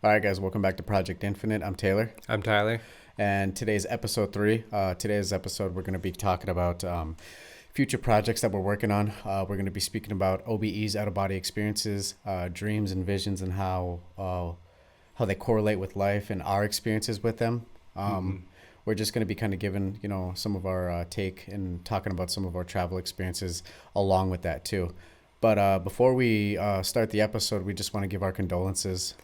All right, guys, welcome back to Project Infinite. I'm Taylor, I'm Tyler. and today's episode three. Today's episode, we're going to be talking about future projects that we're working on. We're going to be speaking about OBEs, out of body experiences, dreams and visions, and how they correlate with life and our experiences with them. Mm-hmm. We're just going to be kind of giving some of our take and talking about some of our travel experiences along with that too. But before we start the episode, we just want to give our condolences.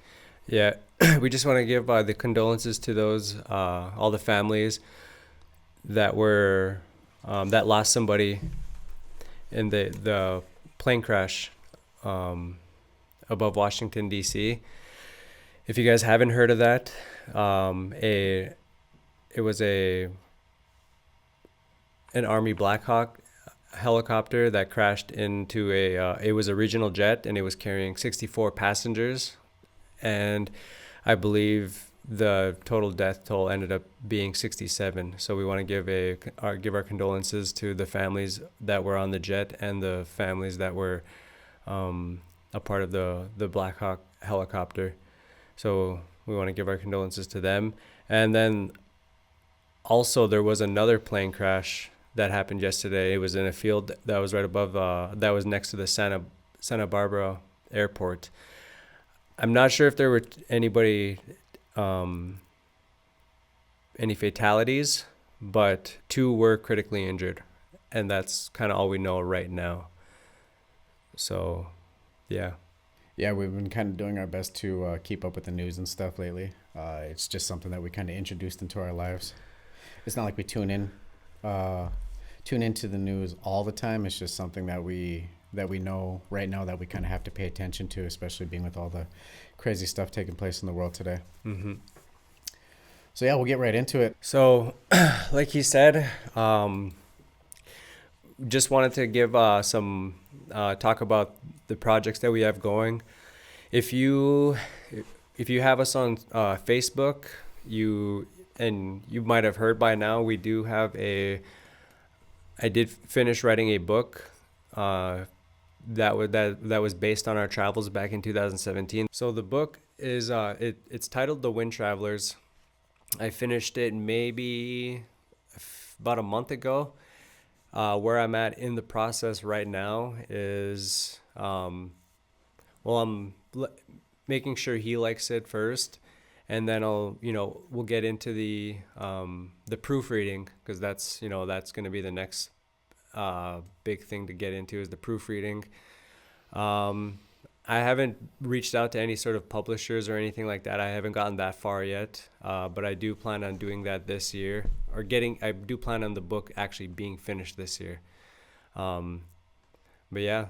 Yeah, we just want to give the condolences to those all the families that were that lost somebody in the plane crash um, above Washington D.C. If you guys haven't heard of that, a it was an Army Black Hawk helicopter that crashed into it was a regional jet, and it was carrying 64 passengers, and I believe the total death toll ended up being 67. So we want to give our condolences to the families that were on the jet and the families that were a part of the Black Hawk helicopter. So we want to give our condolences to them. And then also there was another plane crash that happened yesterday. It was in a field that was right above that was next to the Santa Barbara airport. I'm not sure if there were um, any fatalities, but two were critically injured, and that's kind of all we know right now. So, yeah. Yeah, we've been kind of doing our best to keep up with the news and stuff lately. It's just something that we kind of introduced into our lives. It's not like we tune into the news all the time. It's just something that we know right now that we kind of have to pay attention to, especially being with all the crazy stuff taking place in the world today. hmm So yeah, we'll get right into it. So, like he said, just wanted to give some talk about the projects that we have going. If you if you have us on Facebook, you might have heard by now, we do have I did finish writing a book that was based on our travels back in 2017. So the book is it's titled The Wind Travelers. I finished it maybe about a month ago. Where I'm at in the process right now is I'm making sure he likes it first, and then we'll get into the proofreading, because that's going to be the next big thing to get into, is the proofreading. Um, I haven't reached out to any sort of publishers or anything like that. I haven't gotten that far yet, but I do plan on doing that this year, I do plan on the book actually being finished this year. Um, but yeah,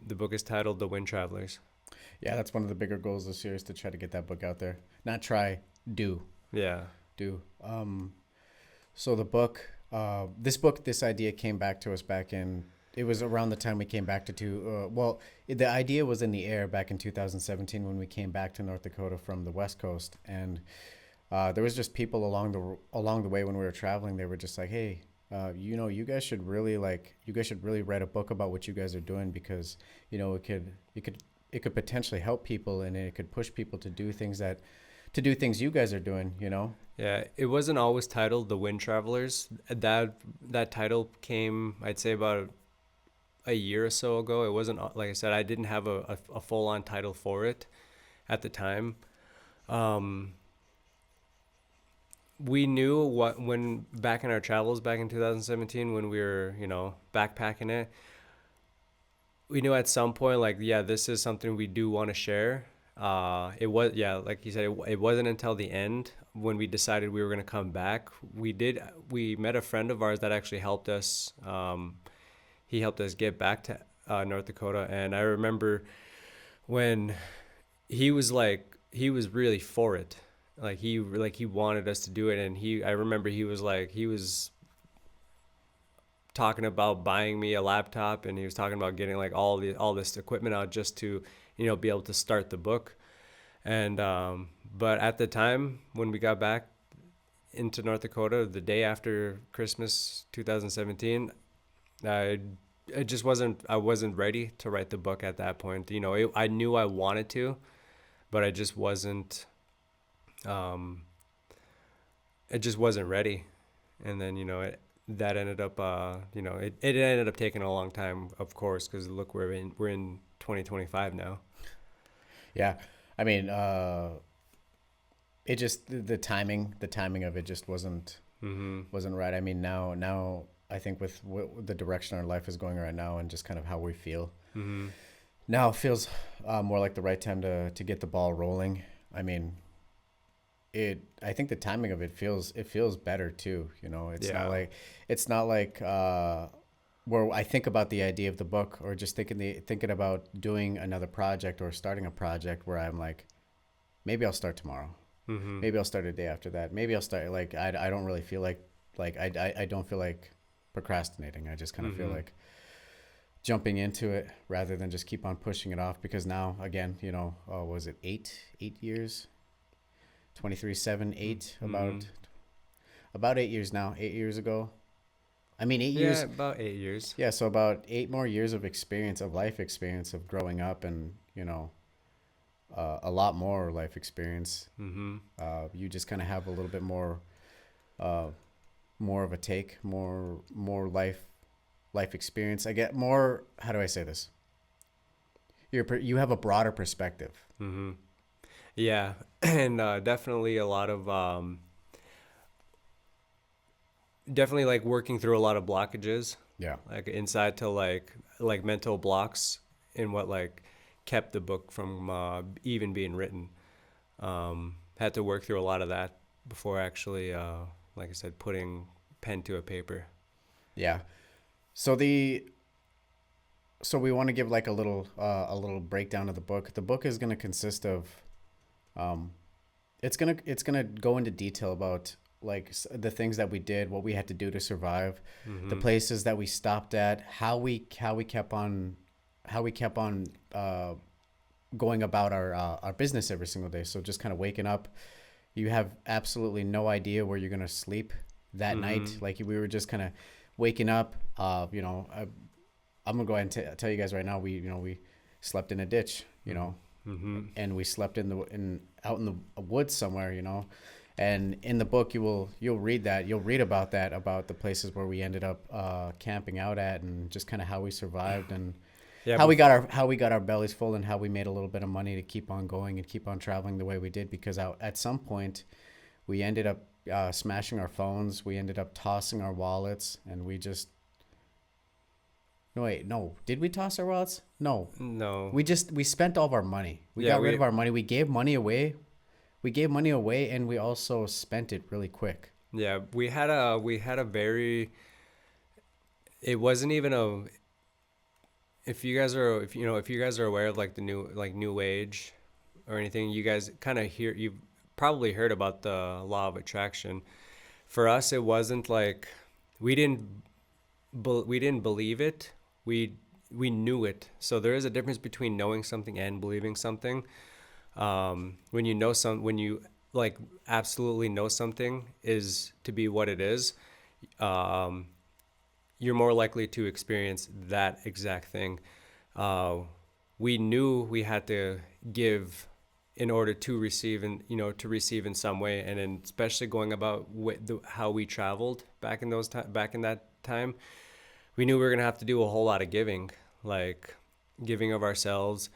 the book is titled The Wind Travelers. Yeah, that's one of the bigger goals this year is to try to get that book out there. Not try, do, Yeah. do. So the book, this idea came back to us back in. It was around the time we came back to the idea was in the air back in 2017 when we came back to North Dakota from the West Coast, and there was just people along the way when we were traveling. They were just like, "Hey, you guys should really write a book about what you guys are doing, because it could potentially help people, and it could push people to do things you guys are doing. You know." Yeah, it wasn't always titled The Wind Travelers. That title came, I'd say, about a year or so ago. It wasn't, like I said, I didn't have a full-on title for it at the time. Um, we knew when back in our travels back in 2017, when we were, backpacking it, we knew at some point, like, yeah, this is something we do want to share. It was, yeah, like you said, it wasn't until the end when we decided we were going to come back. We met a friend of ours that actually helped us. He helped us get back to North Dakota. And I remember when he was really for it. He wanted us to do it. And I remember he was talking about buying me a laptop, and he was talking about getting like all this equipment out just to, be able to start the book. And but at the time when we got back into North Dakota, the day after Christmas 2017, I wasn't ready to write the book at that point. I knew I wanted to, but um, it just wasn't ready. And then, that ended up, it ended up taking a long time, of course, because look, we're in 2025 now. Yeah. I mean, it just the timing of it just Mm-hmm. wasn't right. I mean, now I think with the direction our life is going right now and just kind of how we feel Mm-hmm. now, it feels more like the right time to get the ball rolling. I mean, I think the timing of it feels better too. Yeah. It's not like where I think about the idea of the book or just thinking about doing another project or starting a project where I'm like, maybe I'll start tomorrow. Mm-hmm. Maybe I'll start a day after that. Maybe I'll start like I don't really feel like I don't feel like procrastinating. I just kind of feel Mm-hmm. like jumping into it rather than just keep on pushing it off because now again, was it 8 years? 23, 7, 8, Mm-hmm. about 8 years now. 8 years ago. I mean, eight Yeah, years. about 8 years. Yeah, so about 8 more years of experience, of life experience, of growing up, and a lot more life experience. Mm-hmm. You just kind of have a little bit uh, more of a take, more life experience. I get more. How do I say this? You have a broader perspective. Mm-hmm. Yeah, and definitely a lot of definitely like working through a lot of blockages, Yeah, like inside to like mental blocks in what like kept the book from even being written. Had to work through a lot of that before actually, like I said, putting pen to a paper. yeah. So the so we want to give like a little breakdown of the book. The book is going to consist of um, it's gonna go into detail about like the things that we did, what we had to do to survive, the Mm-hmm. places that we stopped at, how we kept on going about our business every single day. So just kind of waking up, you have absolutely no idea where you're gonna sleep that night. Mm-hmm. Like we were just kind of waking up. I'm gonna go ahead and tell you guys right now. We slept in a ditch. Mm-hmm. And we slept out in the woods somewhere. And in the book you'll read about that, about the places where we ended up camping out at, and just kind of how we survived and Yeah, how we got our bellies full, and how we made a little bit of money to keep on going and keep on traveling the way we did, because at some point we ended up smashing our phones, we ended up tossing our wallets, and we just no wait no did we toss our wallets? No, no. we spent all of our money. We Yeah, got rid we of our money. We gave money away and we also spent it really quick. yeah we had a very, it wasn't even a, if you guys are aware of like the new age or anything, you guys kind of you've probably heard about the law of attraction. For us, it wasn't like we didn't we didn't believe it. We we knew it. So there is a difference between knowing something and believing something. When you like absolutely know something is to be what it is, um, you're more likely to experience that exact thing. Uh, we knew we had to give in order to receive, and to receive in some way, and then especially going about how we traveled back in that time, we knew we were gonna have to do a whole lot of giving, like giving of ourselves,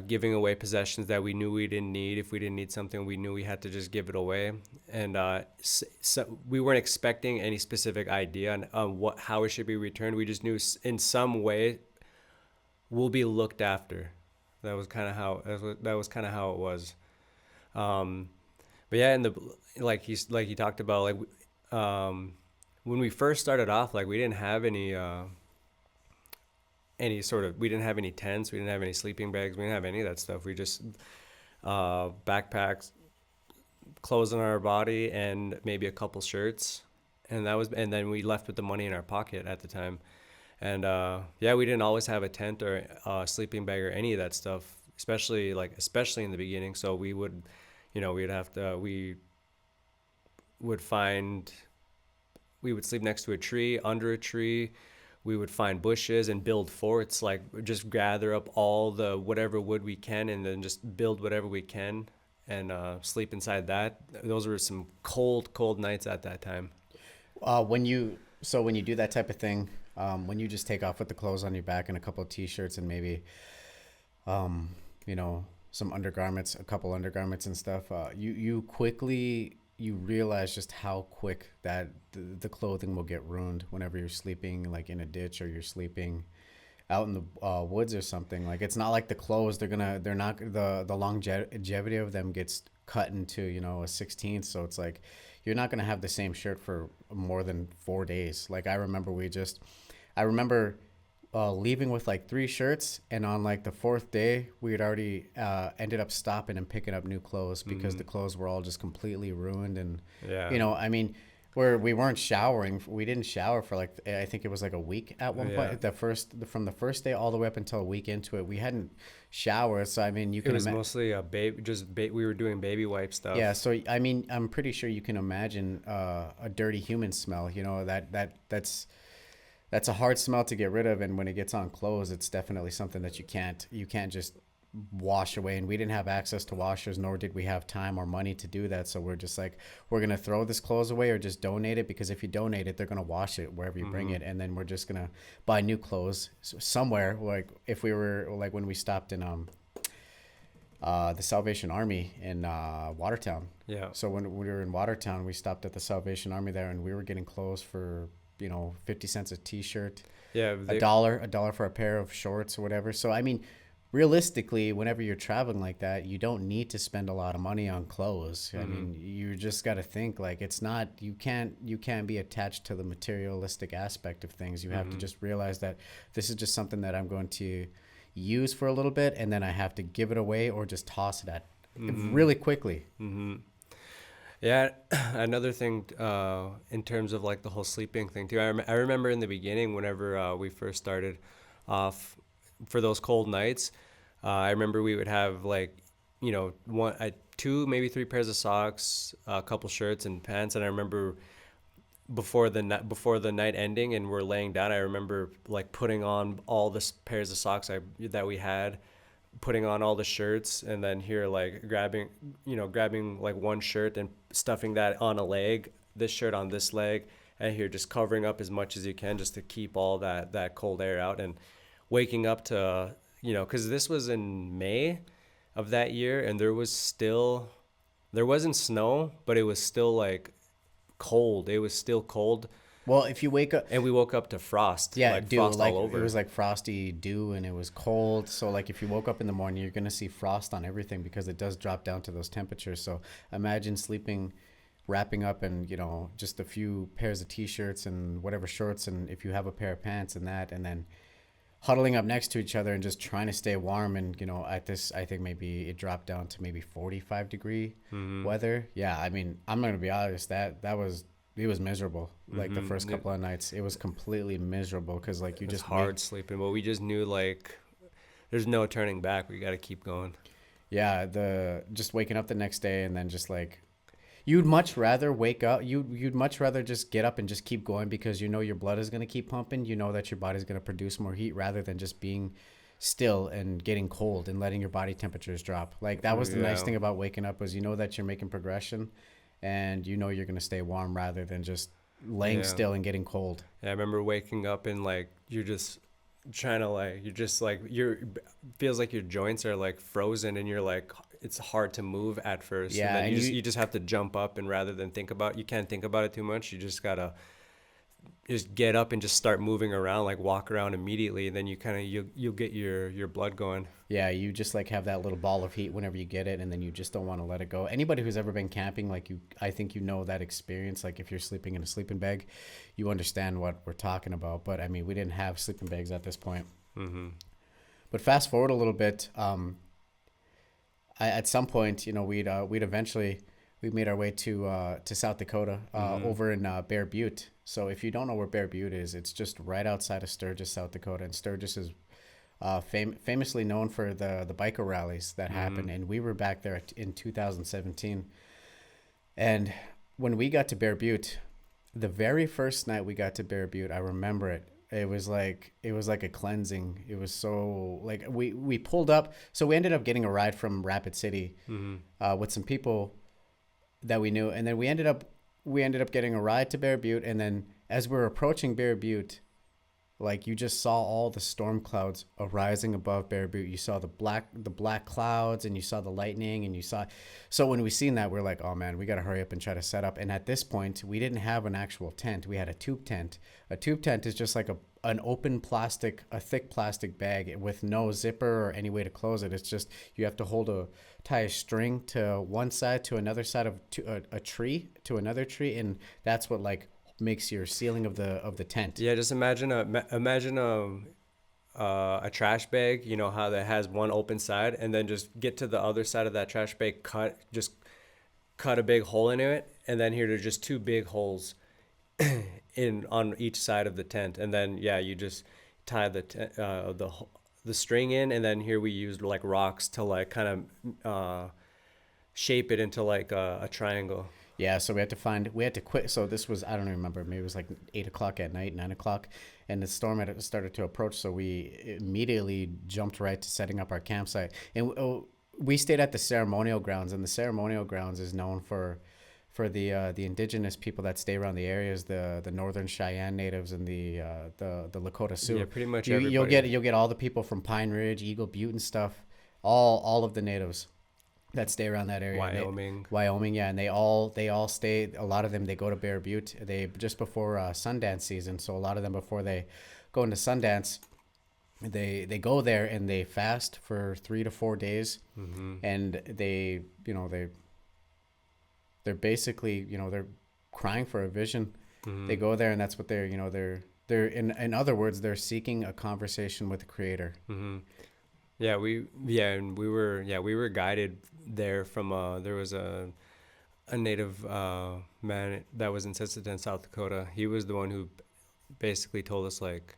giving away possessions that we knew we didn't need. If we didn't need something, we knew we had to just give it away. And so we weren't expecting any specific idea on how it should be returned. We just knew in some way we'll be looked after. That was kind of how it was. Um, but yeah, like he talked about, when we first started off, like we didn't have we didn't have any tents, we didn't have any sleeping bags, we didn't have any of that stuff. We just backpacks, clothes on our body, and maybe a couple shirts, and then we left with the money in our pocket at the time. And yeah, we didn't always have a tent or a sleeping bag or any of that stuff, especially in the beginning. So we would, we would find we would sleep next to a tree, under a tree. we would find bushes and build forts, like just gather up all the whatever wood we can and then just build whatever we can and sleep inside that. Those were some cold nights at that time. When you do that type of thing, when you just take off with the clothes on your back and a couple of t-shirts and maybe you know, some undergarments, a couple undergarments and stuff, you quickly you realize just how quick that the clothing will get ruined whenever you're sleeping like in a ditch or you're sleeping out in the woods or something. Like it's not like the clothes they're not the longevity of them gets cut into, you know, a 16th. So it's like you're not gonna have the same shirt for more than 4 days. Like I remember leaving with like 3 shirts, and on like the fourth day, we had already ended up stopping and picking up new clothes because the clothes were all just completely ruined. And Yeah. you know, I mean, we weren't showering. We didn't shower for like I think it was like a week at one Yeah. point. From the first day all the way up until a week into it, we hadn't showered. So I mean, you It can was mostly a baby, we were doing baby wipe stuff. yeah. So I mean, I'm pretty sure you can imagine a dirty human smell. You know that's a hard smell to get rid of, and when it gets on clothes, it's definitely something that you can't just wash away. And we didn't have access to washers, nor did we have time or money to do that. So we're just like, we're gonna throw this clothes away or just donate it, because if you donate it, they're gonna wash it wherever you bring it, and then we're just gonna buy new clothes somewhere. Like if we were like when we stopped in the Salvation Army in Watertown. Yeah. So when we were in Watertown, we stopped at the Salvation Army there, and we were getting clothes for 50 cents a t-shirt, Yeah. a dollar for a pair of shorts or whatever. So I mean, realistically, whenever you're traveling like that, you don't need to spend a lot of money on clothes. I mean, you just got to think like it's not, you can't be attached to the materialistic aspect of things. You have to just realize that this is just something that I'm going to use for a little bit, and then I have to give it away or just toss it at really quickly. Yeah, another thing in terms of like the whole sleeping thing too. I remember in the beginning, whenever we first started off, for those cold nights, I remember we would have like, two, maybe 3 pairs of socks, a couple shirts and pants. And I remember before the night ending and we're laying down, I remember like putting on all the pairs of socks that we had, putting on all the shirts, and then here like grabbing like one shirt and stuffing that on a leg, this shirt on this leg, and here just covering up as much as you can just to keep all that cold air out. And waking up to, because this was in May of that year, and there wasn't snow, but it was still like cold. It was still cold. Well, if you wake up, And we woke up to frost. yeah, like dew, frost like all over. it was like frosty dew, and it was cold. So like if you woke up in the morning, you're gonna see frost on everything because it does drop down to those temperatures. So imagine sleeping, wrapping up in just a few pairs of t-shirts and whatever shorts, and if you have a pair of pants and that, and then huddling up next to each other and just trying to stay warm. And at this, I think maybe it dropped down to maybe 45-degree weather. Yeah, I mean, I'm gonna be honest, it was miserable. Like the first couple of nights, it was completely miserable because like you It was just hard sleeping, but we just knew like there's no turning back. We got to keep going. yeah, the just waking up the next day and then just like you'd much rather wake up. You'd much rather just get up and just keep going because your blood is gonna keep pumping. You know that your body's gonna produce more heat rather than just being still and getting cold and letting your body temperatures drop. Like that was the nice Yeah. thing about waking up was that you're making progression, and you're gonna stay warm rather than just laying Yeah. still and getting cold. Yeah, I remember waking up and like you're just trying to like feels like your joints are like frozen and you're like it's hard to move at first. Yeah, And then and you just have to jump up, and rather than you can't think about it too much. You just gotta just get up and just start moving around, like walk around immediately, and then you'll get your blood going. Yeah, you just like have that little ball of heat whenever you get it, and then you just don't want to let it go. Anybody who's ever been camping, like I think that experience. Like if you're sleeping in a sleeping bag, you understand what we're talking about. But I mean, we didn't have sleeping bags at this point. But fast forward a little bit, at some point, we'd eventually we made our way to South Dakota, over in Bear Butte. So if you don't know where Bear Butte is, it's just right outside of Sturgis, South Dakota, and Sturgis is famously known for the biker rallies that happen. And we were back there in 2017. And when we got to Bear Butte, the very first night we got to Bear Butte, I remember it. it was like a cleansing. It was so like we pulled up. So we ended up getting a ride from Rapid City Mm-hmm. with some people that we knew, and then we ended up getting a ride to Bear Butte, and then as we were approaching Bear Butte, like you just saw all the storm clouds arising above Bear Butte. You saw the black clouds, and you saw the lightning, and you saw. So when we seen that, we're like, oh man, we got to hurry up and try to set up. And at this point, we didn't have an actual tent. We had a tube tent. A tube tent is just like an open plastic, a thick plastic bag with no zipper or any way to close it. It's just you have to tie a string to one side to another side of a tree to another tree, and that's what like makes your ceiling of the tent. Yeah, just imagine a trash bag. You know how that has one open side, and then just get to the other side of that trash bag, cut a big hole into it, and then here are just two big holes in on each side of the tent, and then yeah, you just tie the string in, and then here we used like rocks to like kind of shape it into like a triangle. Yeah, so we had to quit. So this was, I don't even remember, maybe it was like 8 o'clock at night, 9 o'clock, and the storm had started to approach. So we immediately jumped right to setting up our campsite. And we stayed at the ceremonial grounds, and the ceremonial grounds is known for the indigenous people that stay around the areas, the Northern Cheyenne natives and the Lakota Sioux. Yeah, pretty much You'll get all the people from Pine Ridge, Eagle Butte, and stuff. All of the natives that stay around that area. Wyoming, yeah, and they all stay. A lot of them, they go to Bear Butte. They just before Sundance season, so a lot of them before they go into Sundance, they go there and they fast for 3 to 4 days, and they're basically they're crying for a vision. They go there, and that's what they're in other words, they're seeking a conversation with the Creator. And we were guided there from there was a native man that was in Sisseton, South Dakota. He was the one who basically told us like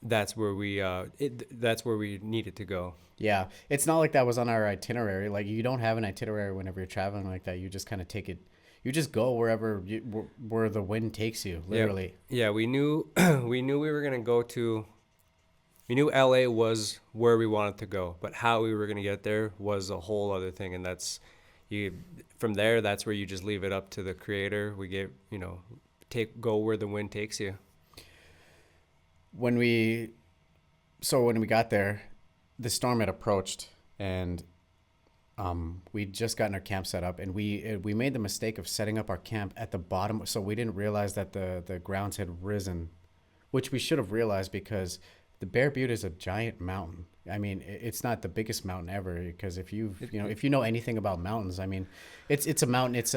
that's where we needed to go. Yeah, it's not like that was on our itinerary. Like you don't have an itinerary whenever you're traveling like that. You just kind of take it. You just go where the wind takes you, literally. Yeah, we knew we were gonna go to. We knew LA was where we wanted to go, but how we were going to get there was a whole other thing. And from there, that's where you just leave it up to the Creator. Go where the wind takes you. When we got there, the storm had approached, and we'd just gotten our camp set up, and we made the mistake of setting up our camp at the bottom. So we didn't realize that the grounds had risen, which we should have realized because the Bear Butte is a giant mountain. I mean, it's not the biggest mountain ever because if you know anything about mountains, I mean, it's a mountain. It's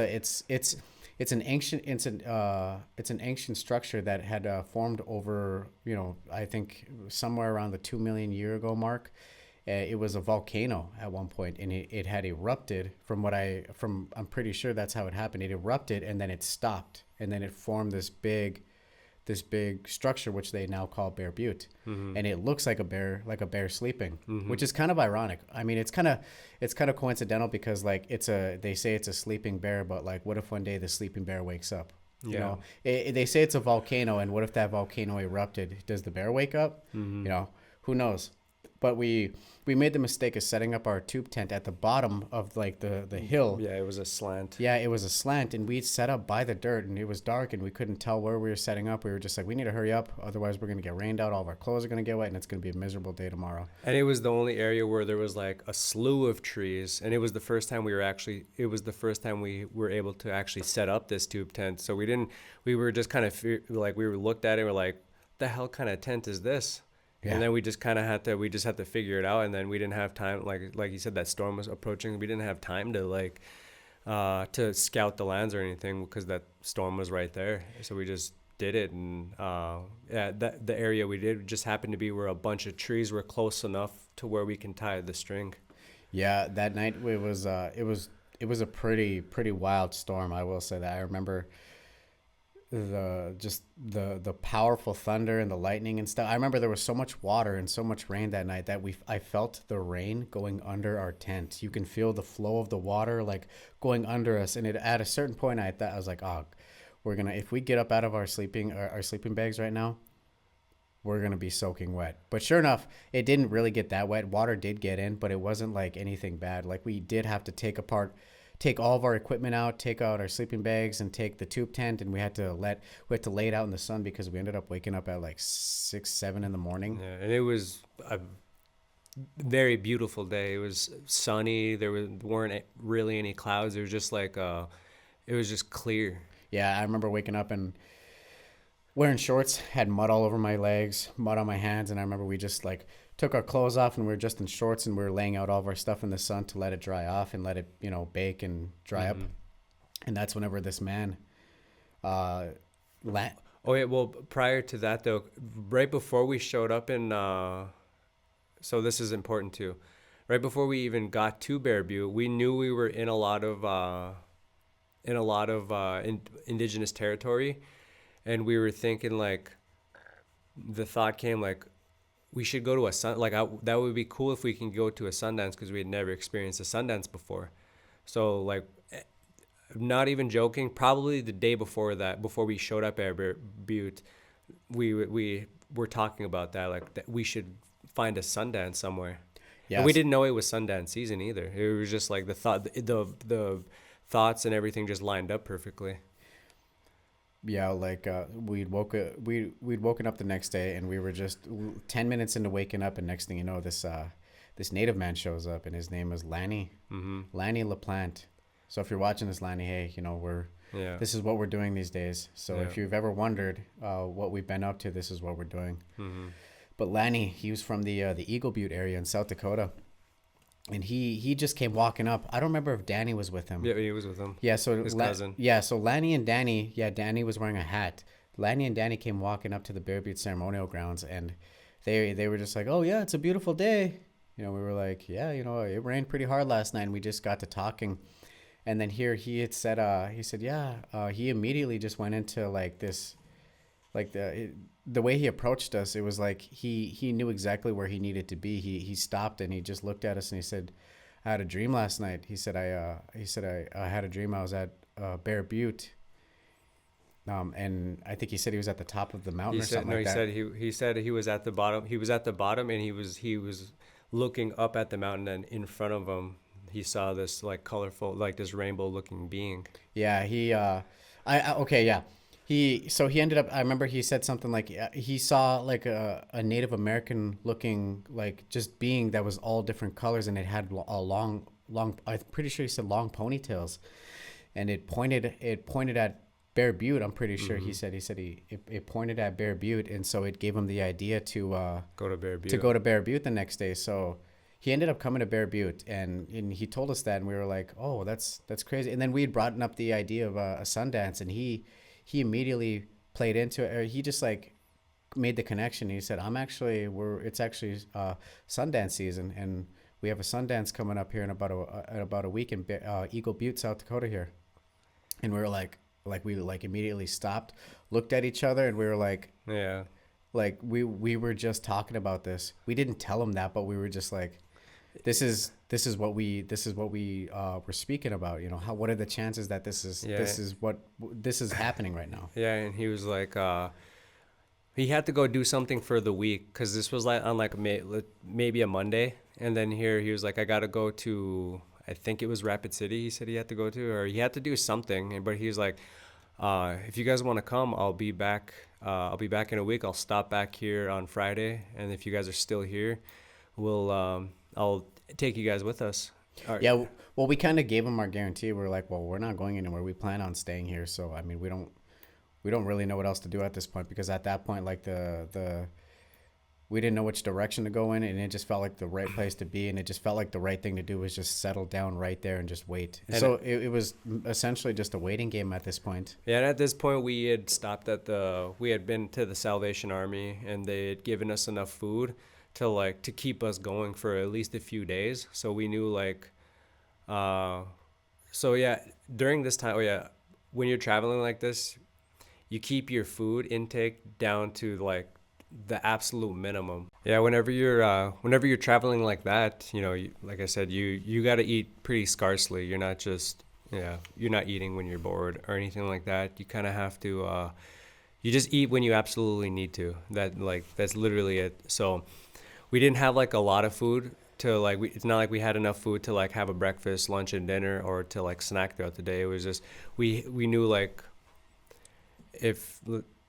an ancient structure that had formed over I think somewhere around the 2 million year ago mark. It was a volcano at one point, and it had erupted. I'm pretty sure that's how it happened. It erupted and then it stopped, and then it formed this big structure which they now call Bear Butte. And it looks like a bear sleeping, which is kind of ironic. I mean, it's kind of coincidental because like they say it's a sleeping bear, but like what if one day the sleeping bear wakes up? They say it's a volcano, and what if that volcano erupted? Does the bear wake up? Who knows? But we made the mistake of setting up our tube tent at the bottom of like the hill. Yeah, it was a slant. Yeah, it was a slant, and we set up by the dirt, and it was dark, and we couldn't tell where we were setting up. We were just like, we need to hurry up, otherwise we're gonna get rained out. All of our clothes are gonna get wet, and it's gonna be a miserable day tomorrow. And it was the only area where there was like a slew of trees, and it was the first time we were able to actually set up this tube tent. So we were just kind of like we were looked at it, and we're like, the hell kind of tent is this? Yeah. And then we just kind of had to figure it out, and then we didn't have time. Like you said, that storm was approaching. We didn't have time to scout the lands or anything because that storm was right there. So we just did it, and the area we did just happened to be where a bunch of trees were close enough to where we can tie the string. Yeah, that night it was a pretty wild storm. I will say that. I remember the powerful thunder and the lightning and stuff. I remember there was so much water and so much rain that night that I felt the rain going under our tent. You can feel the flow of the water like going under us, and at a certain point I was like, oh, we're gonna if we get up out of our sleeping bags right now, we're gonna be soaking wet. But sure enough, it didn't really get that wet. Water did get in, but it wasn't like anything bad. Like we did have to take all of our equipment out, take out our sleeping bags, and take the tube tent, and we had to lay it out in the sun because we ended up waking up at like 6, 7 in the morning. Yeah, and it was a very beautiful day. It was sunny. Weren't really any clouds. It was just like it was just clear. Yeah, I remember waking up and wearing shorts, had mud all over my legs, mud on my hands, and I remember we just like took our clothes off and we were just in shorts and we were laying out all of our stuff in the sun to let it dry off and let it, bake and dry up. And that's whenever this man, uh, Oh yeah, well prior to that though, right before we showed up in so this is important too. Right before we even got to Bear Butte, we knew we were in a lot of indigenous territory, and we were thinking like the thought came like we should go to that would be cool if we can go to a Sundance because we had never experienced a Sundance before. So like not even joking, probably the day before that, before we showed up at Butte, we were talking about that, like that we should find a Sundance somewhere. Yeah, and we didn't know it was Sundance season either. It was just like the thoughts and everything just lined up perfectly. Yeah, like we'd woken up the next day and we were just 10 minutes into waking up, and next thing you know, this native man shows up, and his name is Lanny, Lanny LaPlante. So if you're watching this, Lanny, hey, this is what we're doing these days. So if you've ever wondered what we've been up to, this is what we're doing. But Lanny, he was from the Eagle Butte area in South Dakota, and he just came walking up. I don't remember if Danny was with him. Yeah, he was with him. Yeah, so his cousin. Yeah, so Lanny and Danny. Yeah, Danny was wearing a hat. Lanny and Danny came walking up to the Bear Butte ceremonial grounds, and they were just like, "Oh yeah, it's a beautiful day." We were like, "Yeah, it rained pretty hard last night." And we just got to talking. And then here he had said, he immediately just went into like this, like the way he approached us. It was like he knew exactly where he needed to be. He stopped and he just looked at us and he said, "I had a dream last night." He said, I had a dream. I was at Bear Butte. And I think he said he was at the top of the mountain something like that. He said he was at the bottom. He was at the bottom and he was looking up at the mountain, and in front of him he saw this like colorful, like this rainbow looking being. Yeah, okay, yeah. He ended up, I remember he said something like he saw like a Native American looking like just being that was all different colors, and it had a long, I'm pretty sure he said long ponytails, and it pointed at Bear Butte. I'm pretty sure he said it pointed at Bear Butte, and so it gave him the idea to go to Bear Butte. The next day. So he ended up coming to Bear Butte, and he told us that, and we were like, "Oh, that's crazy." And then we had brought up the idea of a Sundance, and he immediately played into it. Or he just like made the connection. He said, it's actually Sundance season, and we have a Sundance coming up here in about a week in Eagle Butte, South Dakota here." And we were like we immediately stopped, looked at each other, and we were like, yeah, like we were just talking about this. We didn't tell him that, but we were just like, this is what we were speaking about. What are the chances that this is happening right now? Yeah, and he was like, he had to go do something for the week because this was like on like maybe a Monday, and then here he was like, I gotta go to, I think it was Rapid City. He said he had to go to, or he had to do something. But he was like, if you guys want to come, I'll be back. I'll be back in a week. I'll stop back here on Friday, and if you guys are still here, I'll take you guys with us. Right. Yeah, well, we kind of gave him our guarantee. We're like, well, we're not going anywhere. We plan on staying here. So I mean, we don't really know what else to do at this point, because at that point, like we didn't know which direction to go in, and it just felt like the right place to be, and it just felt like the right thing to do was just settle down right there and just wait. And so it was essentially just a waiting game at this point. Yeah, and at this point we had stopped we had been to the Salvation Army, and they had given us enough food to keep us going for at least a few days. So we knew so yeah, during this time, when you're traveling like this, you keep your food intake down to like the absolute minimum. Yeah, whenever you're traveling like that, like I said, you got to eat pretty scarcely. You're not just Yeah, you're not eating when you're bored or anything like that. You kind of have to. You just eat when you absolutely need to. That's literally it. So we didn't have like a lot of food to like. It's not like we had enough food to like have a breakfast, lunch, and dinner, or to like snack throughout the day. It was just we knew like if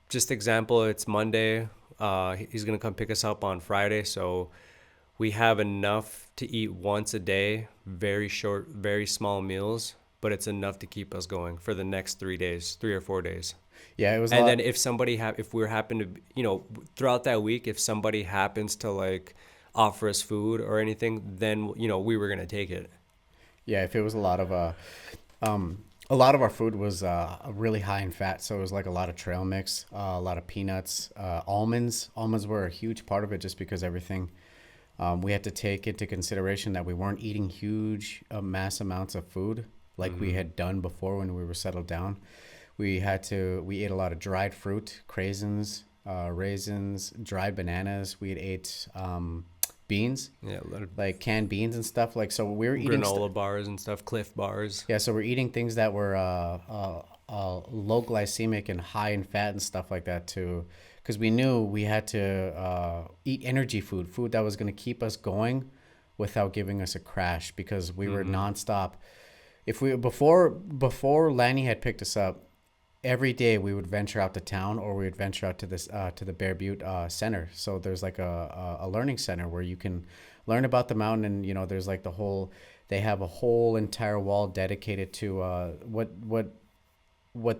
just example, it's Monday. He's gonna come pick us up on Friday, so we have enough to eat once a day, very short, very small meals, but it's enough to keep us going for the next 3 days, 3 or 4 days. Yeah, it was a And then lot. if somebody if we're happen to, throughout that week, if somebody happens to like offer us food or anything, then we were gonna take it. Yeah, if it was a lot of our food was really high in fat, so it was like a lot of trail mix, a lot of peanuts, almonds. Almonds were a huge part of it, just because everything. We had to take into consideration that we weren't eating huge mass amounts of food like we Mm-hmm. had done before when we were settled down. We ate a lot of dried fruit, craisins, raisins, dried bananas. We had ate beans, Yeah, a lot of like canned beans and stuff. Like, so we were eating granola bars and stuff, Cliff bars. yeah, so we're eating things that were low glycemic and high in fat and stuff like that too, because we knew we had to eat energy food, food that was going to keep us going without giving us a crash, because we were Mm-hmm. nonstop. If we before Lanny had picked us up, every day we would venture out to town, or we would venture out to this to the Bear Butte Center. So there's like a learning center where you can learn about the mountain, and there's like they have a whole entire wall dedicated to what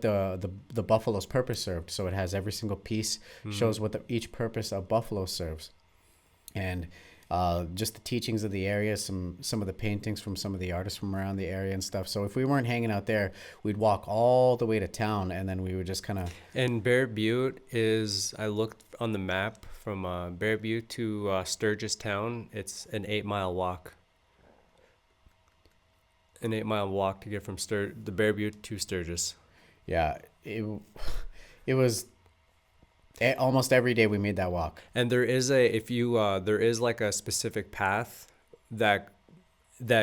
the buffalo's purpose served. So it has every single piece, Mm-hmm. shows what each purpose of buffalo serves, and just the teachings of the area, some of the paintings from some of the artists from around the area and stuff. So if we weren't hanging out there, we'd walk all the way to town, and then we would just kind of. And Bear Butte is, I looked on the map from Bear Butte to Sturgis Town. It's an 8 mile walk. An 8 mile walk to get from the Bear Butte to Sturgis. Yeah, it was almost every day we made that walk. And there is there is like a specific path that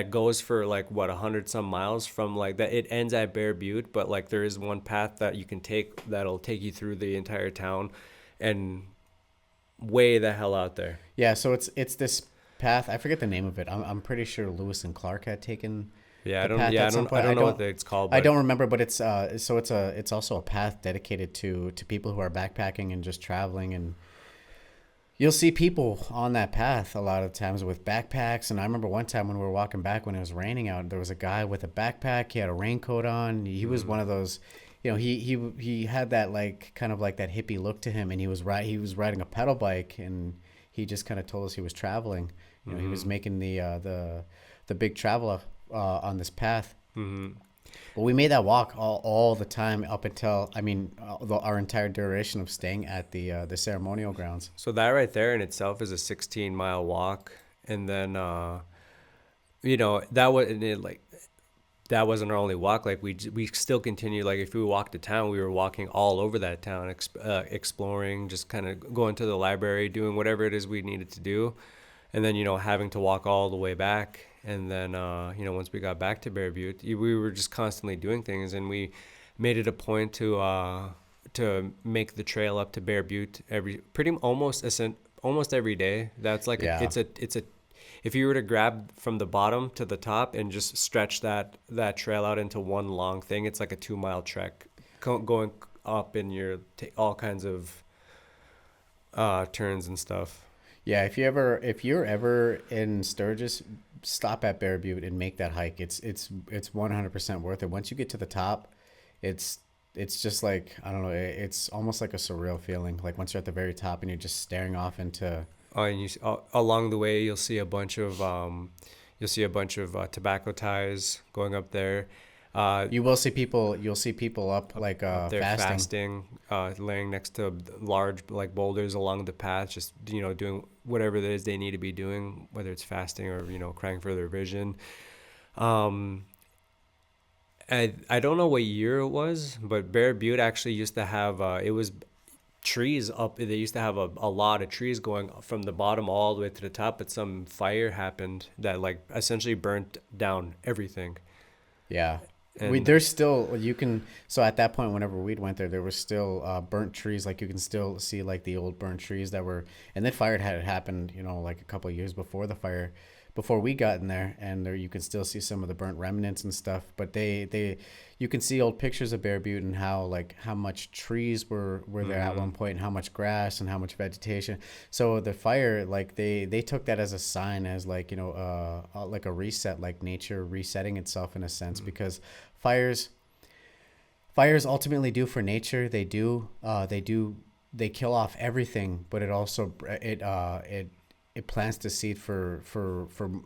goes for like what 100 some miles from like that. It ends at Bear Butte, but like there is one path that you can take that'll take you through the entire town, and way the hell out there. Yeah, so it's this path. I forget the name of it. I'm pretty sure Lewis and Clark had taken Yeah, I the don't. path Yeah, at some I point. don't know what it's called, I but don't remember, but it's also a path dedicated to people who are backpacking and just traveling, and you'll see people on that path a lot of times with backpacks. And I remember one time when we were walking back when it was raining out, there was a guy with a backpack. He had a raincoat on. He was one of those, he had that like kind of like that hippie look to him, and he was riding a pedal bike, and he just kind of told us he was traveling. He was making the big travel on this path. mm-hmm. But we made that walk all the time up until, our entire duration of staying at the ceremonial grounds. So that right there in itself is a 16 mile walk, and then that was like that wasn't our only walk. Like we still continued. Like if we walked to town, we were walking all over that town, exploring, just kind of going to the library, doing whatever it is we needed to do, and then having to walk all the way back. And then once we got back to Bear Butte, we were just constantly doing things, and we made it a point to make the trail up to Bear Butte almost every day. That's like Yeah. it's a if you were to grab from the bottom to the top and just stretch that trail out into one long thing, it's like a 2 mile trek going up, and all kinds of turns and stuff. Yeah, if you're ever in Sturgis, stop at Bear Butte and make that hike. It's 100% worth it. Once you get to the top, it's just like, I don't know, it's almost like a surreal feeling. Like once you're at the very top and you're just staring off into. And along the way, you'll see a bunch of tobacco ties going up there. You'll see people up like They're fasting. laying next to large like boulders along the path, just doing whatever it is they need to be doing, whether it's fasting or crying for their vision. I don't know what year it was, but Bear Butte actually used to have it was trees up. They used to have a lot of trees going from the bottom all the way to the top, but some fire happened that like essentially burnt down everything. Yeah. We And there's still you can so at that point whenever we went there was still burnt trees, like you can still see like the old burnt trees that were, and then fire had happened, you know, like a couple of years before the fire, before we got in there, and there you can still see some of the burnt remnants and stuff. But they you can see old pictures of Bear Butte and how like how much trees were there at one point and how much grass and how much vegetation. So the fire, like they took that as a sign, as like, you know, like a reset, like nature resetting itself in a sense, because fires fires ultimately do for nature. They kill off everything, but it also it plants the seed for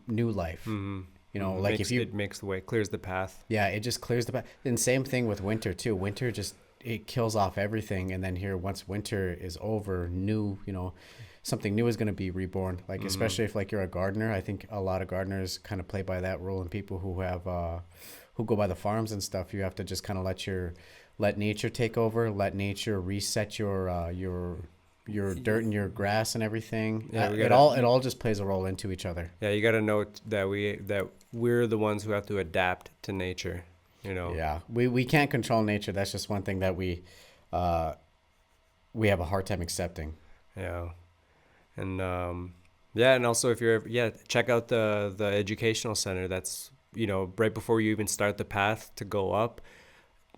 new life. You know, like if you it makes the way, clears the path. yeah, it just clears the path. And same thing with winter too. Winter just it kills off everything, and then here once winter is over, new, you know, something new is going to be reborn. Like especially if like you're a gardener, I think a lot of gardeners kind of play by that rule, and people who have who go by the farms and stuff, you have to just kind of let nature take over, let nature reset your dirt and your grass and everything. Yeah, we It gotta. all just plays a role into each other. Yeah, you got to note that we're the ones who have to adapt to nature. You know. Yeah, we can't control nature. That's just one thing that uh, we have a hard time accepting. Yeah, and yeah, and also if you're check out the educational center. That's, you know, right before you even start the path to go up.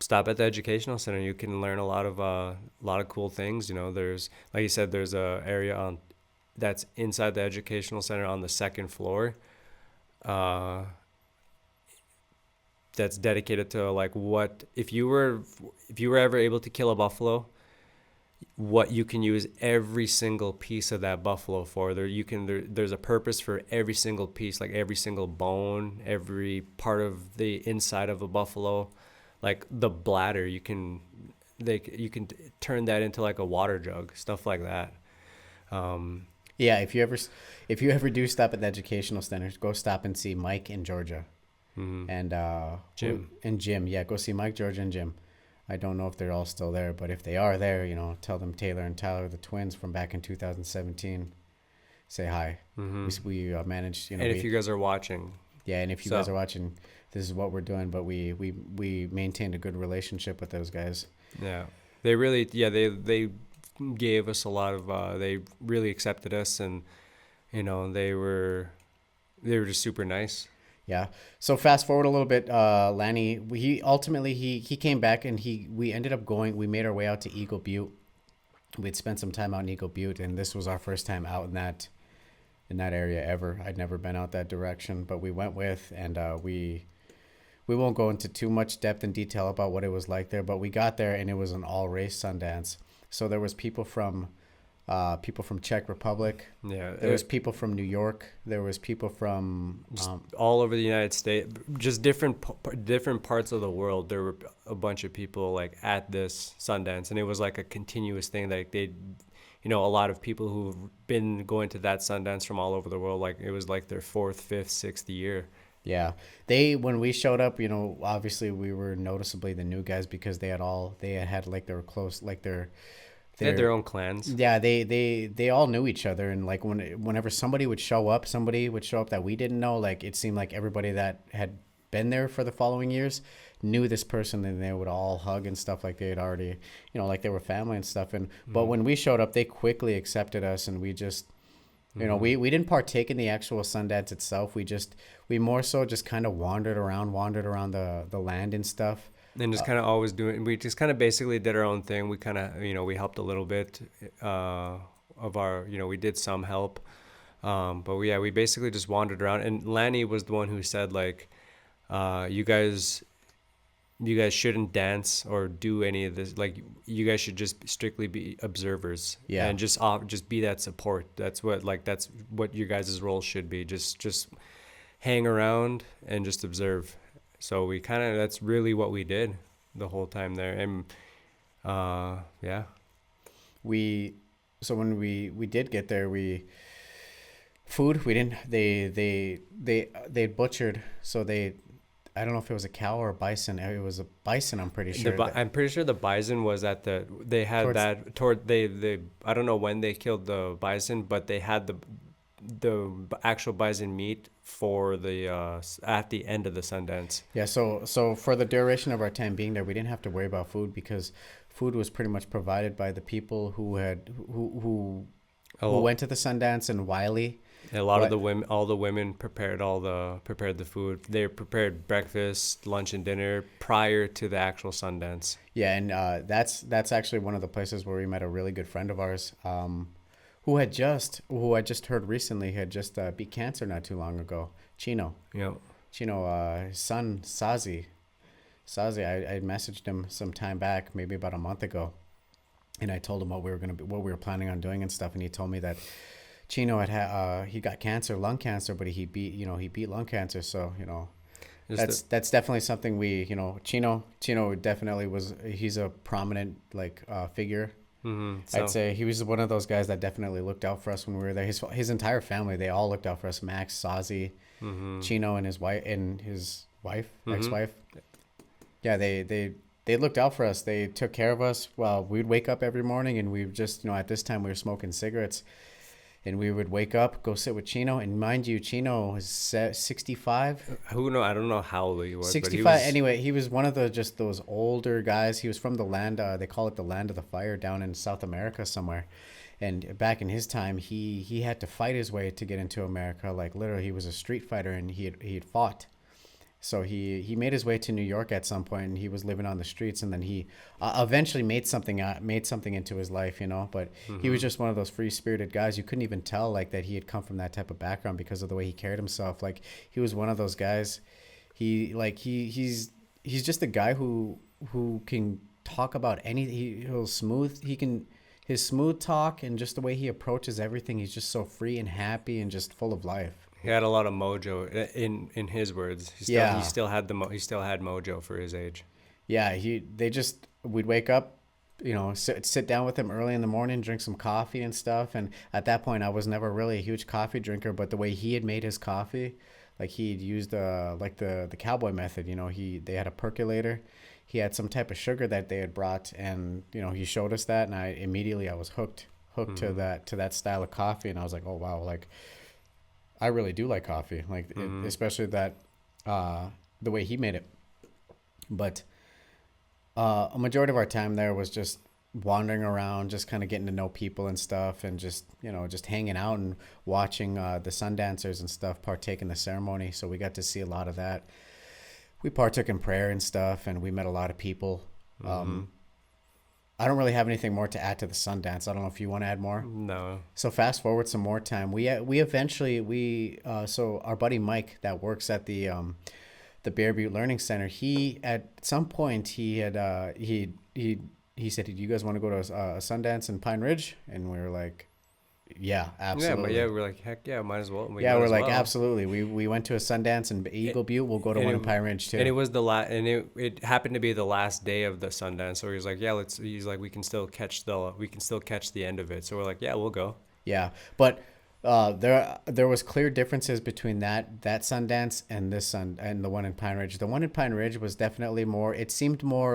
Stop at the educational center. You can learn a lot of cool things. You know, there's, like you said, there's a area on that's inside the educational center on the second floor. Uh, that's dedicated to like what if you were ever able to kill a buffalo, what you can use every single piece of that buffalo for. There's a purpose for every single piece, like every single bone, every part of the inside of a buffalo, like the bladder. You can turn that into like a water jug, stuff like that. Yeah, if you ever do stop at the educational centers, go stop and see Mike in Georgia, and Jim. and Jim. Yeah, go see Mike, Georgia, and Jim. I don't know if they're all still there, but if they are there, you know, tell them Taylor and Tyler, the twins from back in 2017, say hi. We managed, you know. And if you guys are watching, yeah, and if you so guys are watching, this is what we're doing. But we maintained a good relationship with those guys. yeah, they really, they gave us a lot of, they really accepted us, and you know, they were just super nice. Yeah. So fast forward a little bit, Lanny, he ultimately he came back, and we ended up going. We made our way out to Eagle Butte. We'd spent some time out in Eagle Butte, and this was our first time out in that area ever. I'd never been out that direction, but we went with, and we won't go into too much depth and detail about what it was like there, but we got there, and it was an all race Sundance. So there was people from Czech Republic. Yeah, There was people from New York. There was people from all over the United States, just different parts of the world. There were a bunch of people like at this Sundance, and it was like a continuous thing. Like you know, a lot of people who've been going to that Sundance from all over the world. Like it was like their fourth, fifth, sixth year. yeah. When we showed up, you know, obviously we were noticeably the new guys because they had like they were close, like They had their own clans. yeah, they all knew each other, and like whenever somebody would show up that we didn't know, like it seemed like everybody that had been there for the following years knew this person, and they would all hug and stuff like they had already, you know, like they were family and stuff. And but when we showed up, they quickly accepted us, and we just, you know, we didn't partake in the actual Sundance itself. We more so just kind of wandered around the land and stuff. And just kind of always we just kind of basically did our own thing. We kind of, you know, we helped a little bit of our, you know, we did some help. But we basically just wandered around. And Lanny was the one who said, like, you guys shouldn't dance or do any of this. Like, you guys should just strictly be observers. Yeah. And just be that support. That's what your guys' role should be. Just hang around and just observe. So that's really what we did the whole time there. And yeah. So when we did get there, we didn't, they butchered. So I don't know if it was a cow or a bison. It was a bison, I'm pretty sure. I'm pretty sure the bison was I don't know when they killed the bison, but they had actual bison meat for the at the end of the Sundance. Yeah, so for the duration of our time being there, we didn't have to worry about food because food was pretty much provided by the people who A, went to the Sundance in Wiley. a lot of What? the women, all the women prepared the food. They prepared breakfast, lunch, and dinner prior to the actual Sundance. Yeah, and that's actually one of the places where we met a really good friend of ours, who I just heard recently had just beat cancer not too long ago. Chino, You know, his son Sazi. I messaged him some time back, maybe about a month ago, and I told him what we were planning on doing and stuff, and he told me that Chino he got cancer, lung cancer, but he beat lung cancer. So that's definitely something Chino definitely he's a prominent figure. so I'd say he was one of those guys that definitely looked out for us when we were there. His entire family, they all looked out for us. Max, Sazi, Chino, and his wife, ex-wife. Yeah, they looked out for us. They took care of us. Well, we'd wake up every morning and we just, at this time we were smoking cigarettes, and we would wake up, go sit with Chino, and mind you, Chino was 65. who know? I don't know how old he was, 65. but he was. Anyway, he was one of those older guys. He was from the land, they call it the land of the fire, down in South America somewhere. And back in his time, he had to fight his way to get into America. Like literally, he was a street fighter, and he had fought. So he made his way to New York at some point, and he was living on the streets, and then he eventually made something into his life, But he was just one of those free spirited guys. You couldn't even tell that he had come from that type of background because of the way he carried himself. Like he was one of those guys. He's just a guy who can talk about anything. His smooth talk and just the way he approaches everything. He's just so free and happy and just full of life. He had a lot of mojo, in his words. He still had he still had mojo for his age. Yeah, we'd wake up, sit down with him early in the morning, drink some coffee and stuff. And at that point, I was never really a huge coffee drinker, but the way he had made his coffee, like he'd used the cowboy method. They had a percolator. He had some type of sugar that they had brought, and he showed us that, and I was hooked to that style of coffee, and I was like, oh wow, like I really do like coffee, especially that the way he made it. But a majority of our time there was just wandering around, just kind of getting to know people and stuff, and just hanging out and watching the sun dancers and stuff partake in the ceremony. So we got to see a lot of that. We partook in prayer and stuff, and we met a lot of people. I don't really have anything more to add to the Sundance. I don't know if you want to add more. No. So fast forward some more time. We eventually so our buddy Mike that works at the Bear Butte Learning Center. He at some point he had he said, "Do you guys want to go to a Sundance in Pine Ridge?" And we were like, "Yeah, absolutely." Yeah, we're like, heck yeah, might as well. We're like, absolutely. We went to a Sundance in Eagle Butte. We'll go to one in Pine Ridge too. And it was it happened to be the last day of the Sundance. So he was like, yeah, he's like, we can still catch the end of it. So we're like, yeah, we'll go. Yeah, but there was clear differences between that Sundance and and the one in Pine Ridge. The one in Pine Ridge was definitely more. It seemed more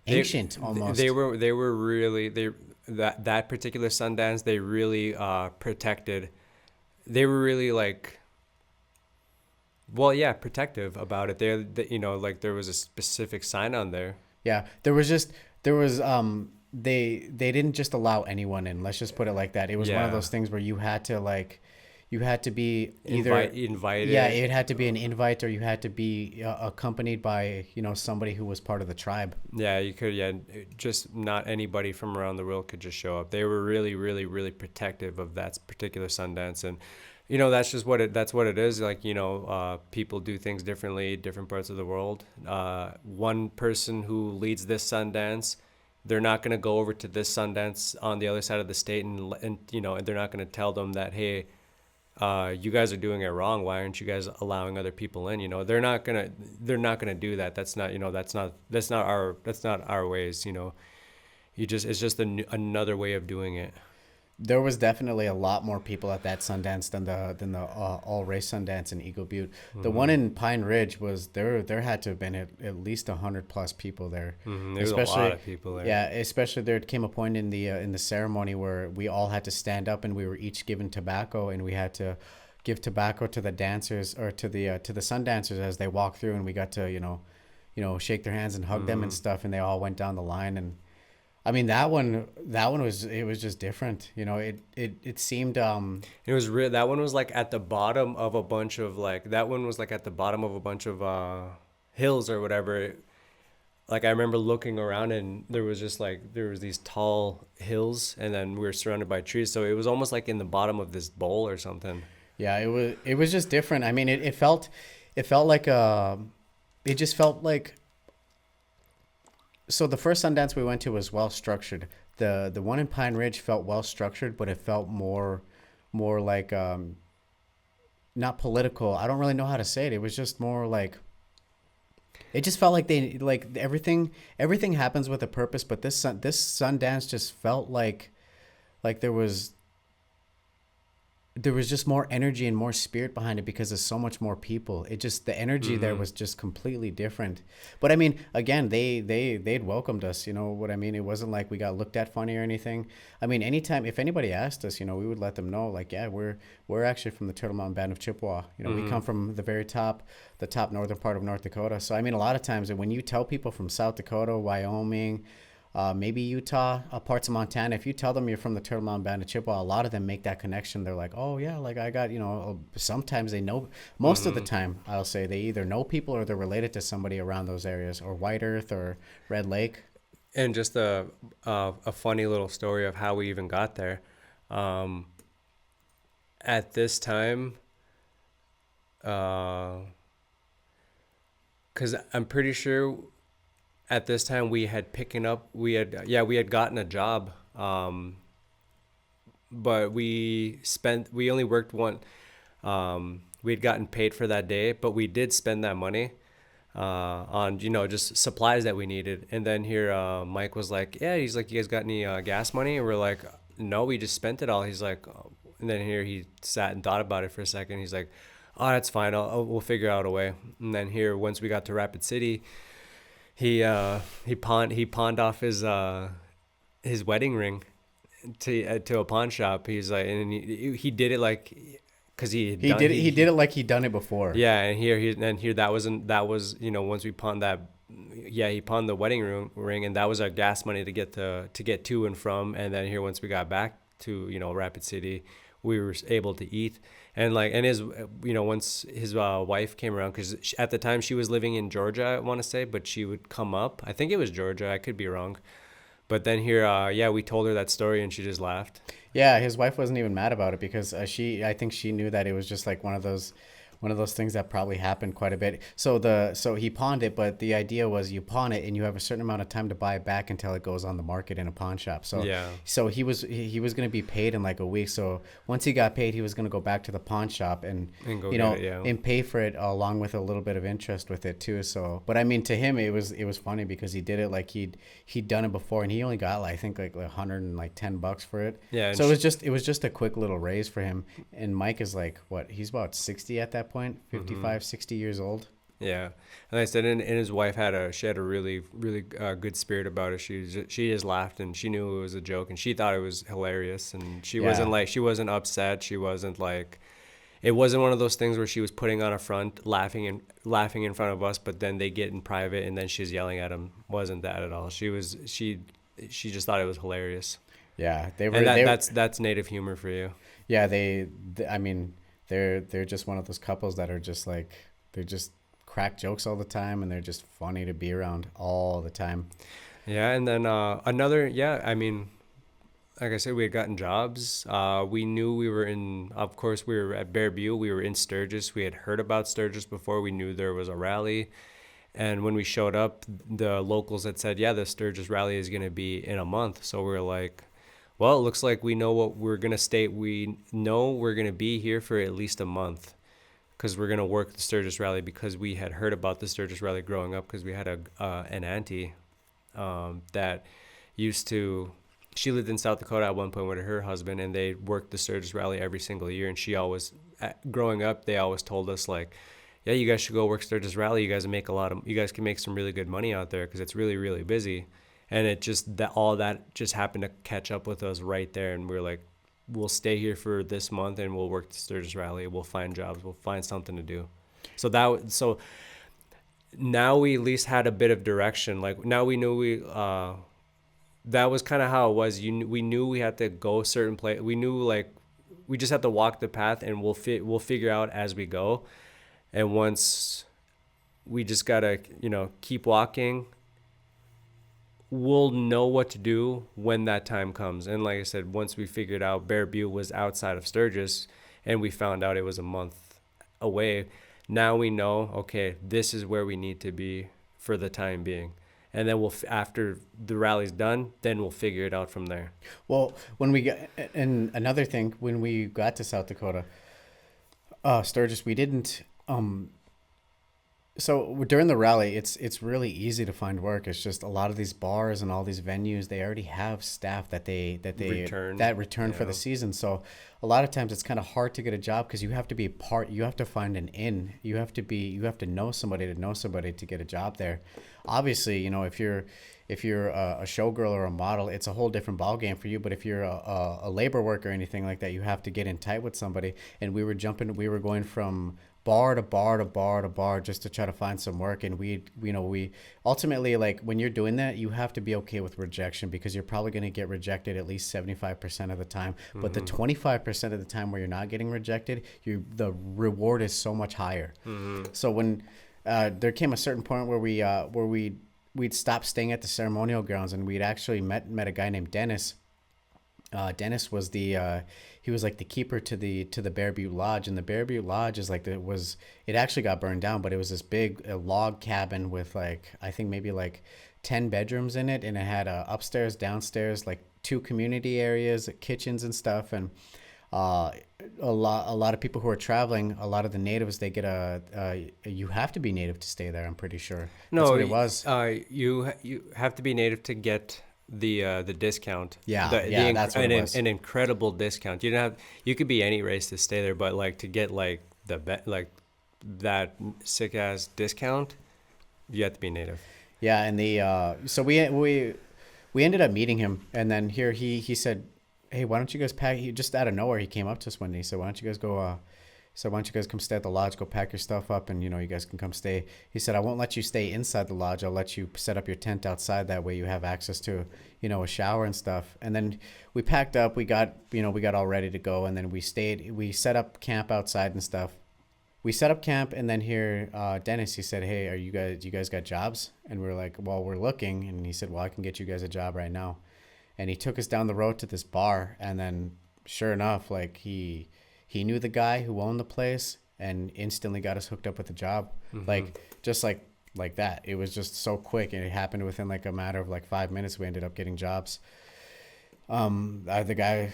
ancient almost. They were really that particular Sundance, they really protected. They were really protective about it. There was a specific sign on there. Yeah, they didn't just allow anyone in. Let's just put it like that. It was one of those things where you had to be either invited. Yeah, it had to be an invite, or you had to be accompanied by somebody who was part of the tribe. Yeah, you could. Yeah, just not anybody from around the world could just show up. They were really, really, really protective of that particular Sundance, and that's just what it is. People do things differently, different parts of the world. One person who leads this Sundance, they're not going to go over to this Sundance on the other side of the state, and they're not going to tell them that, hey, you guys are doing it wrong. Why aren't you guys allowing other people in? They're not gonna do that. That's not our ways. It's just another way of doing it. There was definitely a lot more people at that Sundance than the all race Sundance in Eagle Butte. The one Mm-hmm. in Pine Ridge was there had to have been at least 100 plus people there, Mm-hmm. There was a lot especially of people there. yeah, especially there came a point in the ceremony where we all had to stand up and we were each given tobacco and we had to give tobacco to the dancers or to the sun dancers as they walked through and we got to shake their hands and hug them and Mm-hmm. stuff and they all went down the line and I mean that one was it was just different. It seemed It was real. That one was like at the bottom of a bunch of like that one was like at the bottom of a bunch of hills or whatever. Like I remember looking around and there was just like there was these tall hills and then we were surrounded by trees. So it was almost like in the bottom of this bowl or something. yeah, it was just different. I mean, it felt like it just felt like so the first Sundance we went to was well structured. The one in Pine Ridge felt well structured, but it felt more like not political. I don't really know how to say it. It was just more like it just felt like they like everything happens with a purpose, but this Sundance just felt like there was just more energy and more spirit behind it because there's so much more people. It just the energy there Mm-hmm. was just completely different. But I mean, again, they'd welcomed us. You know what I mean? It wasn't like we got looked at funny or anything. I mean, anytime if anybody asked us, we would let them know. Like, yeah, we're actually from the Turtle Mountain Band of Chippewa. We Mm-hmm. come from the top northern part of North Dakota. So I mean, a lot of times when you tell people from South Dakota, Wyoming, maybe Utah, parts of Montana. If you tell them you're from the Turtle Mountain Band of Chippewa, a lot of them make that connection. They're like, oh yeah, like I got, sometimes they know, most of the Mm-hmm. time, I'll say they either know people or they're related to somebody around those areas or White Earth or Red Lake. And just a funny little story of how we even got there. Um, at this time, because I'm pretty sure at this time we had gotten a job, but we only worked one. We had gotten paid for that day, but we did spend that money on just supplies that we needed. And then here Mike was like, yeah, he's like, you guys got any gas money? And we're like, no, we just spent it all. He's like, oh. And then here he sat and thought about it for a second. He's like, oh, that's fine. We'll figure out a way. And then here, once we got to Rapid City, he pawned off his wedding ring to a pawn shop. He's like, and he did it like because he had He done did it. He did it like he'd done it before. yeah. And here that was once we pawned that, yeah, he pawned the wedding ring and that was our gas money to get to and from. And then here once we got back to Rapid City, we were able to eat. And like, and his, once his wife came around, because at the time she was living in Georgia, I want to say, but she would come up. I think it was Georgia. I could be wrong. But then here, yeah, we told her that story and she just laughed. Yeah, his wife wasn't even mad about it because I think she knew that it was just like one of those things that probably happened quite a bit. So he pawned it, but the idea was you pawn it and you have a certain amount of time to buy it back until it goes on the market in a pawn shop. So Yeah. so he was going to be paid in like a week. So once he got paid, he was going to go back to the pawn shop And go get it, yeah. and pay for it along with a little bit of interest with it too. So, but I mean, to him, it was funny because he did it like he'd done it before, and he only got like, I think like $110 for it. Yeah. And So it was just a quick little raise for him. And Mike is like, what? He's about 60 at that point, 55, 60 years old. Yeah, and I said, and his wife she had a really, really good spirit about it. She just laughed and she knew it was a joke and she thought it was hilarious and Yeah. she wasn't upset. She wasn't like, it wasn't one of those things where she was putting on a front, laughing in front of us, but then they get in private and then she's yelling at him. Wasn't that at all? She just thought it was hilarious, Yeah, they were. and They, that's native humor for you. yeah, I mean, they're just one of those couples that are just like they're just crack jokes all the time, and they're just funny to be around all the time. Yeah, and then another, yeah, I mean, like I said, we had gotten jobs. We knew of course, we were at Bear Butte. We were in Sturgis. We had heard about Sturgis before. We knew there was a rally. And when we showed up, the locals had said, yeah, the Sturgis rally is going to be in a month. So we were like, well, it looks like we know what we're going to stay. We know we're going to be here for at least a month because we're going to work the Sturgis rally because we had heard about the Sturgis rally growing up because we had an auntie that used to she lived in South Dakota at one point with her husband, and they worked the Sturgis Rally every single year. And she always, growing up, they always told us like, yeah, you guys should go work Sturgis Rally. You guys can make some really good money out there because it's really, really busy. And it just, that all that just happened to catch up with us right there. And we are like, we'll stay here for this month and we'll work the Sturgis Rally. We'll find jobs. We'll find something to do. So now we at least had a bit of direction. Like now we knew that was kind of how it was. We knew we had to go a certain place. We knew like we just have to walk the path, and we'll figure out as we go. And once we just gotta keep walking, we'll know what to do when that time comes. And like I said, once we figured out Bear Butte was outside of Sturgis, and we found out it was a month away, now we know, okay, this is where we need to be for the time being. And then after the rally's done, then we'll figure it out from there. Well, when we got, and another thing, when we got to South Dakota, Sturgis, we didn't, so during the rally, it's really easy to find work. It's just a lot of these bars and all these venues, they already have staff that they return for the season. So a lot of times it's kind of hard to get a job because you have to be you have to find an in. You have to know somebody to get a job there. Obviously, if you're a showgirl or a model, it's a whole different ballgame for you. But if you're a labor worker or anything like that, you have to get in tight with somebody. And we were going from bar to bar to bar to bar just to try to find some work. And we ultimately, like, when you're doing that, you have to be okay with rejection because you're probably going to get rejected at least 75% of the time. Mm-hmm. But the 25% of the time where you're not getting rejected, the reward is so much higher. Mm-hmm. So when there came a certain point where we'd stopped staying at the ceremonial grounds, and we'd actually met a guy named Dennis. Dennis was he was like the keeper to the Bear Butte Lodge, and the Bear Butte Lodge is like it actually got burned down, but it was this big log cabin with like I think maybe like 10 bedrooms in it, and it had upstairs, downstairs, like 2 community areas, kitchens and stuff. And a lot of people who are traveling, a lot of the natives, they get you have to be native to stay there. I'm pretty sure. No, that's what it was. You have to be native to get the discount. That's what it was. An incredible discount. You could be any race to stay there, but like to get like that sick ass discount, you have to be native. Yeah, and so we ended up meeting him, and then here he said, hey, why don't you guys pack? He just out of nowhere, he came up to us one day. He said, why don't you guys go? So why don't you guys come stay at the lodge? Go pack your stuff up, and you guys can come stay. He said, I won't let you stay inside the lodge. I'll let you set up your tent outside. That way you have access to a shower and stuff. And then we packed up. We got all ready to go, and then we stayed. We set up camp outside and stuff. We set up camp, and then here, Dennis, he said, hey, you guys got jobs? And we were like, well, we're looking. And he said, well, I can get you guys a job right now. And he took us down the road to this bar, and then sure enough, like he knew the guy who owned the place and instantly got us hooked up with a job. Mm-hmm. like that. It was just so quick, and it happened within like a matter of like 5 minutes. We ended up getting jobs. The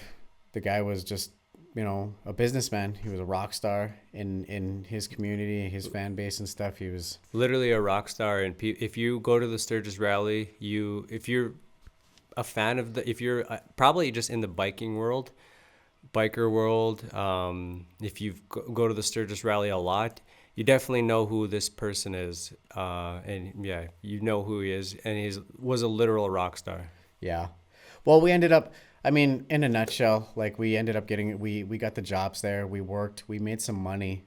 guy was just, a businessman. He was a rock star in his community, his fan base and stuff. He was literally a rock star. And if you go to the Sturgis Rally, if you're a fan of if you're probably just in the biker world, if you go to the Sturgis Rally a lot, you definitely know who this person is, and yeah, you know who he is, and he was a literal rock star. Yeah, well, we ended up, I mean, in a nutshell, like we ended up getting, we got the jobs there, we worked, we made some money,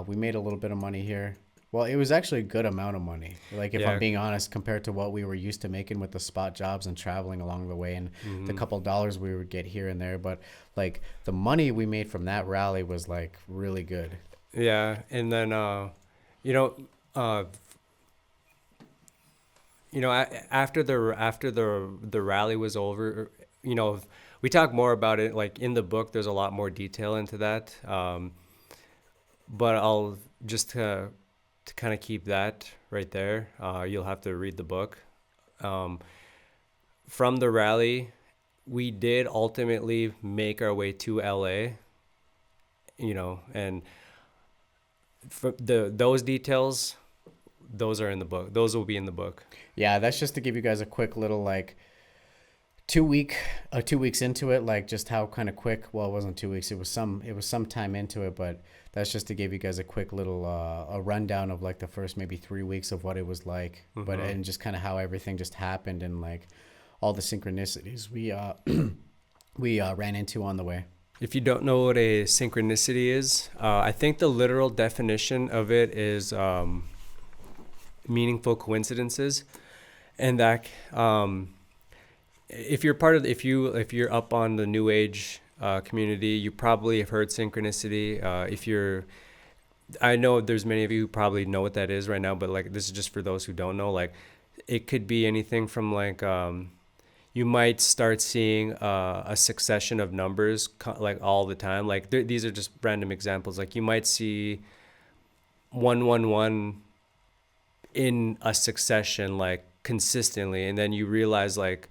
we made a little bit of money here. Well, it was actually a good amount of money. Like, if I'm being honest, compared to what we were used to making with the spot jobs and traveling along the way, and the couple dollars we would get here and there. But like the money we made from that rally was like really good. Yeah, and then after the rally was over, we talk more about it. Like in the book, there's a lot more detail into that. But I'll just to kind of keep that right there, you'll have to read the book. From the rally, we did ultimately make our way to LA, and for those details, those are in the book. Those will be in the book. Yeah, that's just to give you guys a quick little like 2 week 2 weeks into it, like just how kind of quick. Well, it wasn't 2 weeks. It was some time into it, but that's just to give you guys a quick little a rundown of like the first maybe 3 weeks of what it was like, but Mm-hmm. and just kind of how everything just happened and like all the synchronicities we ran into on the way. If you don't know what a synchronicity is, I think the literal definition of it is meaningful coincidences, and that if you're part of if you're up on the New Age community, you probably have heard synchronicity. If you're I know there's many of you who probably know what that is right now, but like this is just for those who don't know. Like, it could be anything from like you might start seeing a succession of numbers like all the time. Like these are just random examples. Like you might see 111 in a succession like consistently, and then you realize like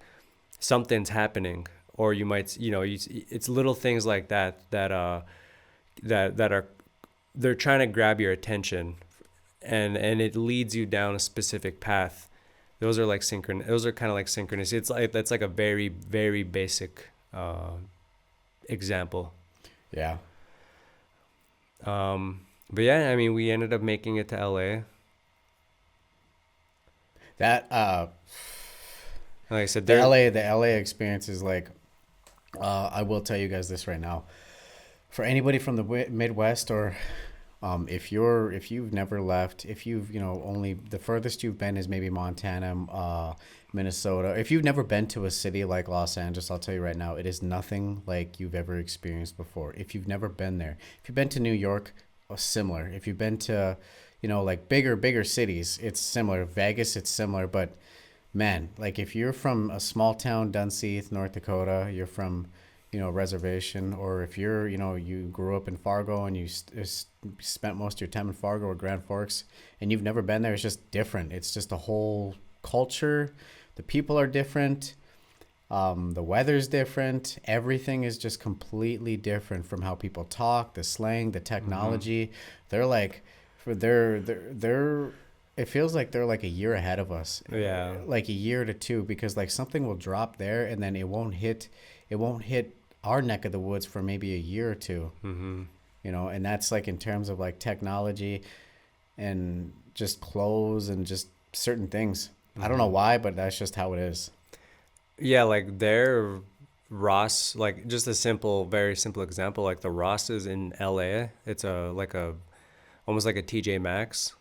something's happening, or you might it's little things like that are they're trying to grab your attention, and it leads you down a specific path. Those are like those are kind of like synchronous. It's like that's like a very very basic example. Yeah. But yeah, I mean, we ended up making it to LA. That Like I said, the there. LA experience is like I will tell you guys this right now. For anybody from the Midwest, or if you've never left, if you've only the furthest you've been is maybe Montana, Minnesota. If you've never been to a city like Los Angeles, I'll tell you right now, it is nothing like you've ever experienced before. If you've never been there, if you've been to New York, similar. If you've been to like bigger cities, it's similar. Vegas, it's similar. But man, like if you're from a small town, Dunseith, North Dakota, you're from reservation, or if you're you grew up in Fargo and you spent most of your time in Fargo or Grand Forks and you've never been there, it's just different. It's just a whole culture. The people are different. The weather's different. Everything is just completely different from how people talk, the slang, the Mm-hmm. technology. They're like, they're it feels like they're like a year ahead of us, Yeah. like a year to two, because like something will drop there and then it won't hit our neck of the woods for maybe a year or two, Mm-hmm. and that's like in terms of like technology and just clothes and just certain things. I don't know Mm-hmm. why, but that's just how it is. Yeah, like their Ross, like just a simple, very simple example, like the Rosses in LA. It's a almost like a TJ Maxx.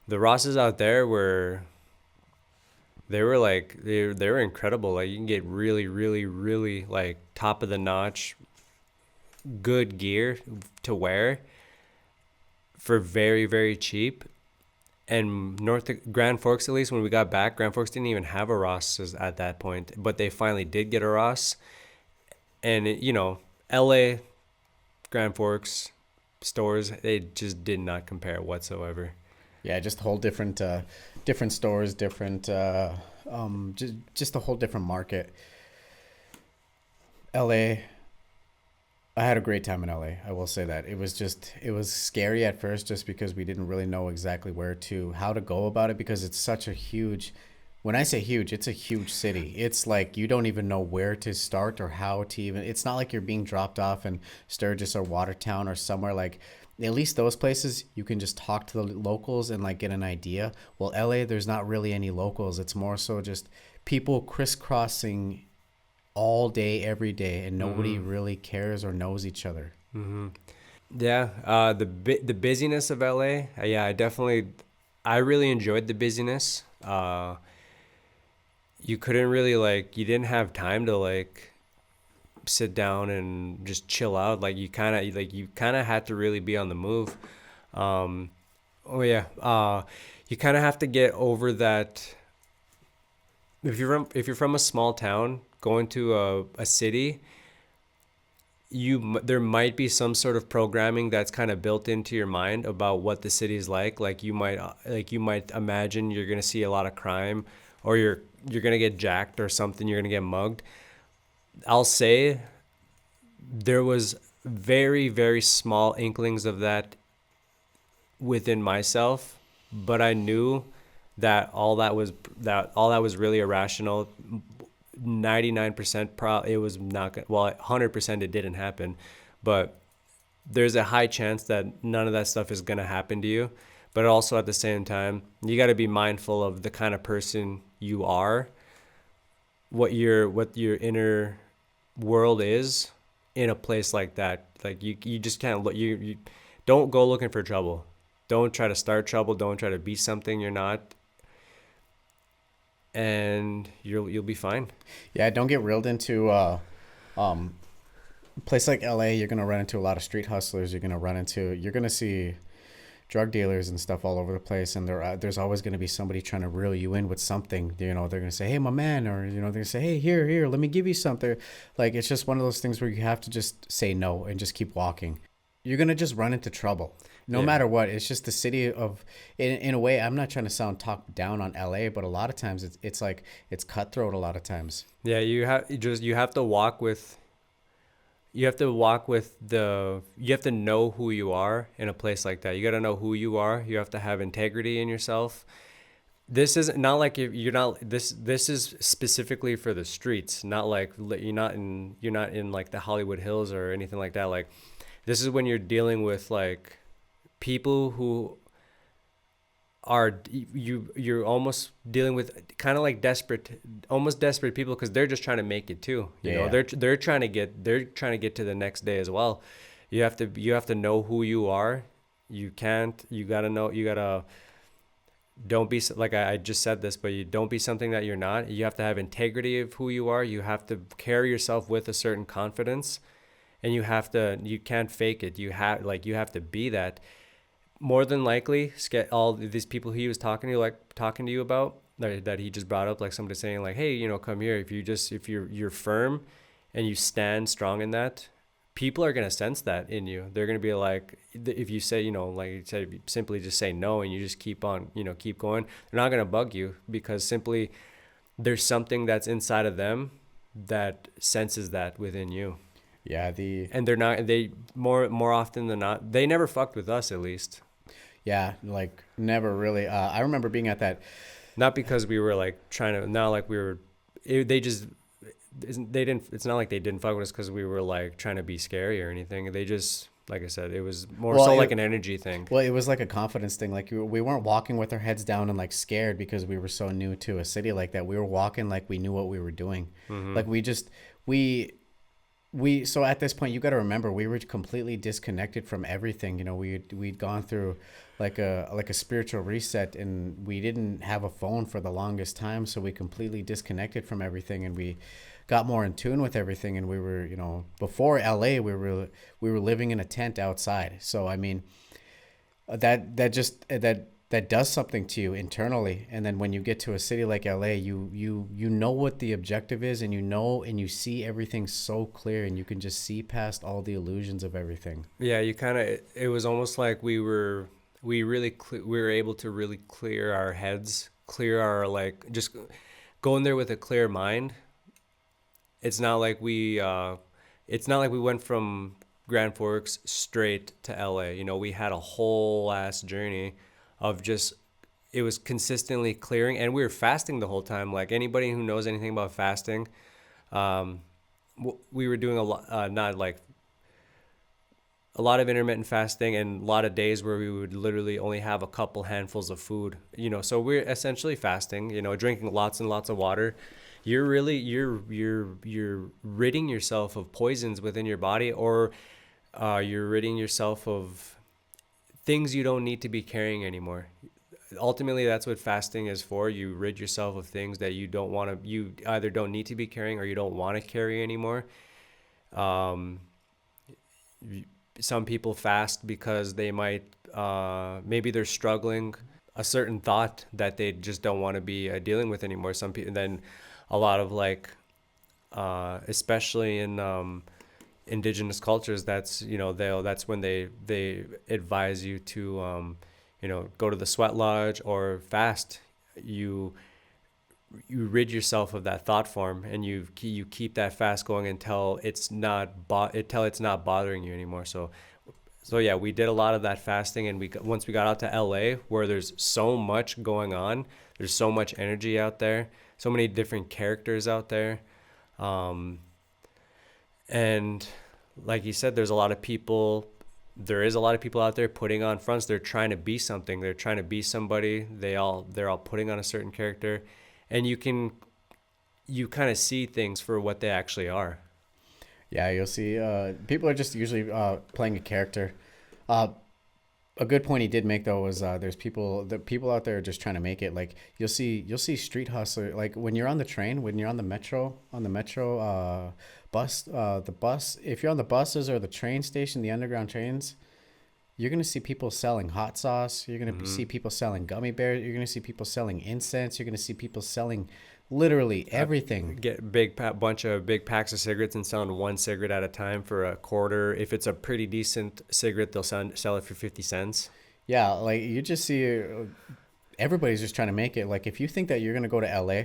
The Rosses out there were like they were incredible. Like you can get really really really like top of the notch good gear to wear for very very cheap. And Grand Forks, at least when we got back, Grand Forks didn't even have a Ross at that point, but they finally did get a Ross. And LA, Grand Forks stores, they just did not compare whatsoever. Yeah, just whole different stores, different just a whole different market. LA, I had a great time in LA. I will say that. It was scary at first just because we didn't really know exactly how to go about it, because it's such a huge, when I say huge, it's a huge city. It's like you don't even know where to start or how to even, it's not like you're being dropped off in Sturgis or Watertown or somewhere like, at least those places you can just talk to the locals and like get an idea. Well, LA, there's not really any locals. It's more so just people crisscrossing all day, every day, and nobody Mm-hmm. really cares or knows each other. Mm-hmm. Yeah, the busyness of LA. Yeah, I really enjoyed the busyness. You couldn't really like, you didn't have time to like sit down and just chill out. Like you kind of had to really be on the move. Um, oh yeah, you kind of have to get over that. If you're from a small town going to a city, there might be some sort of programming that's kind of built into your mind about what the city is like. Like you might imagine you're gonna see a lot of crime, or you're gonna get jacked or something. You're gonna get mugged. I'll say there was very very small inklings of that within myself, but I knew that all that was really irrational. 99% it was not gonna, well, 100% it didn't happen, but there's a high chance that none of that stuff is going to happen to you. But also at the same time, you got to be mindful of the kind of person you are, what your inner world is in a place like that. Like you just can't look, you don't go looking for trouble. Don't try to start trouble. Don't try to be something you're not, and you'll be fine. Yeah, don't get reeled into um, a place like LA. You're gonna run into a lot of street hustlers. You're gonna see drug dealers and stuff all over the place, and there's always gonna be somebody trying to reel you in with something. You know, they're gonna say, "Hey, my man," or they're gonna say, "Hey, here, let me give you something." Like it's just one of those things where you have to just say no and just keep walking. You're gonna just run into trouble no Yeah. matter what. It's just the city of, in a way. I'm not trying to sound talk down on LA, but a lot of times it's like it's cutthroat. A lot of times. Yeah, you have to walk with you have to know who you are in a place like that. You got to know who you are. You have to have integrity in yourself. This is not like you're not this is specifically for the streets, not like you're not in like the Hollywood Hills or anything like that. Like this is when you're dealing with like people who are you're almost dealing with kind of like almost desperate people, because they're just trying to make it too. You know, Yeah. they're trying to get to the next day as well. You have to know who you are. You gotta don't be like I just said this, but you don't be something that you're not. You have to have integrity of who you are. You have to carry yourself with a certain confidence, and you can't fake it. You have to be that. More than likely, all these people he was talking to you about, that he just brought up, like somebody saying like, "Hey, come here." If you're firm and you stand strong in that, people are gonna sense that in you. They're gonna be like, if you say, like you said, if you simply just say no and you just keep on, keep going, they're not gonna bug you, because simply there's something that's inside of them that senses that within you. Yeah, the And they more often than not, they never fucked with us, at least. yeah, like never really. I remember being at that. Not because we were like trying to, not like we were, they just, they didn't, it's not like they didn't fuck with us because we were like trying to be scary or anything. They just, like I said, it was more Well, so it, like an energy thing. well, it was like a confidence thing. Like we weren't walking with our heads down and like scared because we were so new to a city like that. We were walking like we knew what we were doing. Like we so at this point you got to remember we were completely disconnected from everything. We'd gone through like a spiritual reset, and we didn't have a phone for the longest time, so we completely disconnected from everything, and we got more in tune with everything. And we were, before LA, we were living in a tent outside. So I mean, that does something to you internally. And then when you get to a city like LA, you know what the objective is, and and you see everything so clear, and you can just see past all the illusions of everything. Yeah, it was almost like we were able to really clear our heads, clear our, like, just go in there with a clear mind. It's not like we went from Grand Forks straight to LA. We had a whole ass journey of just, it was consistently clearing, and we were fasting the whole time. Like anybody who knows anything about fasting, we were doing a lot, not like a lot of intermittent fasting, and a lot of days where we would literally only have a couple handfuls of food. So we're essentially fasting, drinking lots and lots of water. You're ridding yourself of poisons within your body, or you're ridding yourself of things you don't need to be carrying anymore. Ultimately, that's what fasting is for. You rid yourself of things that you either don't need to be carrying or you don't want to carry anymore. Some people fast because they might, maybe they're struggling a certain thought that they just don't want to be dealing with anymore. Some people, then a lot of especially in indigenous cultures, that's that's when they advise you to go to the sweat lodge or fast. You rid yourself of that thought form, and you keep that fast going until it's not bothering you anymore. So So yeah, we did a lot of that fasting, and once we got out to LA, where there's so much going on, there's so much energy out there, so many different characters out there, um, and like you said, there's a lot of people. There is a lot of people out there putting on fronts. They're trying to be something. They're trying to be somebody. They're all putting on a certain character, and you kind of see things for what they actually are. Yeah, you'll see. People are just usually playing a character. Uh, a good point he did make though was there's the people out there are just trying to make it. Like you'll see street hustler. Like when you're on the train, when you're on the metro bus, the bus. If you're on the buses or the train station, the underground trains, you're gonna see people selling hot sauce. You're gonna Mm-hmm. see people selling gummy bears. You're gonna see people selling incense. You're gonna see people selling literally everything. Get bunch of big packs of cigarettes and selling one cigarette at a time for a quarter. If it's a pretty decent cigarette, they'll sell it for 50 cents. Yeah, like you just see everybody's just trying to make it. Like if you think that you're gonna go to LA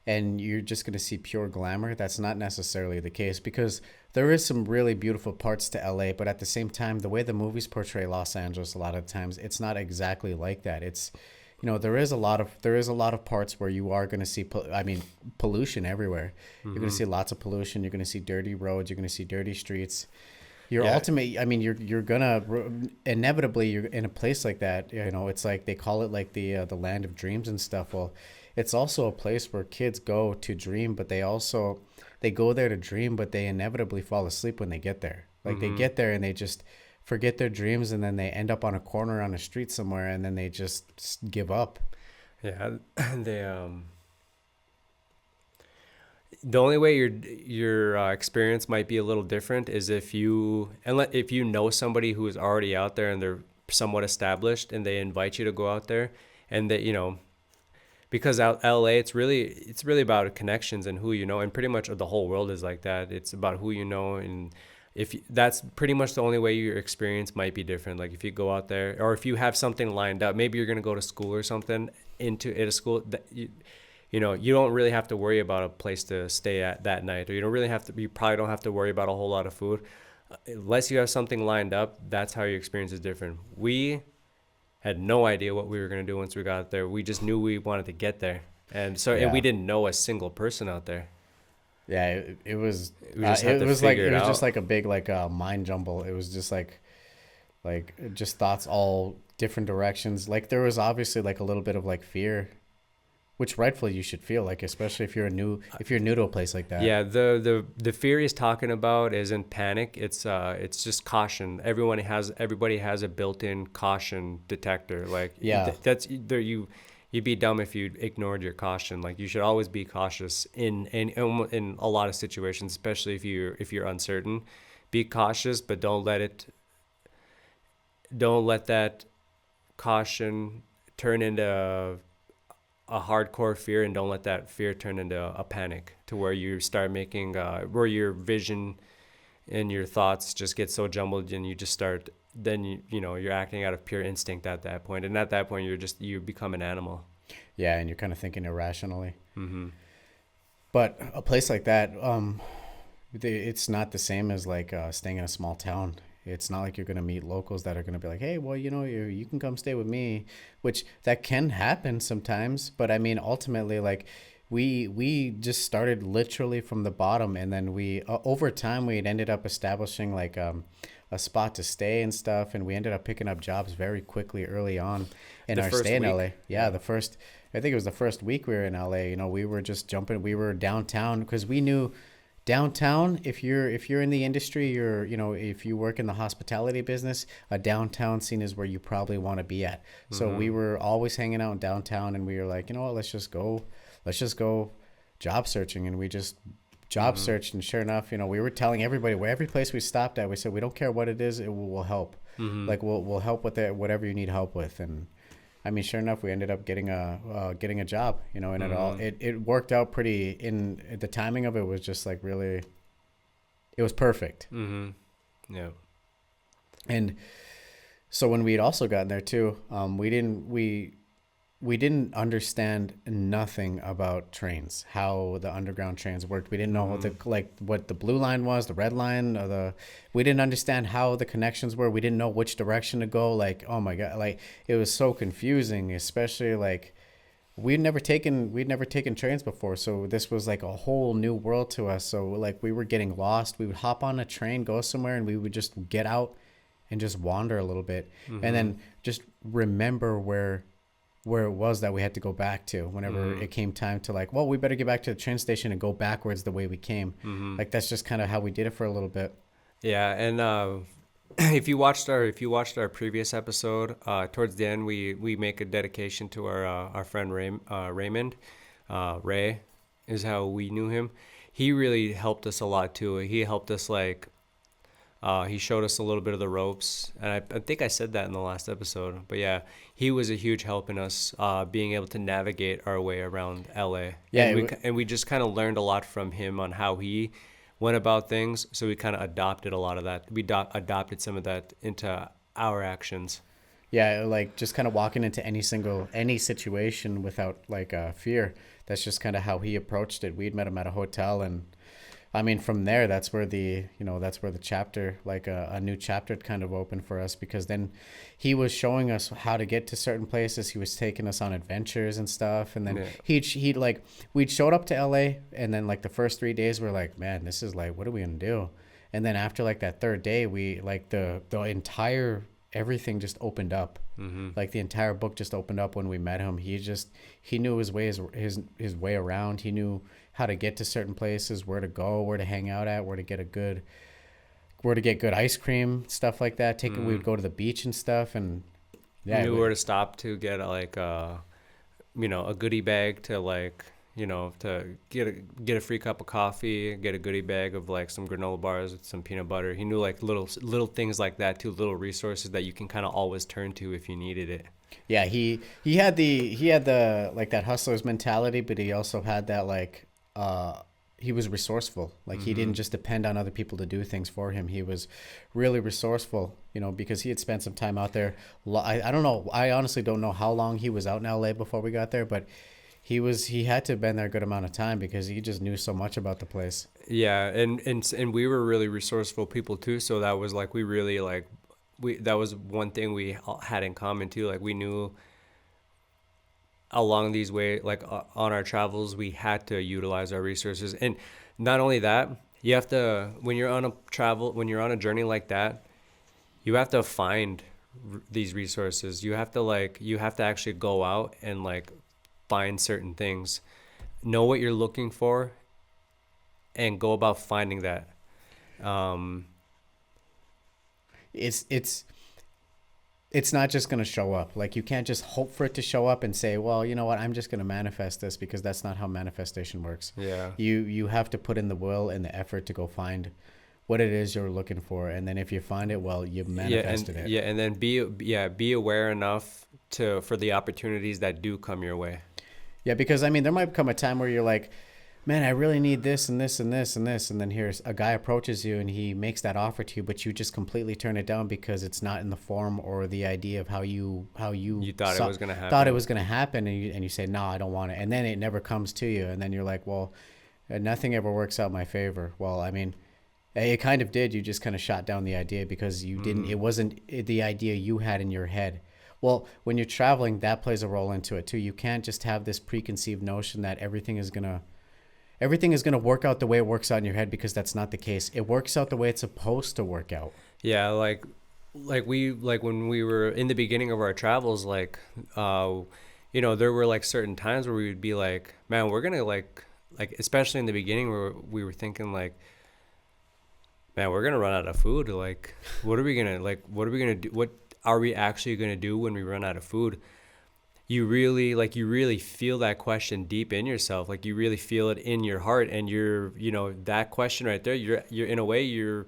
and you're just gonna see pure glamour, that's not necessarily the case because there is some really beautiful parts to LA, but at the same time, the way the movies portray Los Angeles, a lot of times it's not exactly like that. It's there is a lot of parts where you are gonna see pollution everywhere. You're gonna Mm-hmm. see lots of pollution. You're gonna see dirty roads. You're gonna see dirty streets. Your Yeah, ultimate, I mean, you're gonna inevitably you're in a place like that. It's like they call it like the land of dreams and stuff. Well, it's also a place where kids go to dream, but they go there to dream, but they inevitably fall asleep when they get there. Like they Mm-hmm. get there and they just forget their dreams, and then they end up on a corner on a street somewhere, and then they just give up. Yeah. They The only way your experience might be a little different is if you know somebody who is already out there and they're somewhat established and they invite you to go out there, and that because out LA, it's really about connections and who you know, and pretty much the whole world is like that. It's about who you know, and that's pretty much the only way your experience might be different. Like if you go out there, or if you have something lined up, maybe you're gonna go to school or something at a school that you don't really have to worry about a place to stay at that night, or you probably don't have to worry about a whole lot of food, unless you have something lined up. That's how your experience is different. We had no idea what we were going to do once we got there. We just knew we wanted to get there. And we Yeah, didn't know a single person out there. yeah. It was We just had to figure it it was just out. like a big like mind jumble. It was just like just thoughts all different directions. Like there was obviously like a little bit of like fear, which rightfully you should feel like, especially if you're new to a place like that. Yeah, the fear he's talking about isn't panic. It's just caution. Everybody has a built-in caution detector. Like Yeah, that's there you'd be dumb if you ignored your caution. Like you should always be cautious in a lot of situations, especially if you're uncertain. Be cautious, but don't let that caution turn into a hardcore fear, and don't let that fear turn into a panic to where you start making where your vision and your thoughts just get so jumbled, and you just start then you're acting out of pure instinct at that point, and at that point you become an animal. yeah, and you're kind of thinking irrationally. Hmm. But a place like that, it's not the same as like staying in a small town. It's not like you're gonna meet locals that are gonna be like, hey, well, you can come stay with me, which that can happen sometimes. But I mean, ultimately, like we just started literally from the bottom, and then we over time we had ended up establishing like a spot to stay and stuff, and we ended up picking up jobs very quickly early on in The our first stay in week. LA. Yeah, Yeah. I think it was the first week we were in LA. We were just jumping. We were downtown because we knew downtown, if you're in the industry, if you work in the hospitality business, a downtown scene is where you probably want to be at. So we Hmm. were always hanging out in downtown, and we were like, you know what, let's just go job searching. And we just job Hmm. searched, and sure enough, we were telling everybody, where every place we stopped at, we said we don't care what it is, we'll help. Hmm. Like we'll help with it, whatever you need help with. And I mean, sure enough, we ended up getting a job, and Hmm. it worked out pretty. In the timing of it was just like really, it was perfect. Hmm. Yeah. And so when we had also gotten there too, we didn't we we didn't understand nothing about trains, how the underground trains worked. We didn't know Mm-hmm. the like what the blue line was, the red line, or the. We didn't understand how the connections were. We didn't know which direction to go. Like, oh my god, like it was so confusing, especially like we'd never taken trains before, so this was like a whole new world to us. So like we were getting lost. We would hop on a train, go somewhere, and we would just get out and just wander a little bit, and Mm-hmm. then just remember where it was that we had to go back to whenever Mm-hmm. it came time to like, well, we better get back to the train station and go backwards the way we came. Mm-hmm. Like that's just kind of how we did it for a little bit. Yeah, and if you watched our previous episode, towards the end we make a dedication to our friend Raymond. Ray is how we knew him. He really helped us a lot too. He helped us like he showed us a little bit of the ropes, and I think I said that in the last episode. But yeah, he was a huge help in us being able to navigate our way around LA, Yeah, and we just kind of learned a lot from him on how he went about things. So we kind of adopted a lot of that. Adopted some of that into our actions. yeah, like just kind of walking into any situation without like fear. That's just kind of how he approached it. We'd met him at a hotel, and I mean, from there, that's where the chapter, like a new chapter kind of opened for us, because then he was showing us how to get to certain places. He was taking us on adventures and stuff. And then Yeah. he'd like, we'd showed up to LA, and then like the first 3 days, we're like, man, this is like, what are we going to do? And then after like that third day, we like the entire, everything just opened up. Mm-hmm. Like the entire book just opened up when we met him. He knew his ways, his way around. He knew how to get to certain places, where to go, where to hang out at, where to get good ice cream, stuff like that. We Mm-hmm. would go to the beach and stuff, and He yeah, knew where to stop to get a goodie bag to to get a free cup of coffee, get a goodie bag of like some granola bars with some peanut butter. He knew like little things like that too, little resources that you can kind of always turn to if you needed it. yeah. He had the like that hustler's mentality, but he also had that like he was resourceful. Like he Mm-hmm. didn't just depend on other people to do things for him. He was really resourceful, because he had spent some time out there. I don't know. I honestly don't know how long he was out in LA before we got there, but he had to have been there a good amount of time because he just knew so much about the place. Yeah, and we were really resourceful people too. So that was like we really like we that was one thing we all had in common too. Like we knew along these way on our travels we had to utilize our resources, and not only that, you have to when you're on a journey like that, you have to find these resources. You have to actually go out and like find certain things, know what you're looking for, and go about finding that. um It's it's not just going to show up. Like you can't just hope for it to show up and say, well, you know what, I'm just going to manifest this, because that's not how manifestation works. yeah. You have to put in the will and the effort to go find what it is you're looking for, and then if you find it, well, you manifested it. Yeah, and then be aware enough to for the opportunities that do come your way. Yeah, because I mean, there might come a time where you're like, man, I really need this and this and this and this, and then here's a guy approaches you and he makes that offer to you, but you just completely turn it down because it's not in the form or the idea of how you You thought it was gonna thought it happen. was going to happen, and you say, no, I don't want it, and then it never comes to you, and then you're like, well, nothing ever works out in my favor. Well, I mean, it kind of did. You just kind of shot down the idea because you didn't. Mm-hmm. It wasn't the idea you had in your head. Well, when you're traveling, that plays a role into it too. You can't just have this preconceived notion that everything is gonna work out the way it works out in your head, because that's not the case. It works out the way it's supposed to work out. Yeah, like when we were in the beginning of our travels, there were like certain times where we would be like, man, we're gonna like especially in the beginning where we were thinking like, man, we're gonna run out of food. Like, what are we gonna do? What are we actually gonna do when we run out of food? You really feel that question deep in yourself. Like you really feel it in your heart, and that question right there. You're in a way you're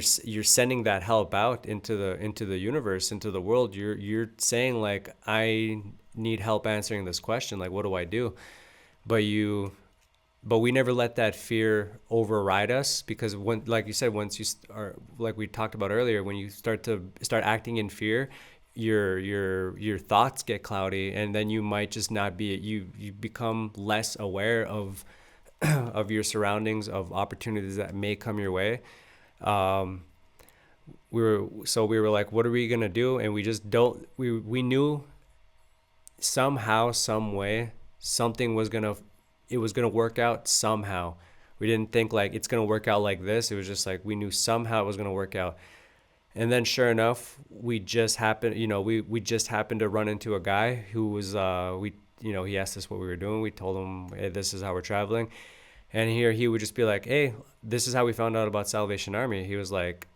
sending that help out into the universe, into the world. You're saying like, I need help answering this question. Like, what do I do? But we never let that fear override us, because when, like you said, once you are, like we talked about earlier, when you start acting in fear, your thoughts get cloudy, and then you might just not be you become less aware of of your surroundings, of opportunities that may come your way. um we were like, what are we gonna do? And we just don't we knew somehow, some way, something was gonna it was gonna work out somehow. We didn't think like it's gonna work out like this. It was just like we knew somehow it was gonna work out. And then sure enough, we just happened, we just happened to run into a guy who was he asked us what we were doing. We told him, hey, this is how we're traveling. And here he would just be like, hey, this is how we found out about Salvation Army. He was like,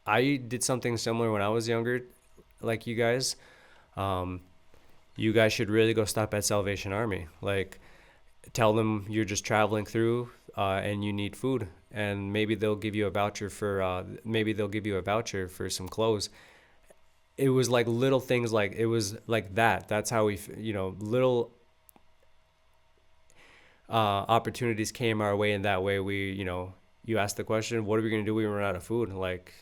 I did something similar when I was younger, like you guys. Um, you guys should really go stop at Salvation Army. Like, tell them you're just traveling through and you need food, and maybe they'll give you a voucher for some clothes. It was like little things, like it was like that. That's how little opportunities came our way. In that way, you asked the question, what are we going to do when we run out of food? Like,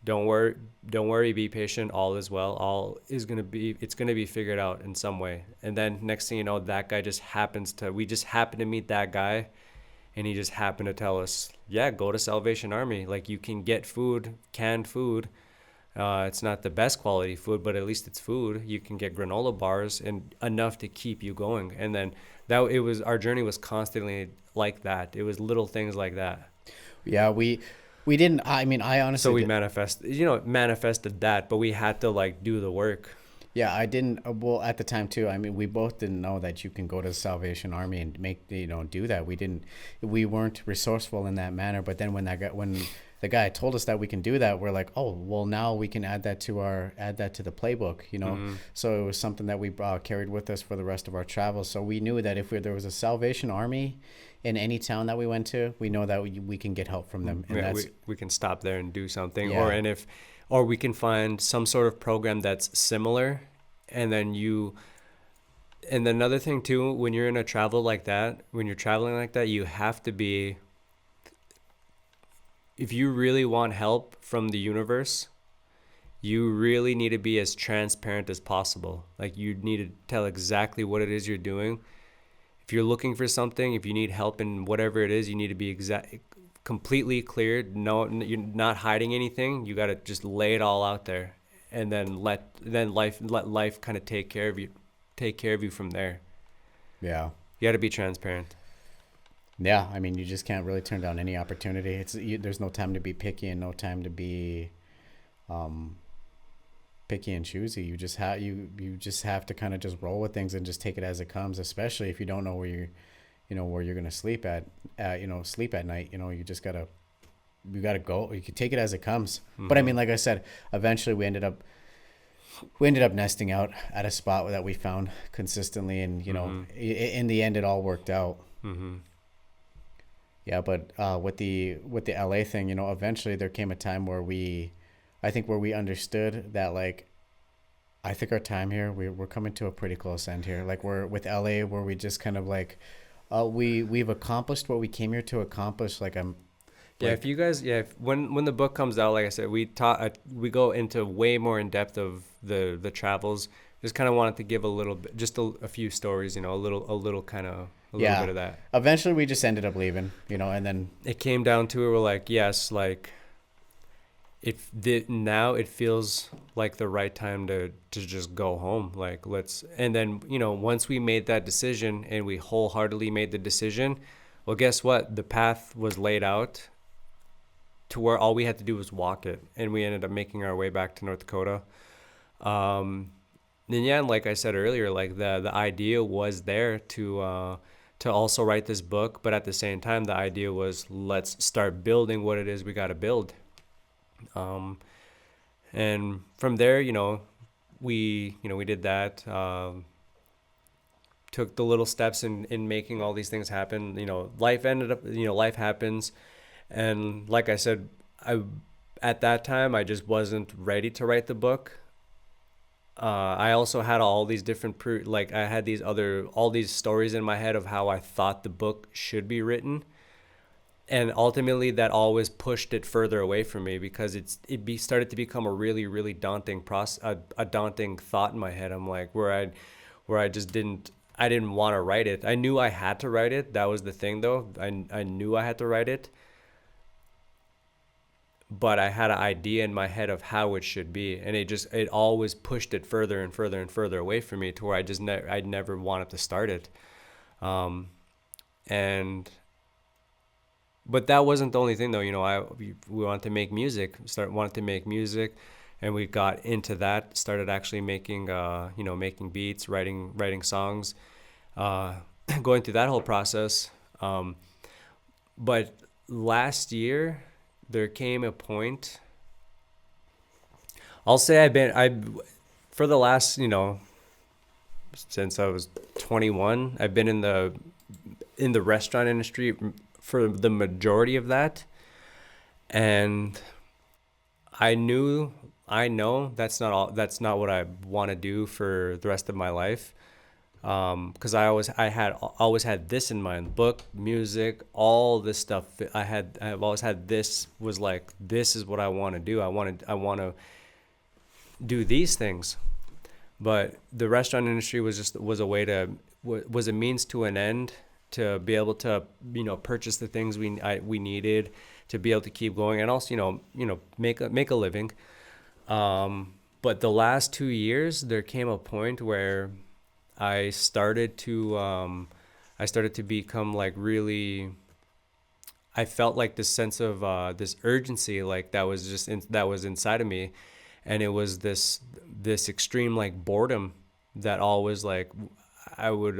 don't worry, be patient, all is well, it's going to be figured out in some way. And then next thing you know, that guy we just happened to meet that guy, and he just happened to tell us, yeah, go to Salvation Army. Like, you can get food, canned food. It's not the best quality food, but at least it's food. You can get granola bars and enough to keep you going. And then our journey was constantly like that. It was little things like that. Yeah, we didn't. I mean, I honestly. So we manifested that, but we had to like do the work. Yeah, I didn't. Well, at the time too. I mean, we both didn't know that you can go to the Salvation Army and do that. We didn't. We weren't resourceful in that manner. But then when the guy told us that we can do that, we're like, oh, well, now we can add that to the playbook. Mm-hmm. So it was something that we carried with us for the rest of our travels. So we knew that if there was a Salvation Army in any town that we went to, we know that we can get help from them. And we can stop there and do something. Yeah. Or we can find some sort of program that's similar. And then another thing too, when you're traveling like that, you have to be, if you really want help from the universe, you really need to be as transparent as possible. Like, you need to tell exactly what it is you're doing. If you're looking for something, if you need help in whatever it is, you need to be completely clear. No, you're not hiding anything. You got to just lay it all out there, and then let life kind of take care of you from there. Yeah. You got to be transparent. Yeah, I mean, you just can't really turn down any opportunity. There's no time to be picky and no time to be picky and choosy. You just have to kind of just roll with things and just take it as it comes, especially if you don't know where you're going to sleep at night. You just gotta go. You can take it as it comes. Mm-hmm. But I mean, like I said, eventually we ended up nesting out at a spot that we found consistently, and mm-hmm. In the end it all worked out. Mm-hmm. Yeah, but with the LA thing, eventually there came a time where we understood that, like, I think our time here, we're coming to a pretty close end here. Like, we're with LA, where we just kind of like, we've accomplished what we came here to accomplish. Like, when the book comes out, like I said, we go into way more in depth of the travels. Just kind of wanted to give a little bit, just a few stories, a little kind of. A little bit of that. Eventually, we just ended up leaving, and then it came down to it. We're like, yes, like, now it feels like the right time to just go home. Like, and then, once we made that decision, and we wholeheartedly made the decision, well, guess what? The path was laid out to where all we had to do was walk it, and we ended up making our way back to North Dakota. And yeah, like I said earlier, like the idea was there to also write this book, but at the same time, the idea was, let's start building what it is we got to build. And from there, we did that, took the little steps in making all these things happen. Life happens. And like I said, at that time, I just wasn't ready to write the book. I also had all these different I had all these stories in my head of how I thought the book should be written. and ultimately that always pushed it further away from me because started to become a really really daunting a daunting thought in my head. I'm like where I just didn't want to write it. I knew I had to write it. That was the thing though. I knew I had to write it, but I had an idea in my head of how it should be, and it always pushed it further and further and further away from me to where I never wanted to start it. Um, and but that wasn't the only thing though. We wanted to make music, wanted to make music, and we got into that. Started actually making making beats, writing songs, uh, going through that whole process. But last year there came a point. I'll say I for the last since I was 21, I've been in the restaurant industry for the majority of that, and I know that's not what I want to do for the rest of my life. Because always had this in mind: book, music, all this stuff. I've always had this, was like, this is what I want to do. I want to do these things. But the restaurant industry was a way to was a means to an end to be able to purchase the things we needed to be able to keep going, and also make a living. But the last 2 years there came a point where I started to become like really. I felt like this sense of this urgency, like that was inside of me, and it was this extreme like boredom that always like I would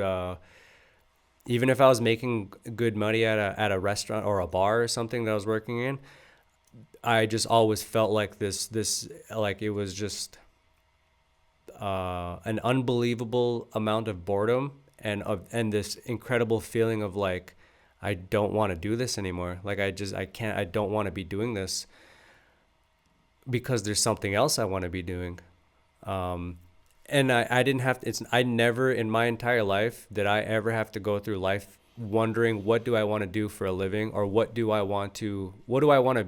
even if I was making good money at a restaurant or a bar or something that I was working in, I just always felt like this like it was just an unbelievable amount of boredom and this incredible feeling of like I don't want to do this anymore. Like I don't want to be doing this because there's something else I want to be doing. And I didn't have to, I never in my entire life did I ever have to go through life wondering what do I want to do for a living, or what do I want to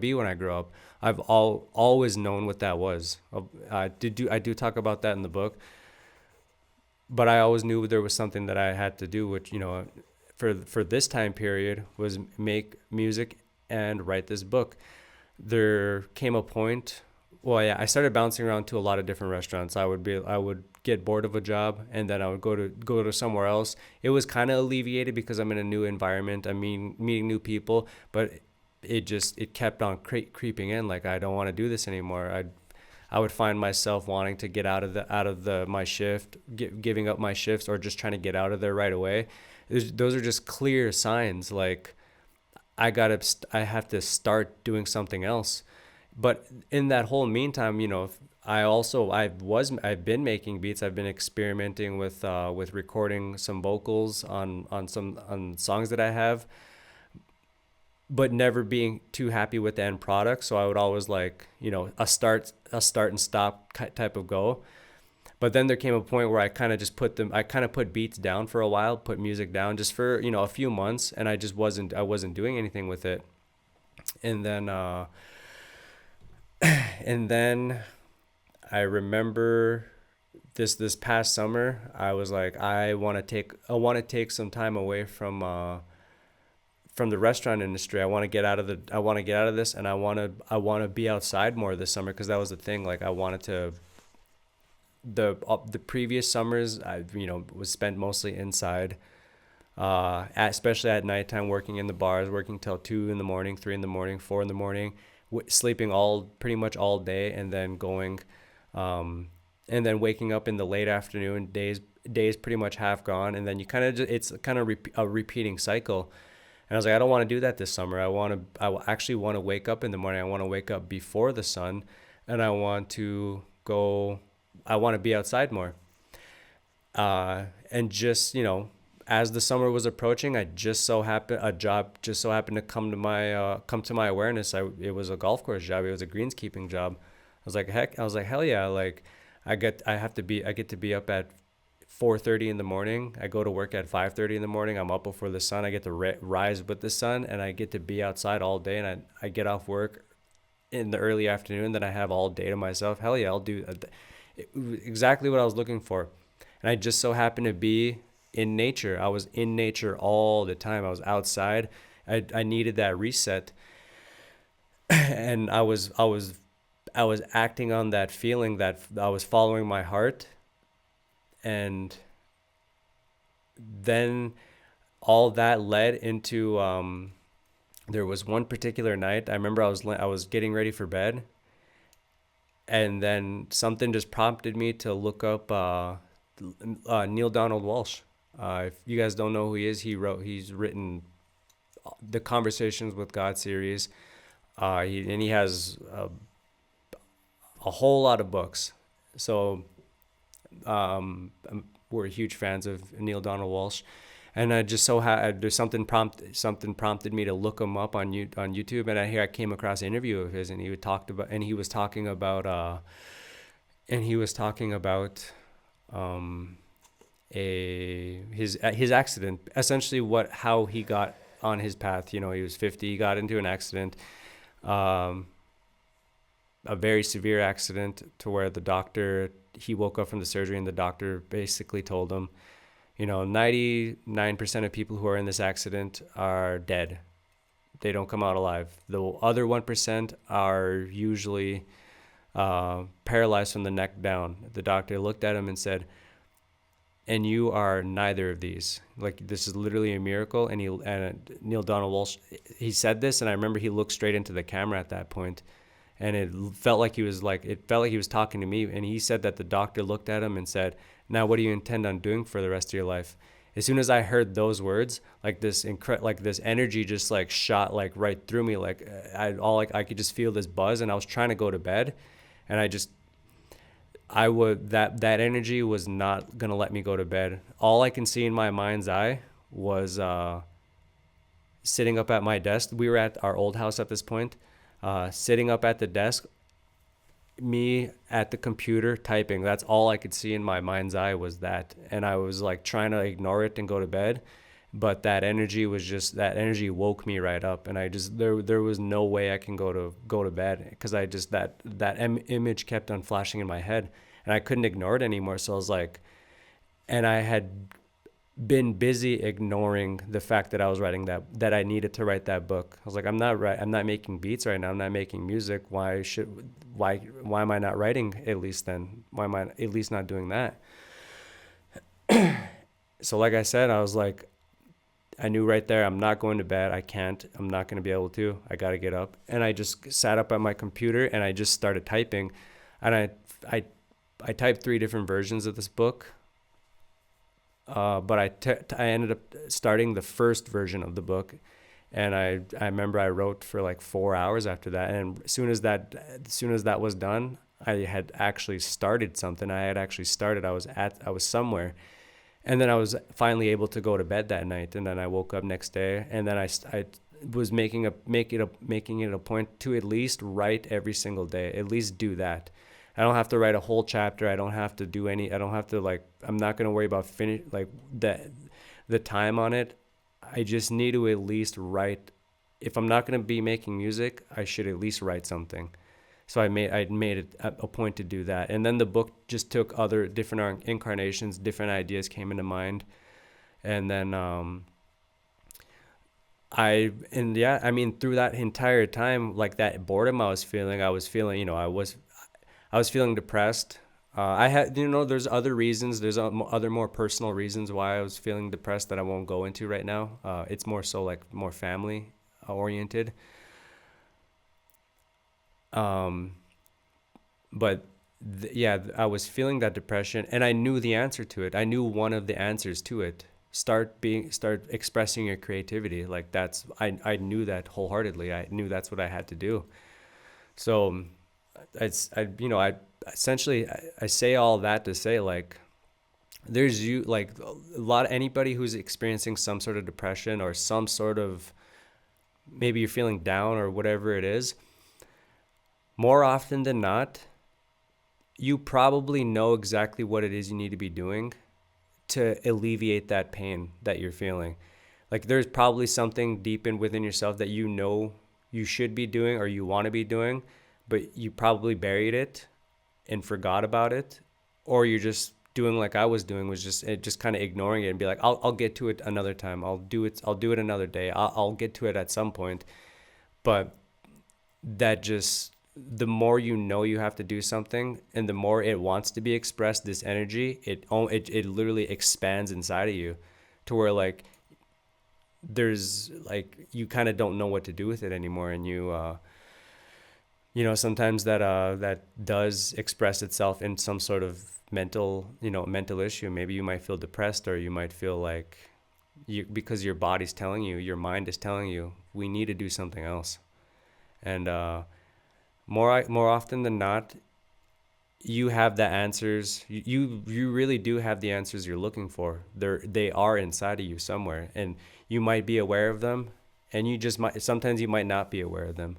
be when I grow up. Always known what that was. I do talk about that in the book, but I always knew there was something that I had to do, which for this time period was make music and write this book. There came a point. Well, yeah, I started bouncing around to a lot of different restaurants. I would get bored of a job, and then I would go to somewhere else. It was kind of alleviated because I'm in a new environment. I mean, meeting new people, but it kept on creeping in. Like, I don't want to do this anymore. I would find myself wanting to get out of my shift, giving up my shifts, or just trying to get out of there right away. Those are just clear signs. Like, I have to start doing something else. But in that whole meantime, I've been making beats. I've been experimenting with recording some vocals on songs that I have, but never being too happy with the end product. So I would always like, a start and stop type of go. But then there came a point where I kind of put beats down for a while, put music down just for, a few months, and I wasn't doing anything with it. And then and then I remember this past summer, I was like, I want to take some time away from the restaurant industry. I want to get out of this, and I want to be outside more this summer, because that was the thing. Like, I wanted to. The previous summers I was spent mostly inside, especially at nighttime, working in the bars, working till 2 in the morning, 3 in the morning, 4 in the morning, sleeping pretty much all day, and then and then waking up in the late afternoon. Days pretty much half gone, and then it's kind of a repeating cycle. And I was like, I don't want to do that this summer. I actually want to wake up in the morning. I want to wake up before the sun, and I want to be outside more. And just, as the summer was approaching, a job just so happened to come to my awareness. It was a golf course job. It was a greenskeeping job. I was like, hell yeah. Like, I get to be up at 4:30 in the morning. I go to work at 5:30 in the morning. I'm up before the sun. I get to rise with the sun, and I get to be outside all day. And I get off work in the early afternoon. Then I have all day to myself. Hell yeah, I'll do exactly what I was looking for. And I just so happened to be in nature. I was in nature all the time. I was outside. I needed that reset, and I was acting on that feeling that I was following my heart. And then all that led into there was one particular night. I remember I was getting ready for bed, and then something just prompted me to look up Neil Donald Walsh. If you guys don't know who he is, he's written the Conversations with God series, and he has a whole lot of books. So we're huge fans of Neil Donald Walsh, and I just so there's something prompted me to look him up on YouTube, and I came across an interview of his, and he was talking about his accident, essentially how he got on his path. You know, he was 50, he got into an accident, a very severe accident, to where he woke up from the surgery, and the doctor basically told him, 99% of people who are in this accident are dead. They don't come out alive. The other 1% are usually paralyzed from the neck down. The doctor looked at him and said, and you are neither of these. Like, this is literally a miracle. And Neil Donald Walsh, he said this, and I remember he looked straight into the camera at that point, and it felt like he was talking to me. And he said that the doctor looked at him and said, now what do you intend on doing for the rest of your life? As soon as I heard those words, this energy just shot right through me. I could just feel this buzz, and I was trying to go to bed, and that energy was not gonna let me go to bed. All I can see in my mind's eye was sitting up at my desk. We were at our old house at this point, sitting up at the desk, me at the computer typing. That's all I could see in my mind's eye was that. And I was trying to ignore it and go to bed, but that energy woke me right up, and there was no way I can go to bed, because that image kept on flashing in my head, and I couldn't ignore it anymore. So I was and I had been busy ignoring the fact that I was writing that I needed to write that book. I was I'm not making beats right now. I'm not making music. Why am I not writing at least then? Why am I at least not doing that? So like I said, I was I knew right there, I'm not going to bed. I'm not going to be able to. I got to get up. And I just sat up at my computer, and I just started typing. And I typed 3 different versions of this book. But I ended up starting the first version of the book, and I remember I wrote for 4 hours after that. And as soon as that was done, I had actually started something. I was somewhere, and then I was finally able to go to bed that night. And then I woke up next day, and then I was making it a point to at least write every single day. At least do that. I don't have to write a whole chapter. I don't have to I'm not going to worry about the time on it. I just need to at least write. If I'm not going to be making music, I should at least write something. So I made it a point to do that. And then the book just took other different incarnations, different ideas came into mind. And then through that entire time, that boredom I was feeling, I was feeling depressed. I had, there's other reasons. There's other more personal reasons why I was feeling depressed that I won't go into right now. It's more so more family oriented. But I was feeling that depression, and I knew the answer to it. I knew one of the answers to it. Start expressing your creativity. I knew that wholeheartedly. I knew that's what I had to do. So I say all that to say there's anybody who's experiencing some sort of depression or some sort of, maybe you're feeling down or whatever it is, more often than not, you probably know exactly what it is you need to be doing to alleviate that pain that you're feeling. Like there's probably something deep in within yourself that you know you should be doing or you want to be doing, but you probably buried it and forgot about it, or you're just doing like I was doing, was just kind of ignoring it and be like, I'll get to it another time. I'll do it another day. I'll get to it at some point. But that just, the more you know you have to do something and the more it wants to be expressed, this energy, it literally expands inside of you to where like there's like you kind of don't know what to do with it anymore. And you know, sometimes that does express itself in some sort of mental issue. Maybe you might feel depressed, or you might feel like because your body's telling you, your mind is telling you, we need to do something else. And more often than not, you have the answers. You really do have the answers you're looking for. They are inside of you somewhere, and you might be aware of them, and you just might, sometimes you might not be aware of them.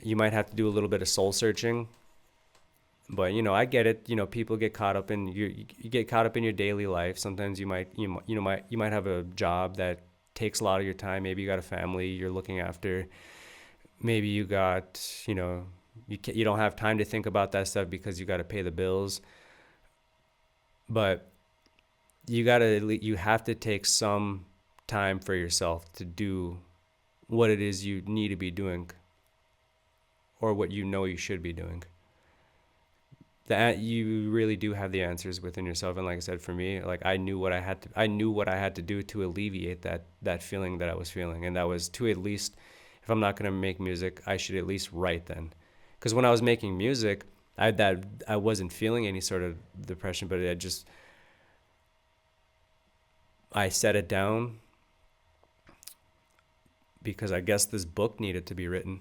You might have to do a little bit of soul searching. But you know, I get it. You know, people get caught up in you get caught up in your daily life. Sometimes you might have a job that takes a lot of your time. Maybe you got a family you're looking after. Maybe you got, you don't have time to think about that stuff because you got to pay the bills. But you have to take some time for yourself to do what it is you need to be doing, or what you know you should be doing. That you really do have the answers within yourself. And like I said, for me, like I knew what I had to do to alleviate that feeling that I was feeling. And that was to at least, if I'm not going to make music, I should at least write then. Because when I was making music, I wasn't feeling any sort of depression, but I set it down because I guess this book needed to be written.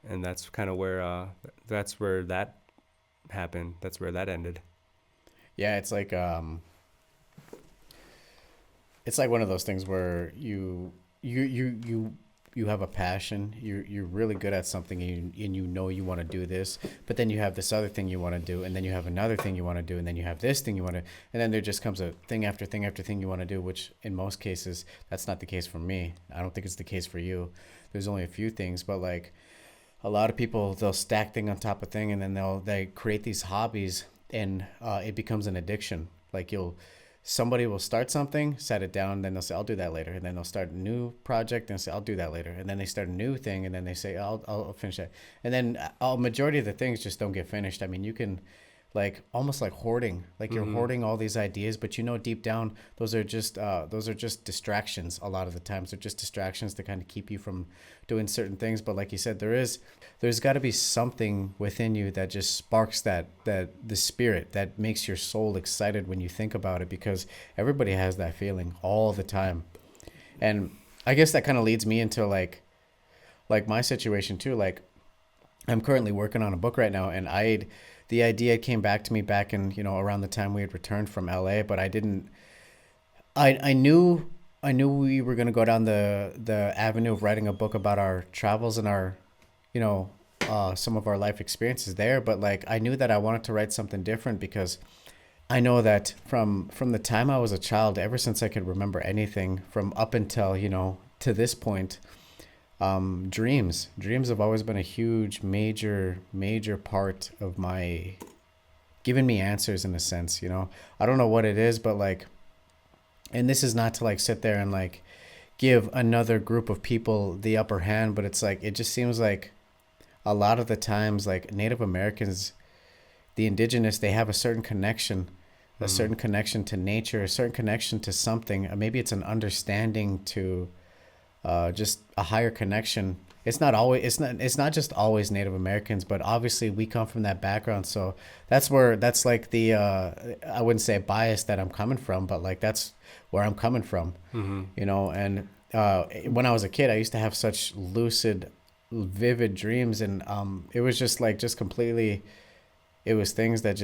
And that's kind of where that happened. That's where that ended. Yeah, it's like one of those things where you have a passion. You're really good at something, and you know you want to do this, but then you have this other thing you want to do, and then you have another thing you want to do, and then you have this thing you want to, and then there just comes a thing after thing after thing you want to do, which in most cases that's not the case for me. I don't think it's the case for you. There's only a few things, but like a lot of people, they'll stack thing on top of thing, and then they create these hobbies, and it becomes an addiction. Like somebody will start something, set it down, then they'll say, I'll do that later. And then they'll start a new project and say, I'll do that later. And then they start a new thing, and then they say, I'll finish that. And then a majority of the things just don't get finished. I mean, you can like almost like hoarding, like you're hoarding all these ideas, but deep down, those are just distractions. A lot of the times they're just distractions to kind of keep you from doing certain things. But like you said, there's got to be something within you that just sparks that the spirit that makes your soul excited when you think about it, because everybody has that feeling all the time. And I guess that kind of leads me into like my situation too. Like I'm currently working on a book right now, and the idea came back to me back in, around the time we had returned from LA, but I knew we were going to go down the avenue of writing a book about our travels and our, some of our life experiences there. But like, I knew that I wanted to write something different, because I know that from the time I was a child, ever since I could remember anything, from up until, to this point, dreams have always been a huge, major part of my giving me answers, in a sense. I don't know what it is, but like, and this is not to like sit there and like give another group of people the upper hand, but it's like, it just seems like a lot of the times, like Native Americans, the indigenous, they have a certain connection, a certain connection to nature, a certain connection to something. Maybe it's an understanding to just a higher connection. It's not just always Native Americans, but obviously we come from that background. So that's like the, I wouldn't say bias that I'm coming from, but like, that's where I'm coming from, and when I was a kid, I used to have such lucid, vivid dreams. And it was just completely, it was things that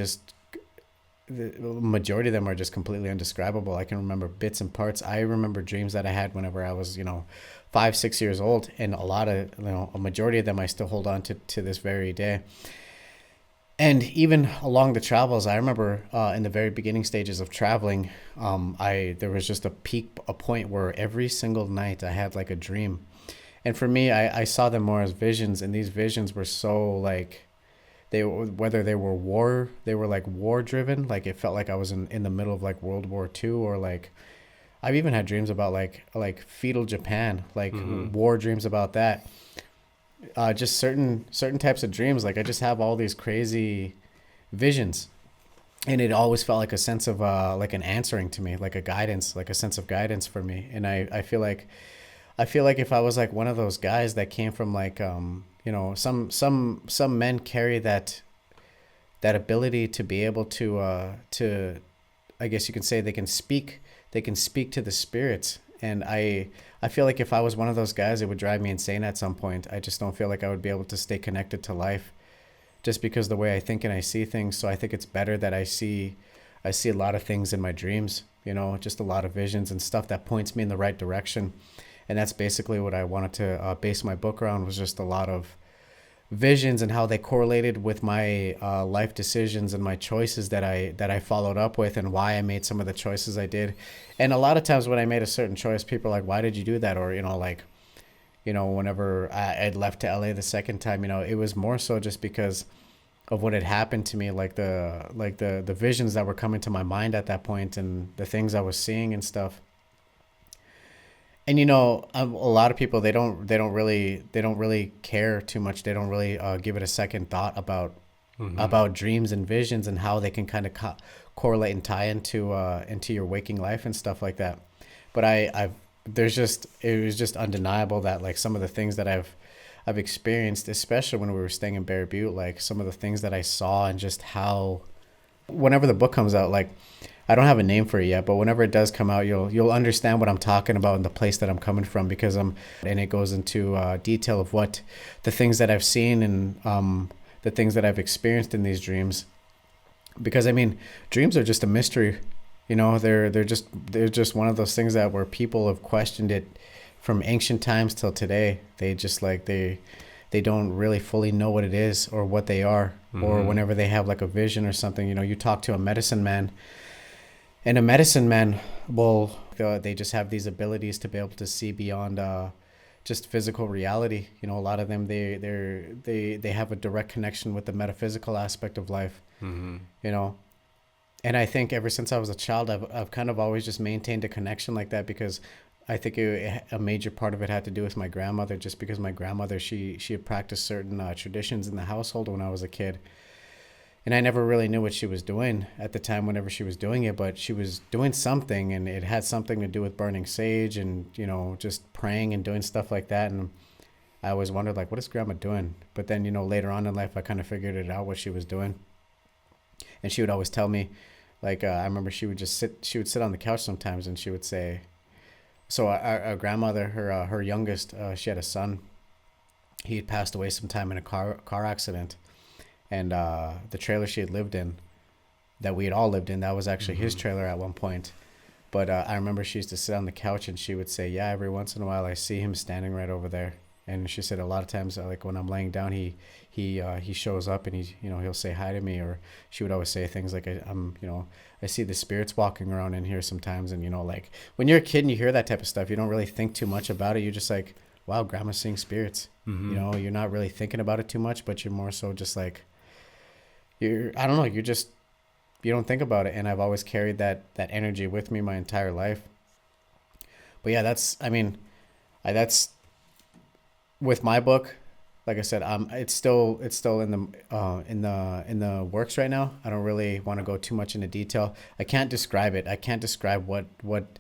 the majority of them are just completely indescribable. I can remember bits and parts. I remember dreams that I had whenever I was, 5-6 years old, and a majority of them I still hold on to this very day. And even along the travels, I remember in the very beginning stages of traveling, I there was just a point where every single night I had like a dream. And for me, I saw them more as visions, and these visions were so like whether they were like war driven, like it felt like I was in the middle of like World War II, or like I've even had dreams about like feudal Japan, like Mm-hmm. war dreams about that. Just certain types of dreams. Like I just have all these crazy visions, and it always felt like a sense of like an answering to me, like a guidance, like a sense of guidance for me. And I feel like if I was like one of those guys that came from like you know, some men carry that ability to be able to, I guess you can say, they can speak to the spirits. And I feel like if I was one of those guys, it would drive me insane at some point. I just don't feel like I would be able to stay connected to life just because the way I think and I see things. So I think it's better that I see a lot of things in my dreams, you know, just a lot of visions and stuff that points me in the right direction. And that's basically what I wanted to base my book around, was just a lot of visions and how they correlated with my life decisions and my choices that I followed up with, and why I made some of the choices I did. And a lot of times when I made a certain choice, people are like, "Why did you do that?" Or you know, like, you know, whenever I'd left to LA the second time, you know, it was more so just because of what had happened to me, like the visions that were coming to my mind at that point, and the things I was seeing and stuff. And you know, a lot of people, they don't really care too much. They don't really give it a second thought Mm-hmm. about dreams and visions and how they can kind of correlate and tie into your waking life and stuff like that. But I've there's just it was just undeniable that like some of the things that I've experienced, especially when we were staying in Bear Butte, like some of the things that I saw, and just how whenever the book comes out, like I don't have a name for it yet, but whenever it does come out, you'll understand what I'm talking about and the place that I'm coming from, because and it goes into detail of what the things that I've seen, and the things that I've experienced in these dreams. Because I mean, dreams are just a mystery, you know. They're just one of those things that where people have questioned it from ancient times till today. They just like they don't really fully know what it is or what they are. Or Mm-hmm. whenever they have like a vision or something, you know, you talk to a medicine man, and a medicine man will they just have these abilities to be able to see beyond just physical reality. You know, a lot of them they have a direct connection with the metaphysical aspect of life. Mm-hmm. You know, and I think ever since I was a child, I've kind of always just maintained a connection like that, because I think a major part of it had to do with my grandmother, just because my grandmother, she had practiced certain traditions in the household when I was a kid, and I never really knew what she was doing at the time whenever she was doing it, but she was doing something, and it had something to do with burning sage and, you know, just praying and doing stuff like that. And I always wondered, like, what is grandma doing? But then, you know, later on in life, I kind of figured it out what she was doing. And she would always tell me, like, I remember she would sit on the couch sometimes, and she would say, so our grandmother, her youngest, she had a son. He had passed away sometime in a car accident, and the trailer she had lived in, that we had all lived in, that was actually his Mm-hmm. trailer at one point. But I remember she used to sit on the couch, and she would say, "Yeah, every once in a while I see him standing right over there." And she said a lot of times, like when I'm laying down, he shows up, and he'll say hi to me. Or she would always say things like, "I'm I see the spirits walking around in here sometimes." And like when you're a kid and you hear that type of stuff, you don't really think too much about it. You're just like, "Wow, grandma's seeing spirits." You Mm-hmm. know, you're not really thinking about it too much, but you're more so just like, I don't know, you don't think about it. And I've always carried that energy with me my entire life. But yeah, that's I mean, that's with my book. Like I said, it's still in the in the works right now. I don't really want to go too much into detail. I can't describe it. I can't describe what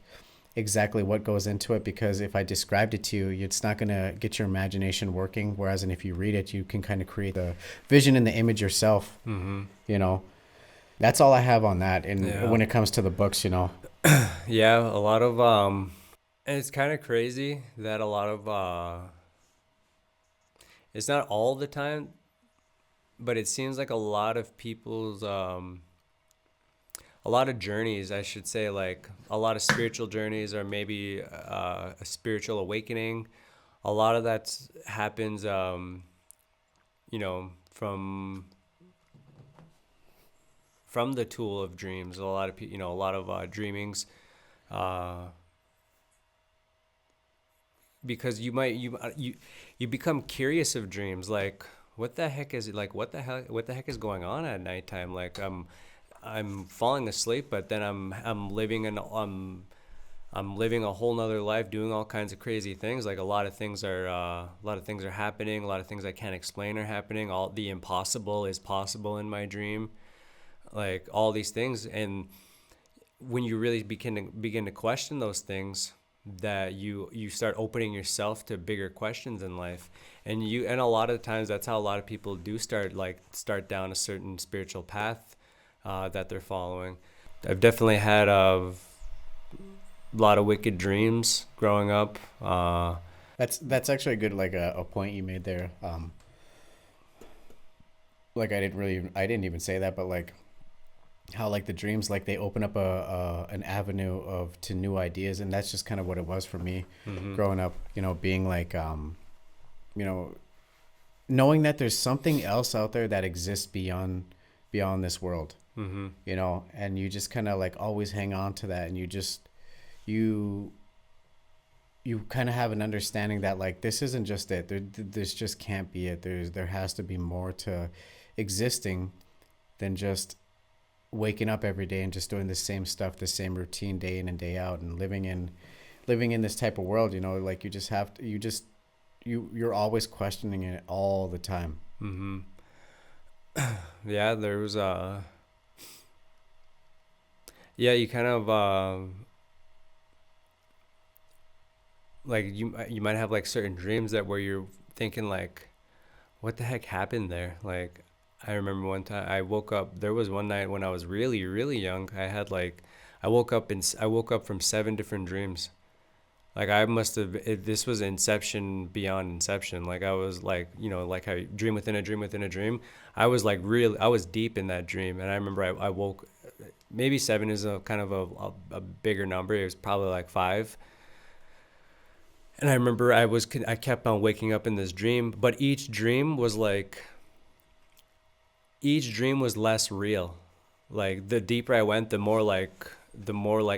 exactly what goes into it, because if I described it to you, it's not gonna get your imagination working. Whereas, and if you read it, you can kind of create the vision and the image yourself. Mm-hmm. You know, that's all I have on that. And Yeah. when it comes to the books, Yeah, a lot of and it's kind of crazy that a lot of it's not all the time, but it seems like a lot of people's a lot of journeys, I should say, like a lot of spiritual journeys, or maybe a spiritual awakening. A lot of that happens, from from the tool of dreams. A lot of a lot of dreamings, uh, because you become curious of dreams. Like, what the heck is it? Like, what the heck is going on at nighttime? Like, I'm falling asleep, but then I'm living a whole nother life, doing all kinds of crazy things. Like, a lot of things are happening. A lot of things I can't explain are happening. All the impossible is possible in my dream. Like, all these things, and when you really begin to question those things, that you start opening yourself to bigger questions in life. And a lot of times that's how a lot of people do start down a certain spiritual path that they're following. I've definitely had a lot of wicked dreams growing up. That's actually a good like a point you made there. Like I didn't even say that, but like how like the dreams like they open up a an avenue of to new ideas, and that's just kind of what it was for me Mm-hmm. growing up. You know, being like you know, knowing that there's something else out there that exists beyond this world. Mm-hmm. You know, and you just kind of like always hang on to that, and you you kind of have an understanding that like this isn't just it. This just can't be it. There has to be more to existing than just waking up every day and just doing the same stuff, the same routine day in and day out, and living in this type of world. You know, like you just have to, you're always questioning it all the time. Mm-hmm. Yeah, there was yeah, you kind of like you might have like certain dreams that where you're thinking like, what the heck happened there? Like, I remember one time I woke up. There was one night when I was really, really young. I woke up from seven different dreams. Like, I must have. This was Inception beyond Inception. Like, I was like, like I dream within a dream within a dream. I was like real. I was deep in that dream, and I remember I woke. Maybe seven is a kind of a bigger number. It was probably like five. And I remember I kept on waking up in this dream, but each dream was less real. Like, the deeper I went, the more like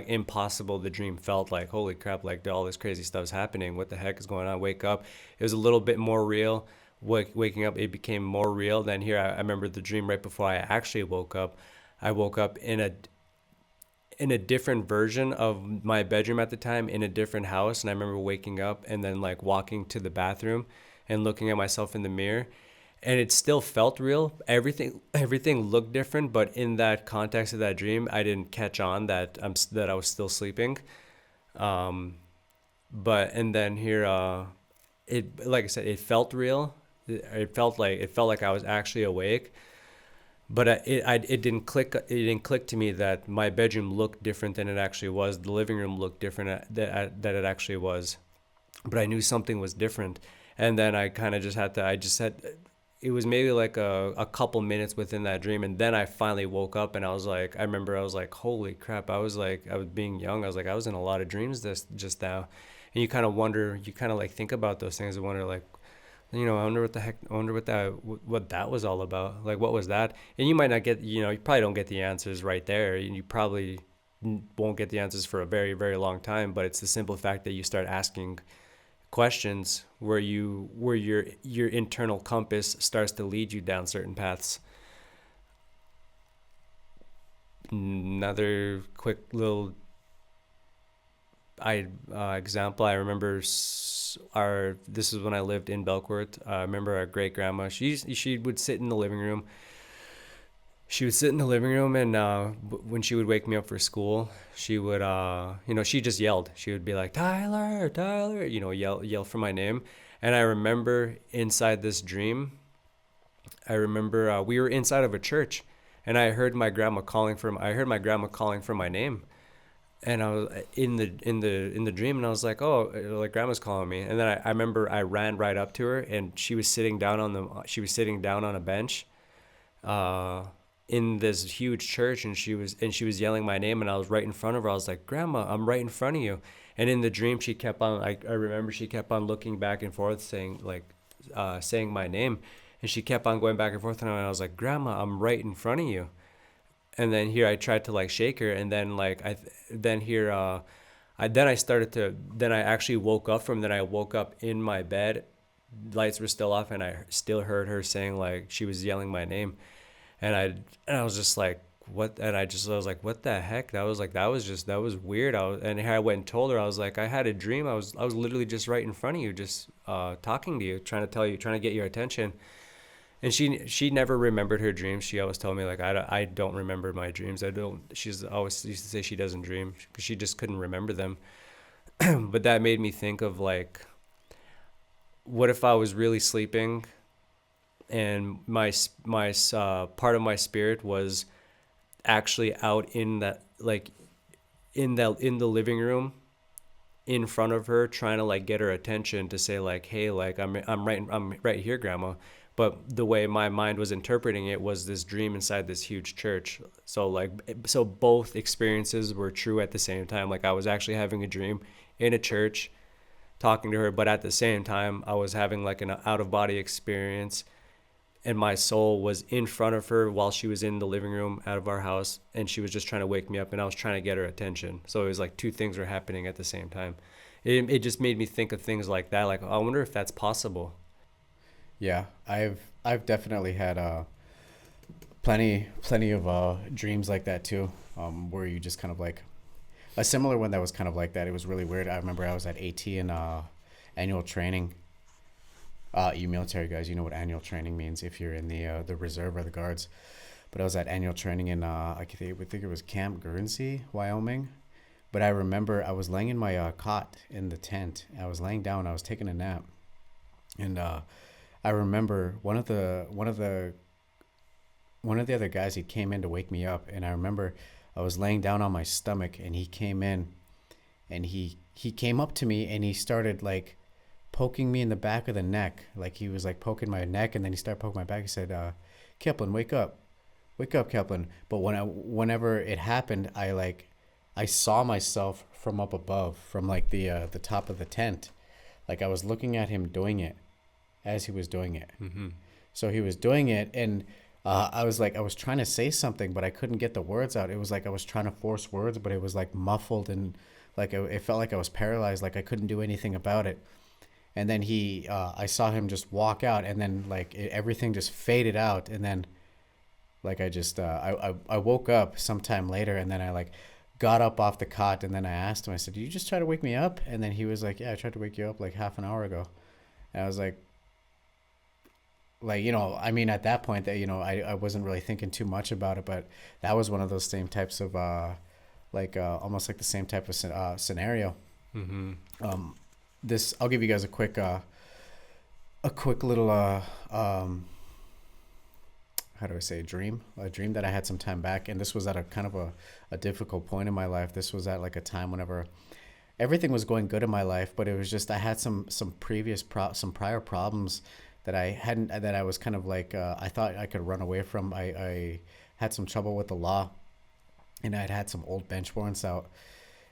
impossible the dream felt. Like, holy crap, like all this crazy stuff's happening. What the heck is going on? Wake up. It was a little bit more real. Waking up, it became more real. Then here, I remember the dream right before I actually woke up. I woke up in a different version of my bedroom at the time, in a different house. And I remember waking up and then like walking to the bathroom and looking at myself in the mirror, and it still felt real. Everything looked different, but in that context of that dream, I didn't catch on that I was still sleeping. um but and then here, it, like I said, it felt real. It felt like I was actually awake. But it didn't click. It didn't click to me that my bedroom looked different than it actually was. The living room looked different that it actually was. But I knew something was different, and then I kind of just had to. I just had. It was maybe like a couple minutes within that dream, and then I finally woke up, and I was like, I remember I was like, holy crap! I was being young. I was like, I was in a lot of dreams this just now, and you kind of wonder. You kind of like think about those things and wonder like, I wonder what the heck, I wonder what that was all about. Like, what was that? And you might not get, you probably don't get the answers right there. And you probably won't get the answers for a very, very long time. But it's the simple fact that you start asking questions where your internal compass starts to lead you down certain paths. Another quick little example. I remember our this is when I lived in Belcourt. I remember our great grandma. She would sit in the living room. She would sit in the living room, and when she would wake me up for school, she would she just yelled. She would be like, Tyler, Tyler, yell for my name. And I remember inside this dream, I remember we were inside of a church, and I heard my grandma calling for my name. And I was in the dream, and I was like, oh, like grandma's calling me. And then I remember I ran right up to her, and she was sitting down on a bench uh in this huge church, and she was yelling my name, and I was right in front of her. I was like, grandma, I'm right in front of you. And in the dream, she kept on, I remember she kept on looking back and forth, saying like saying my name, and she kept on going back and forth, and I was like, grandma, I'm right in front of you. And then here I tried to like shake her, and then like then here I started to, then I actually woke up from, then I woke up in my bed, lights were still off, and I still heard her saying, like, she was yelling my name. And I was just like, what? And I was like, what the heck? That was like, that was weird. And here I went and told her, I was like, I had a dream. I was literally just right in front of you, just talking to you, trying to tell you, trying to get your attention. And she never remembered her dreams. She always told me, like, I don't remember my dreams. I don't. She's always used to say she doesn't dream because she just couldn't remember them. But that made me think of, like, what if I was really sleeping, and my part of my spirit was actually out in that, like, in the living room in front of her, trying to like get her attention, to say like, hey, like, I'm right here, grandma. But the way my mind was interpreting it was this dream inside this huge church. So like, so both experiences were true at the same time. Like, I was actually having a dream in a church talking to her, but at the same time I was having like an out of body experience, and my soul was in front of her while she was in the living room out of our house, and she was just trying to wake me up, and I was trying to get her attention. So it was like two things were happening at the same time. It just made me think of things like that, like, I wonder if that's possible. Yeah, I've definitely had plenty of dreams like that too, where you just kind of like a similar one that was kind of like that. It was really weird. I remember I was at AT in annual training. You military guys, you know what annual training means if you're in the reserve or the guards. But I was at annual training in would think it was Camp Guernsey, Wyoming. But I remember I was laying in my cot in the tent. I was laying down. I was taking a nap, and I remember one of the other guys, he came in to wake me up, and I remember I was laying down on my stomach, and he came in, and he came up to me, and he started like poking me in the back of the neck, like he was like poking my neck, and then he started poking my back. He said, "Kepler, wake up, Kepler." But whenever it happened, I saw myself from up above, from like the top of the tent, like I was looking at him doing it as he was doing it. Mm-hmm. So he was doing it, and I was like, I was trying to say something, but I couldn't get the words out. It was like I was trying to force words, but it was like muffled, and like it felt like I was paralyzed, like I couldn't do anything about it. And then I saw him just walk out, and then like everything just faded out, and then like I woke up sometime later, and then I like got up off the cot, and then I asked him, I said, "Did you just try to wake me up?" And then he was like, "Yeah, I tried to wake you up like half an hour ago." And I was like, I mean, at that point that, I wasn't really thinking too much about it, but that was one of those same types of almost like the same type of scenario. Mm-hmm. This, I'll give you guys a quick little how do I say, a dream that I had some time back. And this was at a kind of a difficult point in my life. This was at like a time whenever everything was going good in my life, but it was just I had some some prior problems that I was kind of like I thought I could run away from. I had some trouble with the law, and I'd had some old bench warrants out.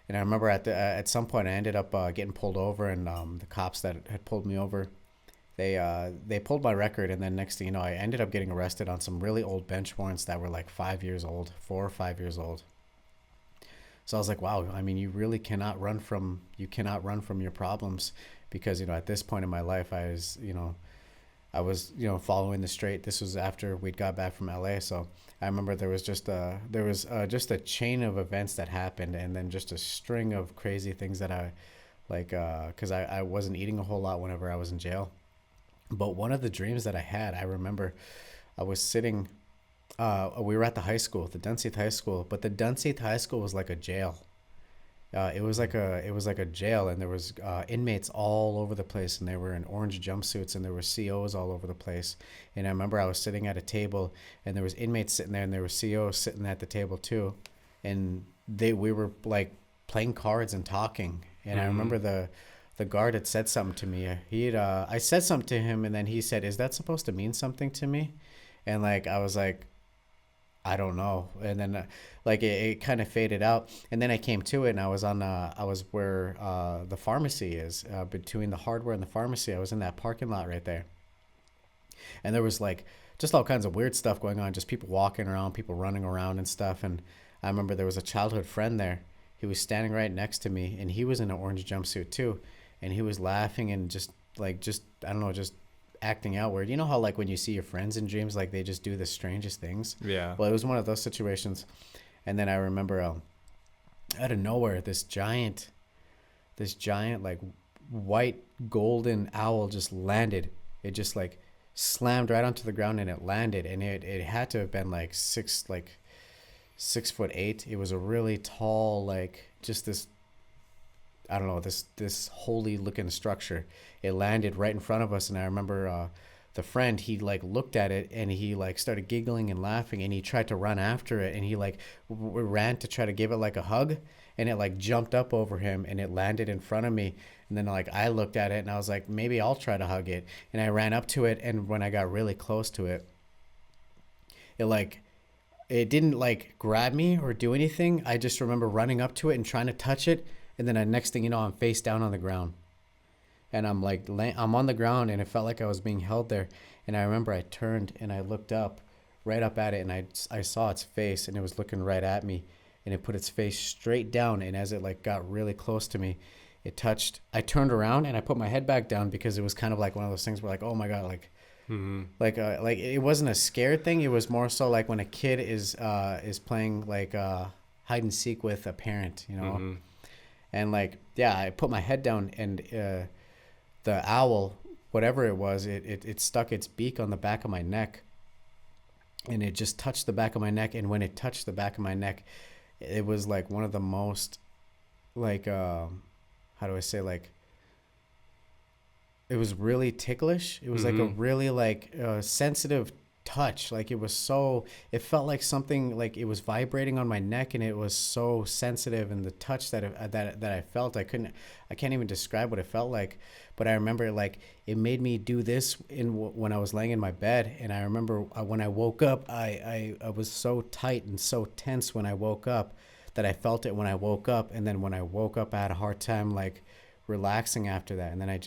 And I remember at some point I ended up getting pulled over, and the cops that had pulled me over, they pulled my record, and then next thing you know, I ended up getting arrested on some really old bench warrants that were like 5 years old, 4 or 5 years old. So I was like, wow, I mean, you cannot run from your problems, because at this point in my life, I was following the straight. This was after we'd got back from LA, so I remember there was just a chain of events that happened, and then just a string of crazy things that I like, because I wasn't eating a whole lot whenever I was in jail. But one of the dreams that I had, I remember I was sitting, we were at the high school, the Dunseith High School, but the Dunseith High School was like a jail. It was like a jail, and there was inmates all over the place, and they were in orange jumpsuits, and there were COs all over the place. And I remember I was sitting at a table, and there was inmates sitting there, and there were COs sitting at the table too, and we were like playing cards and talking. And I remember the guard had said something to me. I said something to him, and then he said, "Is that supposed to mean something to me?" And like I was like, I don't know. And then it kind of faded out, and then I came to it, and I was where the pharmacy is, between the hardware and the pharmacy. I was in that parking lot right there, And there was like just all kinds of weird stuff going on, just people walking around, people running around and stuff. And I remember there was a childhood friend there. He was standing right next to me, and he was in an orange jumpsuit too, and he was laughing and just I don't know, just acting out weird. You know how like when you see your friends in dreams, like they just do the strangest things. Yeah. Well, it was one of those situations. And then I remember out of nowhere, this giant like white golden owl just landed. It just like slammed right onto the ground and it landed, and it had to have been like 6'8". It was a really tall, like just this, I don't know, this holy looking structure. It landed right in front of us, and I remember the friend, he like looked at it and he like started giggling and laughing, and he tried to run after it, and he like ran to try to give it like a hug, and it like jumped up over him and it landed in front of me. And then like I looked at it and I was like, maybe I'll try to hug it, and I ran up to it, and when I got really close to it, it didn't like grab me or do anything. I just remember running up to it and trying to touch it, and then the next thing you know, I'm face down on the ground, and I'm like I'm on the ground, and it felt like I was being held there. And I remember I turned and I looked up, right up at it, and I saw its face, and it was looking right at me, and it put its face straight down, and as it like got really close to me, it touched. I turned around and I put my head back down, because it was kind of like one of those things where like, oh my god, like. Mm-hmm. Like it wasn't a scared thing. It was more so like when a kid is playing like hide and seek with a parent, you know. Mm-hmm. And like, yeah, I put my head down, and the owl, whatever it was, it stuck its beak on the back of my neck, and it just touched the back of my neck. And when it touched the back of my neck, it was like one of the most like how do I say, like, it was really ticklish. It was like a really like sensitive touch. Like it felt like something, like it was vibrating on my neck, and it was so sensitive. And the touch that I felt, I can't even describe what it felt like. But I remember like it made me do this when I was laying in my bed. And I remember when I woke up, I was so tight and so tense when I woke up, that I felt it when I woke up. And then when I woke up, I had a hard time like relaxing after that. And then I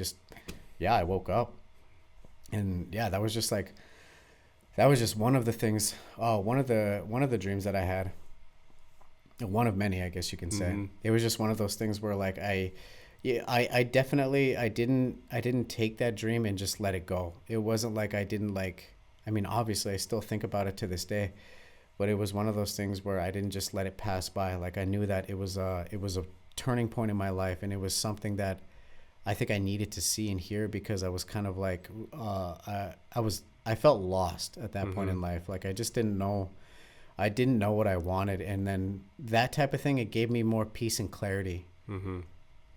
woke up, and yeah, that was just one of the things. One of the dreams that I had, one of many, I guess you can say. Mm-hmm. It was just one of those things where like I definitely, I didn't take that dream and just let it go. It wasn't like I didn't like, I mean, obviously I still think about it to this day, but it was one of those things where I didn't just let it pass by. Like I knew that it was a turning point in my life, and it was something that I think I needed to see and hear, because I was kind of like, I felt lost at that point in life. Like I just didn't know what I wanted. And then that type of thing, it gave me more peace and clarity in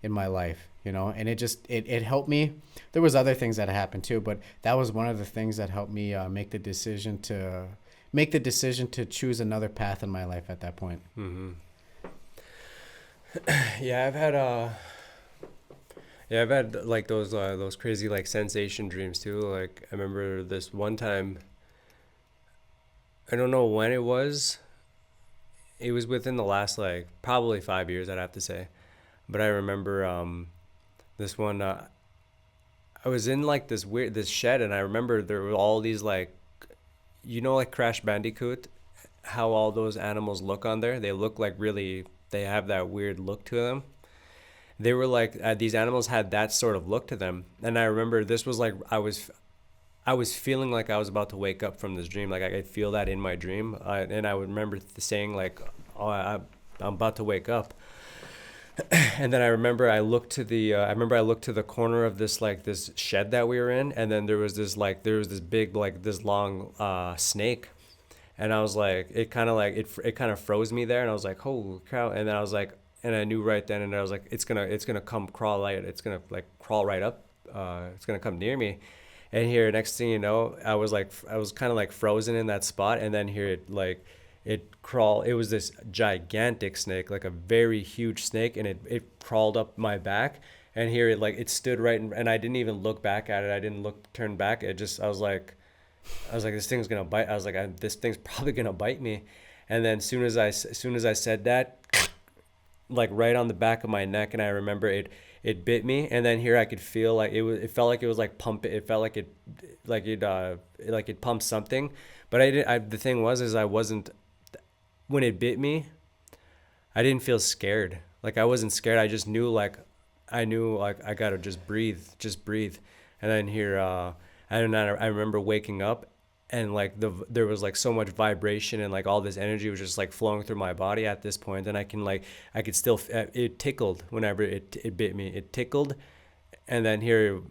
my life, you know, and it helped me. There was other things that happened too, but that was one of the things that helped me make the decision to choose another path in my life at that point. Mm-hmm. I've had like those crazy like sensation dreams too. Like I remember this one time, I don't know when it was. It was within the last like probably 5 years, I'd have to say. But I remember this one. I was in like this shed, and I remember there were all these like, you know, like Crash Bandicoot, how all those animals look on there. They look like they have that weird look to them. They were like, these animals had that sort of look to them. And I remember this was like, I was feeling like I was about to wake up from this dream. Like I could feel that in my dream. And I would remember saying like, oh, I'm about to wake up. And then I remember I looked to the corner of this shed that we were in. And then there was this big, like this long snake. And I was like, it kind of froze me there. And I was like, holy cow. And then I was like, and I knew right then and there, I was like, it's gonna come crawl right. It's gonna like crawl right up. It's gonna come near me. And here, next thing you know, I was kind of like frozen in that spot. And then here it was this gigantic snake, like a very huge snake. And it crawled up my back. And here it stood right. And I didn't even look back at it. I didn't turn back. I was like, this thing's gonna bite. I was like, this thing's probably gonna bite me. And then as soon as I said that, like right on the back of my neck, and I remember it bit me, and then here I could feel like it felt like it was like pumping. It felt like it pumped something, but the thing was is I wasn't when it bit me. I didn't feel scared. Like I wasn't scared. I just knew like I knew like I gotta just breathe. And then here, I remember waking up, and like there was like so much vibration, and like all this energy was just like flowing through my body at this point. And I could still it tickled whenever it bit me. It tickled, and then here.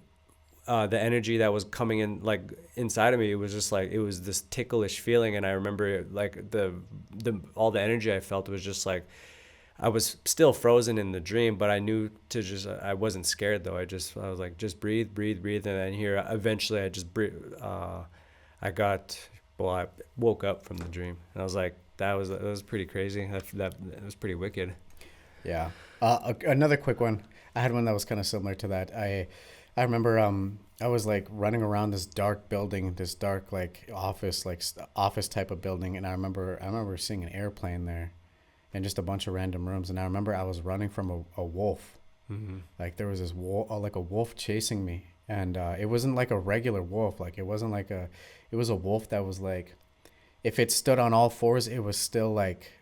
The energy that was coming in like inside of me, it was just like it was this ticklish feeling, and I remember like the all the energy I felt was just like I was still frozen in the dream, but I knew to just I wasn't scared though. I was like just breathe, breathe, breathe, and then here eventually I just breathe. I got I woke up from the dream, and I was like that was pretty crazy. That was pretty wicked. Yeah. Another quick one. I had one that was kind of similar to that. I remember I was like running around this dark building, this dark like office type of building, and I remember seeing an airplane there, and just a bunch of random rooms. And I remember I was running from a wolf. Mm-hmm. Like there was this wolf, like a wolf chasing me, and it wasn't like a regular wolf. Like it wasn't like it was a wolf that was like, if it stood on all fours, it was still like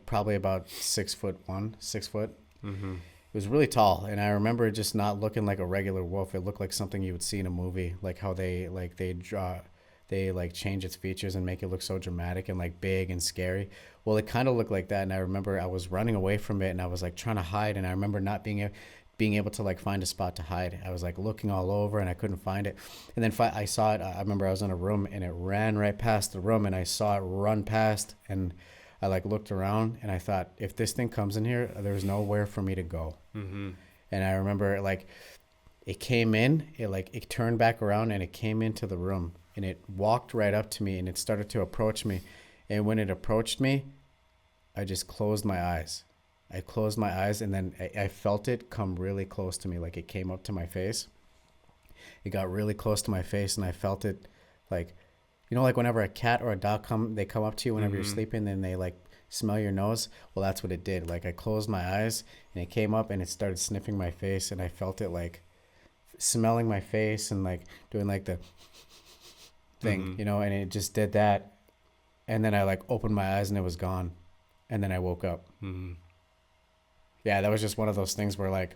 probably about 6'1", 6 foot. Mm-hmm. It was really tall, and I remember it just not looking like a regular wolf. It looked like something you would see in a movie, like how they like change its features and make it look so dramatic and like big and scary. Well, it kind of looked like that, and I remember I was running away from it, and I was like trying to hide, and I remember not being able to like find a spot to hide. I was like looking all over, and I couldn't find it. And then I saw it. I remember I was in a room, and it ran right past the room, and I saw it run past, and I like looked around, and I thought, if this thing comes in here, there's nowhere for me to go. Mm-hmm. And I remember like it came in, it turned back around, and it came into the room, and it walked right up to me, and it started to approach me. And when it approached me, I just closed my eyes. I closed my eyes, and then I felt it come really close to me. Like it came up to my face. It got really close to my face, and I felt it like, like whenever a cat or a dog they come up to you whenever you're sleeping, and they like smell your nose. Well, that's what it did. Like I closed my eyes, and it came up, and it started sniffing my face, and I felt it like smelling my face and like doing like the thing, and it just did that. And then I like opened my eyes, and it was gone. And then I woke up. Mm-hmm. Yeah, that was just one of those things where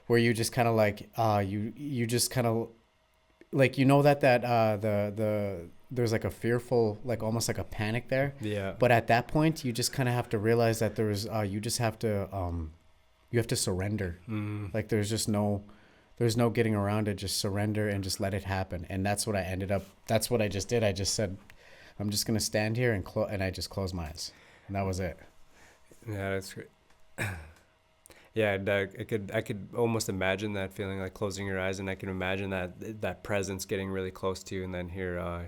you just kind of like, you just kind of like, that there's like a fearful, like almost like a panic there. Yeah. But at that point, you just kind of have to realize that you just have to, you have to surrender. Mm-hmm. Like there's no getting around it. Just surrender and just let it happen. And that's what that's what I just did. I just said, I'm just going to stand here and I just closed my eyes. And that was it. Yeah, that's great. Yeah, I could almost imagine that feeling, like closing your eyes, and I can imagine that presence getting really close to you, and then here, I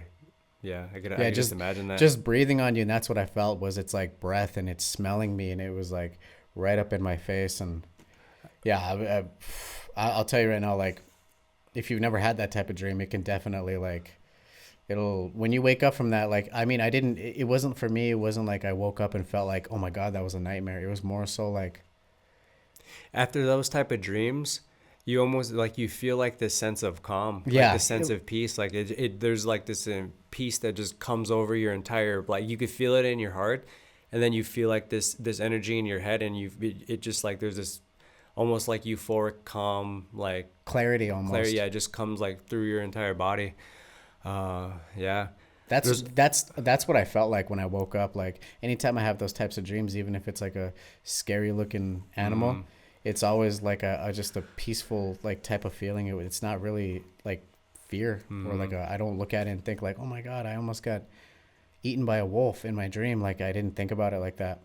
could just imagine that. Just breathing on you, and that's what I felt. Was it's like breath, and it's smelling me, and it was like right up in my face, and yeah, I'll tell you right now, like if you've never had that type of dream, it can definitely like. When you wake up from that, like, I mean, it wasn't for me. It wasn't like I woke up and felt like, oh my God, that was a nightmare. It was more so like, after those type of dreams, you almost like you feel like this sense of calm, like yeah, this sense of peace. Like there's like this peace that just comes over your entire, like you could feel it in your heart, and then you feel like this energy in your head, and it just like there's this almost like euphoric calm, like clarity almost. Clarity, yeah, it just comes like through your entire body. Yeah. That's what I felt like when I woke up. Like anytime I have those types of dreams, even if it's like a scary looking animal, it's always like just a peaceful like type of feeling. It's not really like fear or like I don't look at it and think like, oh my God, I almost got eaten by a wolf in my dream. Like I didn't think about it like that.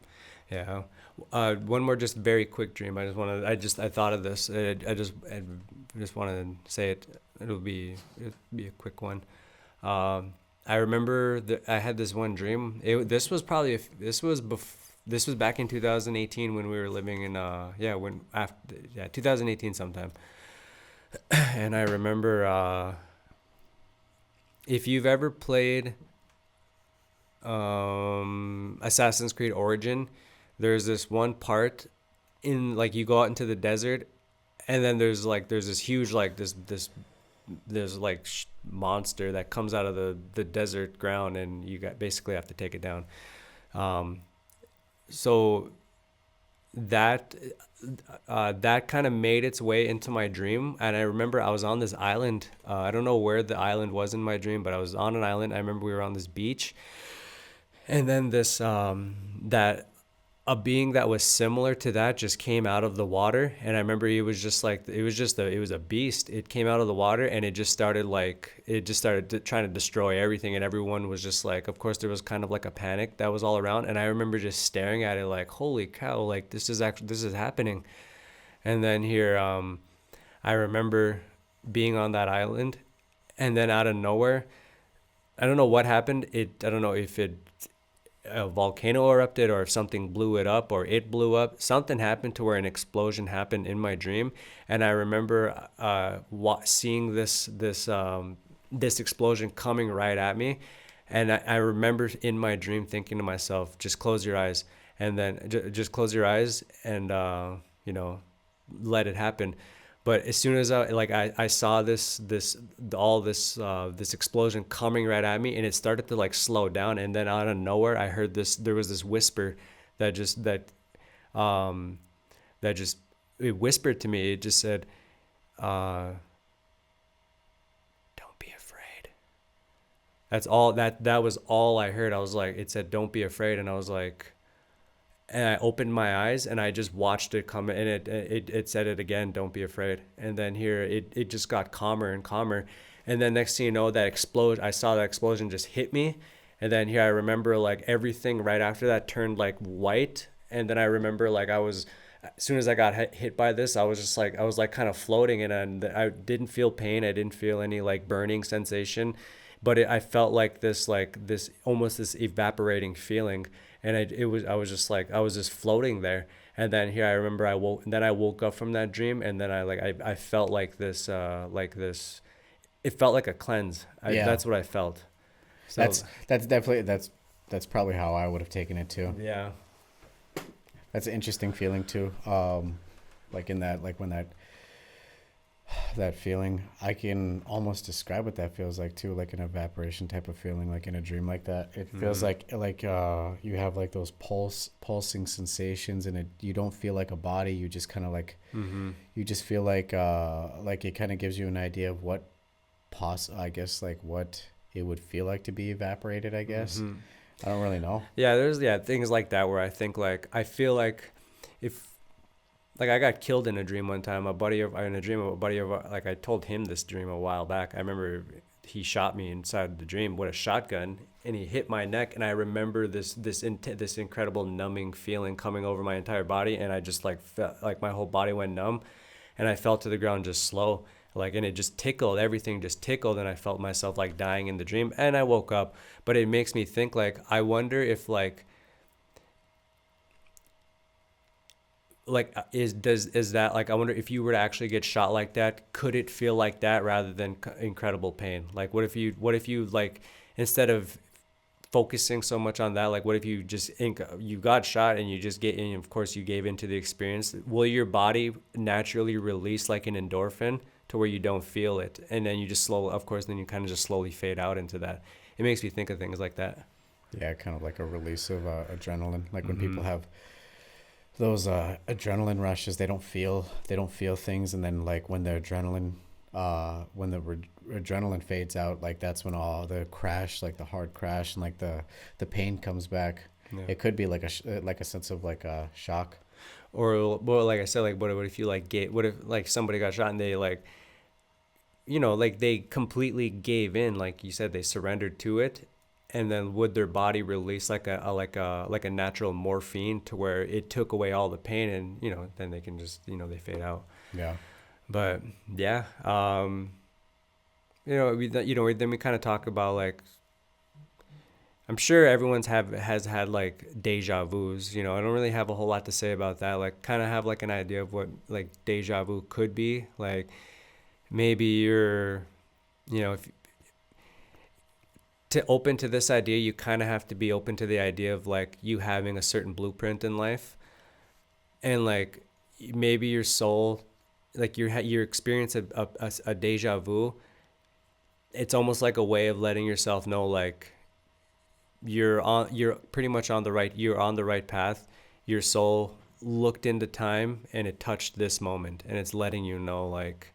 Yeah. One more just very quick dream. I thought of this. I just wanted to say it. It'll be a quick one. I remember that I had this one dream. This was back in 2018 when we were living in 2018 sometime. And I remember if you've ever played Assassin's Creed Origin, there's this one part in like you go out into the desert, and then there's this huge like this there's like monster that comes out of the desert ground, and you got basically have to take it down. Um, so that that kind of made its way into my dream, and I remember I was on this island. I don't know where the island was in my dream, but I was on an island. I remember we were on this beach, and then this that a being that was similar to that just came out of the water. And I remember it was just like it was a beast. It came out of the water, and it just started trying to destroy everything, and everyone was just like, of course there was kind of like a panic that was all around. And I remember just staring at it like, holy cow, like this is happening. And then here I remember being on that island, and then out of nowhere, I don't know what happened. I don't know if a volcano erupted or if something blew it up or it blew up. Something happened to where an explosion happened in my dream. And I remember seeing this explosion coming right at me. And I remember in my dream thinking to myself, just close your eyes, and then just close your eyes and you know, let it happen. But as soon as I saw this explosion coming right at me, and it started to like slow down, and then out of nowhere I heard there was this whisper that just um that just it whispered to me. It just said, don't be afraid. That was all I heard. I was like, it said don't be afraid, and I was like, and I opened my eyes and I just watched it come, and it said it again, don't be afraid. And then here it just got calmer and calmer. And then next thing you know, I saw that explosion just hit me. And then here I remember like everything right after that turned like white. And then I remember like as soon as I got hit by this, I was like kind of floating, and I didn't feel pain. I didn't feel any like burning sensation, but I felt like this almost this evaporating feeling. And I was just floating there. And then here I remember I woke up from that dream, and then I felt like this it felt like a cleanse. Yeah. That's what I felt. So That's definitely that's probably how I would have taken it too. yeah. That's an interesting feeling too. Like in that, like when that feeling, I can almost describe what that feels like too, like an evaporation type of feeling, like in a dream like that. It feels like you have like those pulsing sensations, and you don't feel like a body. You just kind of like you just feel like it kind of gives you an idea of what I guess like what it would feel like to be evaporated, I guess. I don't really know. Yeah, there's things like that where I feel like if like I got killed in a dream one time. Like I told him this dream a while back. I remember he shot me inside the dream with a shotgun, and he hit my neck, and I remember this incredible numbing feeling coming over my entire body, and I just like felt like my whole body went numb, and I fell to the ground just slow, like, and it just tickled, everything just tickled, and I felt myself like dying in the dream, and I woke up. But it makes me think, like, I wonder if like is that like, I wonder if you were to actually get shot like that, could it feel like that rather than incredible pain? Like what if you like, instead of focusing so much on that, like what if you just you got shot and you just get in, of course you gave into the experience, will your body naturally release like an endorphin to where you don't feel it, and then you just then you kind of just slowly fade out into that? It makes me think of things like that. Yeah, kind of like a release of adrenaline, like when people have those adrenaline rushes, they don't feel things, and then like when the adrenaline fades out, like that's when all the crash, like the hard crash, and like the pain comes back. Yeah. It could be like a sense of like a shock, or well, like I said, like what if you like what if like somebody got shot and they like, you know, like they completely gave in, like you said, they surrendered to it. And then would their body release like a natural morphine to where it took away all the pain, and you know, then they can just, you know, they fade out. Yeah. But yeah, you know, then we kind of talk about like, I'm sure everyone's has had like deja vus. You know, I don't really have a whole lot to say about that. Like, kind of have like an idea of what like deja vu could be. Like, maybe you're, you know, if to open to this idea, you kind of have to be open to the idea of like you having a certain blueprint in life, and like maybe your soul, like your experience a deja vu, it's almost like a way of letting yourself know, like, you're pretty much on the right, you're on the right path. Your soul looked into time and it touched this moment, and it's letting you know, like,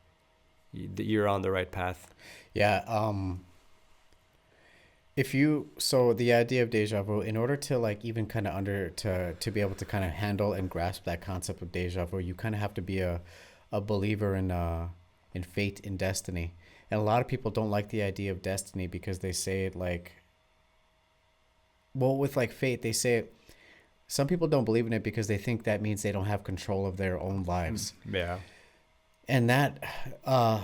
that you're on the right path. Yeah. If you so the idea of deja vu, in order to like even kind of to be able to kind of handle and grasp that concept of deja vu, you kind of have to be a believer in fate, in destiny. And a lot of people don't like the idea of destiny because they say it like, well, with like fate, they say it, some people don't believe in it because they think that means they don't have control of their own lives. Yeah. And that uh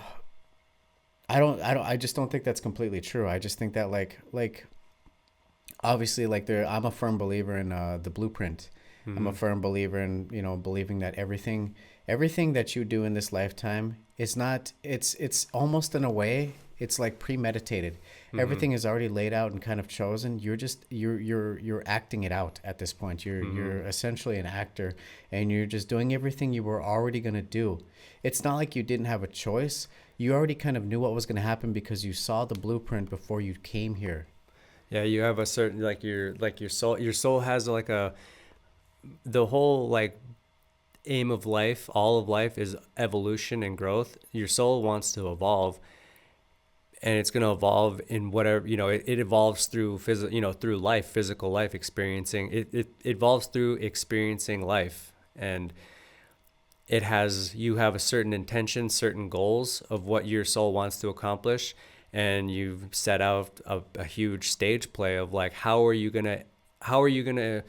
I just don't think that's completely true. I just think that like obviously like there I'm a firm believer in the blueprint. I'm a Mm-hmm. firm believer in, believing that everything that you do in this lifetime is not it's almost in a way it's like premeditated. Mm-hmm. Everything is already laid out and kind of chosen. You're acting it out at this point. Mm-hmm. You're essentially an actor, and you're just doing everything you were already going to do. It's not like you didn't have a choice. You already kind of knew what was going to happen because you saw the blueprint before you came here. Yeah, you have a certain, like your soul has like the whole, like, aim of life, all of life is evolution and growth. Your soul wants to evolve, and it's going to evolve in whatever, it evolves through through life, physical life, experiencing it evolves through experiencing life. And you have a certain intention, certain goals of what your soul wants to accomplish, and you've set out a huge stage play of, like, how are you gonna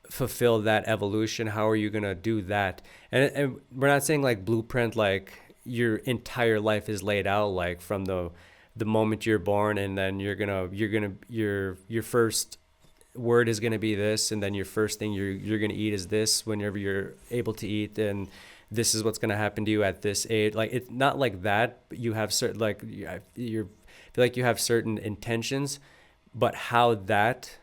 fulfill that evolution, how are you gonna do that. And we're not saying like blueprint, like your entire life is laid out, like from the moment you're born, and then your first word is going to be this, and then your first thing you're going to eat is this whenever you're able to eat, and this is what's going to happen to you at this age. Like, it's not like that, but you have certain, like, you feel like you have certain intentions, but how that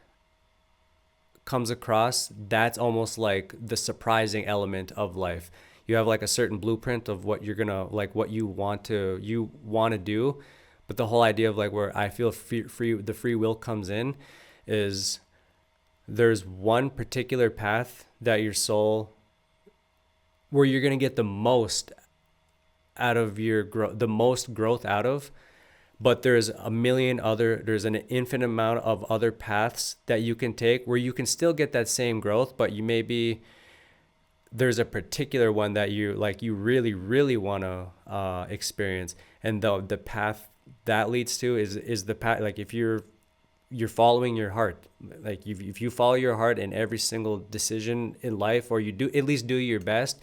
comes across, that's almost like the surprising element of life. You have like a certain blueprint of what you're gonna, like, what you want to do, but the whole idea of, like, where I feel the free will comes in is there's one particular path that your soul, where you're going to get the most out of the most growth out of, but there's there's an infinite amount of other paths that you can take where you can still get that same growth, but there's a particular one that you really, really want to experience. And the path that leads to is the path, like, if you're following your heart, like, if you follow your heart in every single decision in life, or you do at least do your best,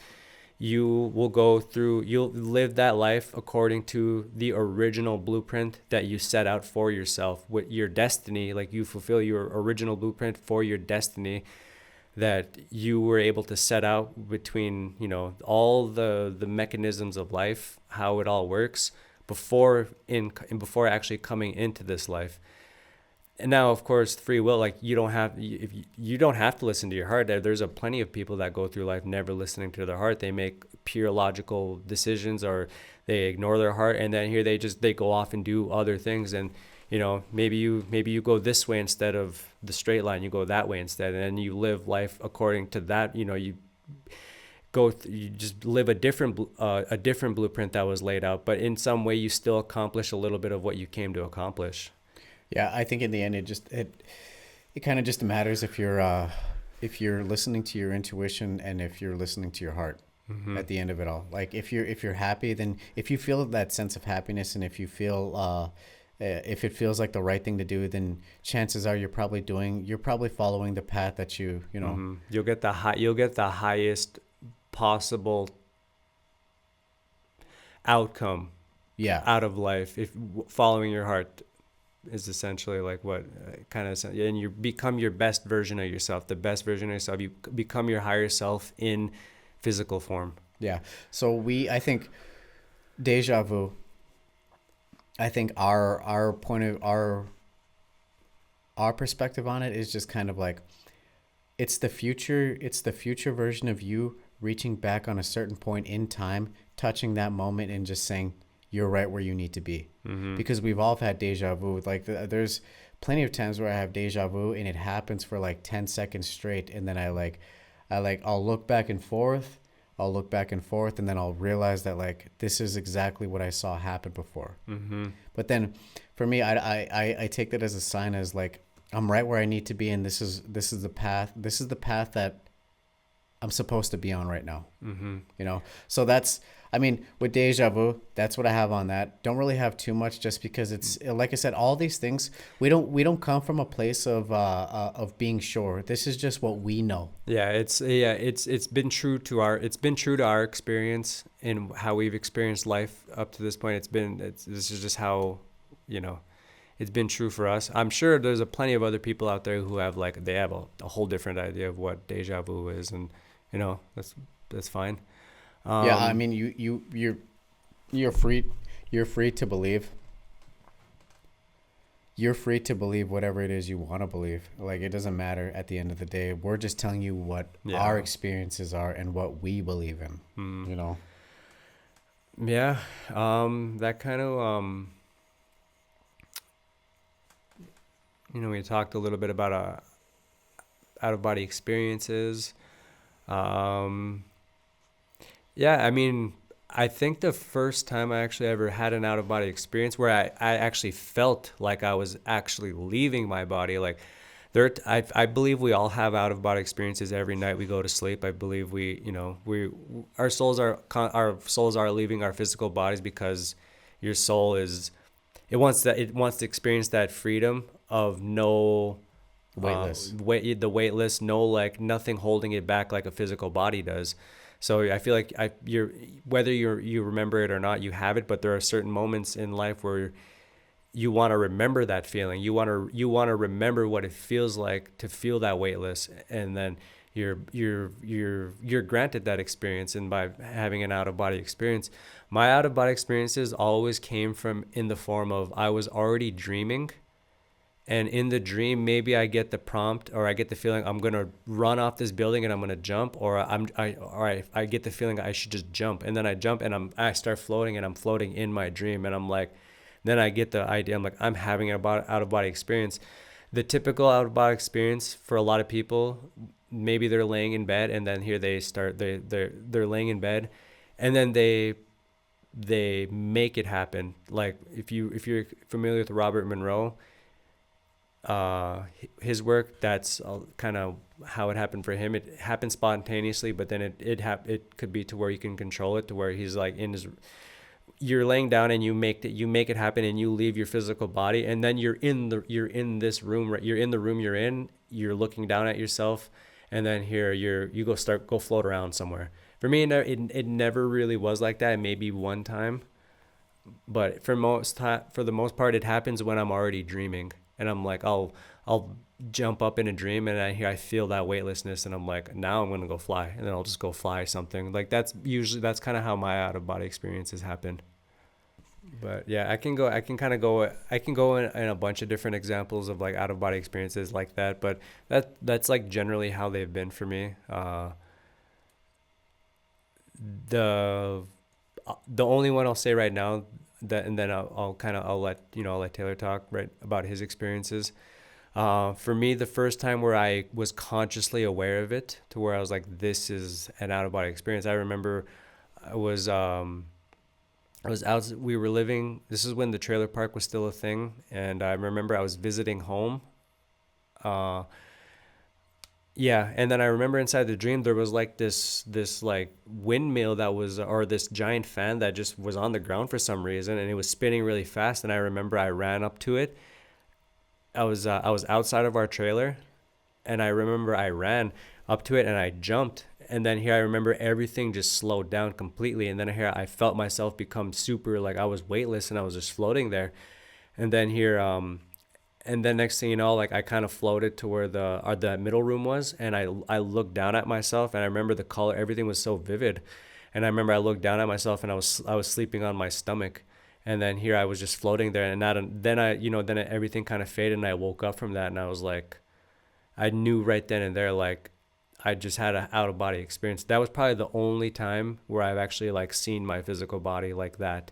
you'll live that life according to the original blueprint that you set out for yourself with your destiny. Like, you fulfill your original blueprint for your destiny that you were able to set out between, all the mechanisms of life, how it all works before actually coming into this life. And now, of course, free will, like, you don't have to listen to your heart. There's a plenty of people that go through life never listening to their heart. They make pure logical decisions, or they ignore their heart, and then here they go off and do other things. And maybe you go this way instead of the straight line. You go that way instead, and then you live life according to that. You just live a different blueprint that was laid out, but in some way you still accomplish a little bit of what you came to accomplish. Yeah, I think in the end it kind of just matters if you're listening to your intuition and if you're listening to your heart. Mm-hmm. At the end of it all, like, if you're happy, then if you feel that sense of happiness, and if you feel if it feels like the right thing to do, then chances are you're probably following the path that you know. Mm-hmm. You'll get the highest possible outcome Yeah. out of life if following your heart is essentially like what kind of, and you become your best version of yourself, the best version of yourself. You become your higher self in physical form. Yeah. So I think deja vu, I think our point of our perspective on it is just kind of like, it's the future version of you reaching back on a certain point in time, touching that moment, and just saying, "You're right where you need to be," because we've all had deja vu. Like there's plenty of times where I have deja vu, and it happens for like 10 seconds straight, and then I'll look back and forth. I'll look back and forth, and then I'll realize that like this is exactly what I saw happen before. But then, for me, I take that as a sign, as like I'm right where I need to be, and this is the path. This is the path that I'm supposed to be on right now. You know, so that's, I mean, with deja vu, that's what I have on that. Don't really have too much, just because it's like I said, all these things we don't come from a place of being sure. This is just what we know. It's been true to our experience and how we've experienced life up to this point. This is just how, you know, it's been true for us. I'm sure there's plenty of other people out there who have they have a whole different idea of what deja vu is, and you know, that's fine. Yeah, I mean, you're free to believe. You're free to believe whatever it is you want to believe. Like, it doesn't matter at the end of the day. We're just telling you what our experiences are and what we believe in. You know. Yeah. That kind of you know, we talked a little bit about out of body experiences. Yeah, I mean, I think the first time I actually ever had an out of body experience where I actually felt like I was actually leaving my body, like I believe we all have out of body experiences every night we go to sleep. I believe our souls are leaving our physical bodies, because your soul it wants to experience that freedom of no Weightless. The weightless, no, like nothing holding it back like a physical body does. So I feel like whether you remember it or not, you have it. But there are certain moments in life where you want to remember that feeling. You want to remember what it feels like to feel that weightless, and then you're granted that experience. And by having an out of body experience, my out of body experiences always came from in the form of I was already dreaming. And in the dream, maybe I get the prompt, or I get the feeling I'm gonna run off this building and I'm gonna jump, or I get the feeling I should just jump, and then I jump and I start floating, and I'm floating in my dream, and I'm like, then I get the idea. I'm like, I'm having an out of body experience. The typical out of body experience for a lot of people, maybe they're laying in bed, and then here they're laying in bed, and then they make it happen. Like if you're familiar with Robert Monroe, his work, that's kind of how it happened for him. It happened spontaneously, but then it could be to where you can control it, to where he's like you're laying down and you make it happen, and you leave your physical body, and then you're in this room, right? You're in the room you're in, you're looking down at yourself, and then here you go float around somewhere. For me, it never really was like that. Maybe one time, but for the most part, it happens when I'm already dreaming. And I'm like, I'll jump up in a dream, and I feel that weightlessness, and I'm like, now I'm gonna go fly, and then I'll just go fly something. Like that's kind of how my out of body experiences happen. But yeah, I can go in a bunch of different examples of like out of body experiences like that. But that's like generally how they've been for me. The only one I'll say right now, that, and then I'll let Taylor talk right about his experiences. For me, the first time where I was consciously aware of it, to where I was like, this is an out of body experience. I remember I was out. We were living. This is when the trailer park was still a thing, and I remember I was visiting home. Yeah, and then I remember inside the dream there was like this like windmill that was, or this giant fan that just was on the ground for some reason, and it was spinning really fast. And I remember I ran up to it. I was outside of our trailer, and I remember I ran up to it and I jumped. And then here I remember everything just slowed down completely. And then here I felt myself become super, like I was weightless and I was just floating there. And then here and then next thing you know, like I kind of floated to where the middle room was, and I looked down at myself, and I remember the color, everything was so vivid. And I remember I looked down at myself, and I was sleeping on my stomach. And then here I was just floating there, and then everything kind of faded, and I woke up from that, and I was like, I knew right then and there, like I just had an out of body experience. That was probably the only time where I've actually like seen my physical body like that.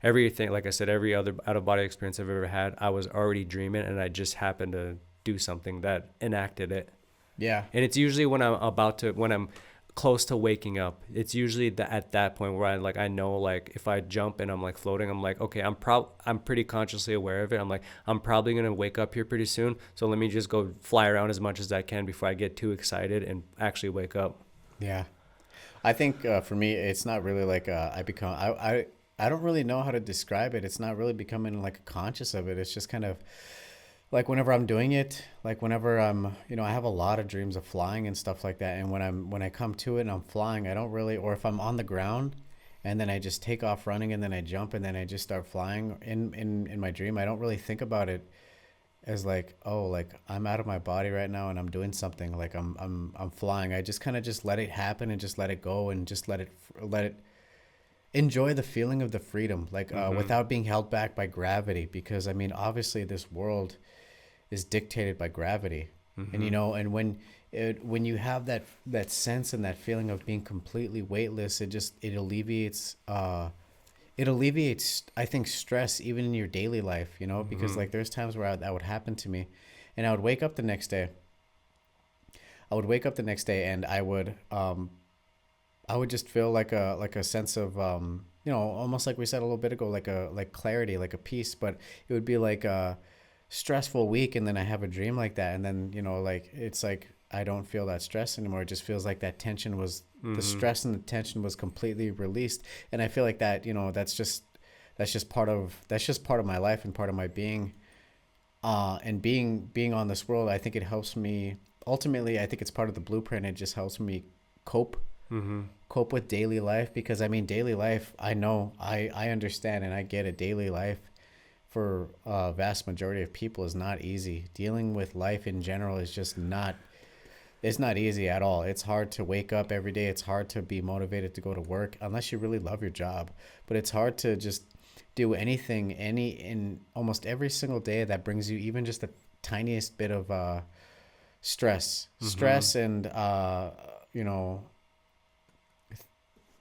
Everything, like I said, every other out of body experience I've ever had, I was already dreaming and I just happened to do something that enacted it. Yeah. And it's usually when I'm close to waking up. It's usually at that point where I know, like, if I jump and I'm like floating, I'm like, okay, I'm pretty consciously aware of it. I'm like, I'm probably going to wake up here pretty soon. So let me just go fly around as much as I can before I get too excited and actually wake up. Yeah. I think for me, it's not really like I don't really know how to describe it. It's not really becoming like conscious of it. It's just kind of like whenever I'm doing it, like whenever I have a lot of dreams of flying and stuff like that. And when I come to it and I'm flying, I don't really, or if I'm on the ground and then I just take off running and then I jump and then I just start flying in my dream, I don't really think about it as like, oh, like I'm out of my body right now and I'm doing something, like I'm flying. I just kind of just let it happen and just let it go and just let it enjoy the feeling of the freedom, like without being held back by gravity. Because I mean, obviously this world is dictated by gravity. And and when you have that sense and that feeling of being completely weightless, it alleviates I think stress even in your daily life, because like there's times where that would happen to me and I would wake up the next day. And I would just feel like a sense of almost like we said a little bit ago, like clarity, like a peace. But it would be like a stressful week, and then I have a dream like that, and then like it's like I don't feel that stress anymore. It just feels like that tension was the stress and the tension was completely released. And I feel like that that's just part of my life and part of my being. And being on this world, I think it helps me. Ultimately, I think it's part of the blueprint. It just helps me cope cope with daily life, because I mean, daily life, I know, I understand and I get it. Daily life for a vast majority of people is not easy. Dealing with life in general is just not, it's not easy at all. It's hard to wake up every day. It's hard to be motivated to go to work unless you really love your job. But it's hard to just do anything in almost every single day that brings you even just the tiniest bit of stress and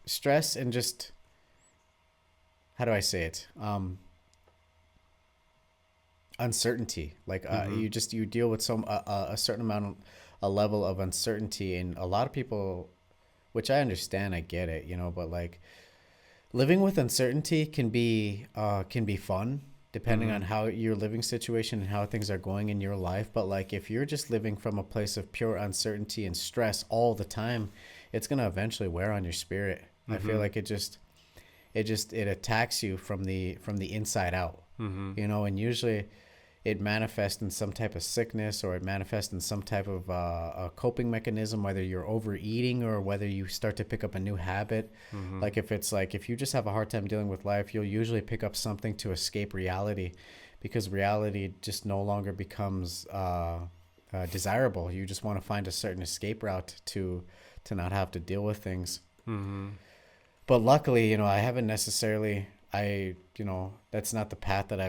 stress and just, how do I say it? Uncertainty. Like you deal with a certain amount, a level of uncertainty, and a lot of people, which I understand, I get it, but like living with uncertainty can be fun depending on how your living situation and how things are going in your life. But like if you're just living from a place of pure uncertainty and stress all the time, it's going to eventually wear on your spirit. I feel like it attacks you from the inside out. And usually it manifests in some type of sickness, or it manifests in some type of a coping mechanism, whether you're overeating or whether you start to pick up a new habit. Like if you just have a hard time dealing with life, you'll usually pick up something to escape reality, because reality just no longer becomes desirable. You just want to find a certain escape route to not have to deal with things. But luckily, I haven't necessarily, that's not the path that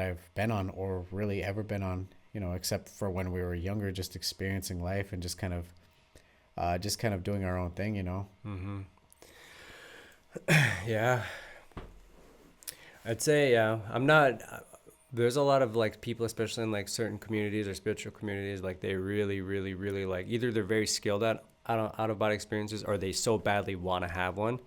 I've been on, or really ever been on, except for when we were younger, just experiencing life and just kind of doing our own thing, Yeah. I'd say, I'm not, there's a lot of like people, especially in like certain communities or spiritual communities, like they really, really, really like, either they're very skilled at out of body experiences, or they so badly want to have one.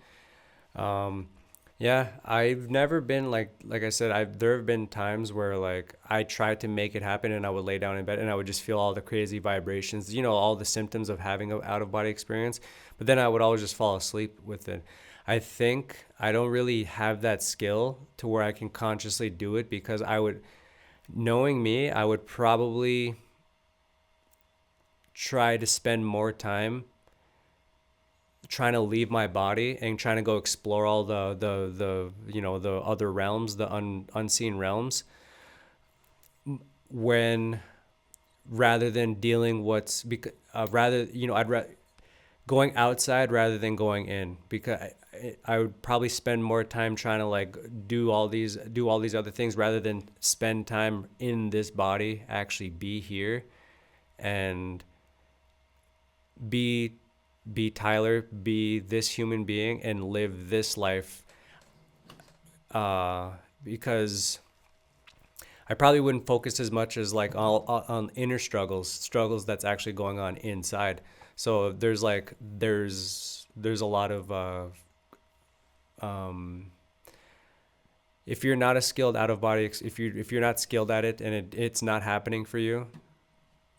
Yeah, I've never been like I said, there have been times where like I tried to make it happen and I would lay down in bed and I would just feel all the crazy vibrations, all the symptoms of having an out of body experience, but then I would always just fall asleep with it. I think I don't really have that skill to where I can consciously do it, because knowing me, I would probably try to spend more time trying to leave my body and trying to go explore all the other realms, the unseen realms, when rather than dealing going outside rather than going in, because I would probably spend more time trying to like do all these other things rather than spend time in this body, actually be here and be Tyler, be this human being, and live this life. Because I probably wouldn't focus as much as like on inner struggles that's actually going on inside. So there's a lot of if you're not a skilled out of body, if you're not skilled at it and it's not happening for you,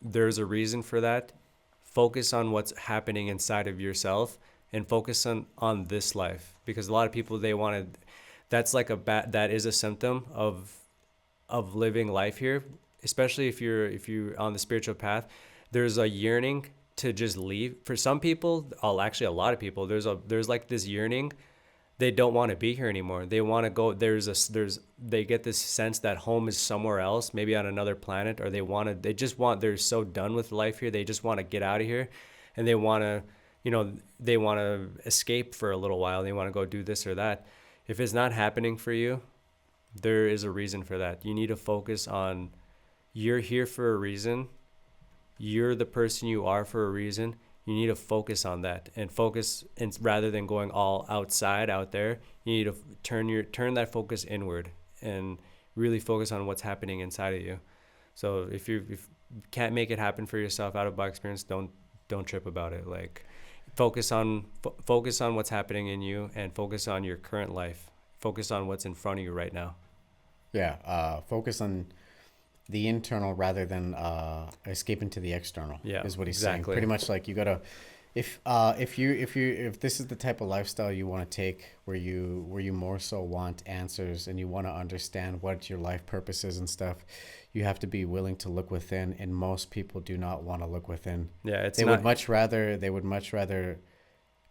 there's a reason for that. Focus on what's happening inside of yourself and focus on this life, because a lot of people, they want to, that's like that is a symptom of living life here, especially if you're on the spiritual path. There's a yearning to just leave. For some people, actually a lot of people, there's like this yearning. They don't want to be here anymore. They want to go. They get this sense that home is somewhere else, maybe on another planet, or they're so done with life here. They just want to get out of here, and they want to, they want to escape for a little while. They want to go do this or that. If it's not happening for you, there is a reason for that. You need to focus on, you're here for a reason. You're the person you are for a reason. You need to focus on that and focus, and rather than going all outside out there, you need to turn that focus inward and really focus on what's happening inside of you. So if you can't make it happen for yourself out of body experience, don't trip about it. Like focus on what's happening in you and focus on your current life. Focus on what's in front of you right now. Yeah, focus on the internal rather than escaping to the external. Yeah, is what he's exactly. saying. Pretty much like you gotta, if this is the type of lifestyle you want to take, where you more so want answers and you want to understand what your life purpose is and stuff, you have to be willing to look within. And most people do not want to look within. Yeah, they would much rather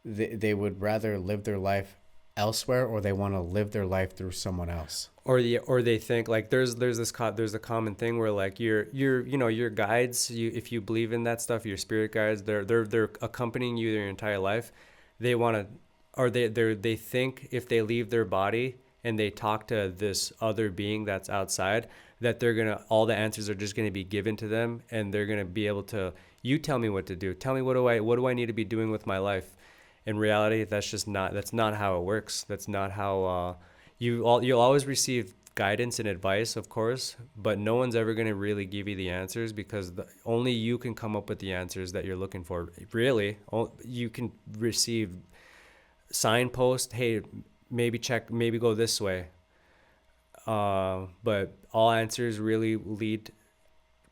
live their life elsewhere, or they want to live their life through someone else. Or they think like there's a common thing where like your guides, if you believe in that stuff, your spirit guides, they're accompanying you their entire life. They want to, or they think if they leave their body and they talk to this other being that's outside, that all the answers are just gonna be given to them, and they're gonna be able to, you tell me what to do, tell me what do I need to be doing with my life. In reality, that's not how it works. That's not how you'll always receive guidance and advice, of course, but no one's ever going to really give you the answers, because only you can come up with the answers that you're looking for. Really, you can receive signposts, hey, maybe go this way. But all answers really lead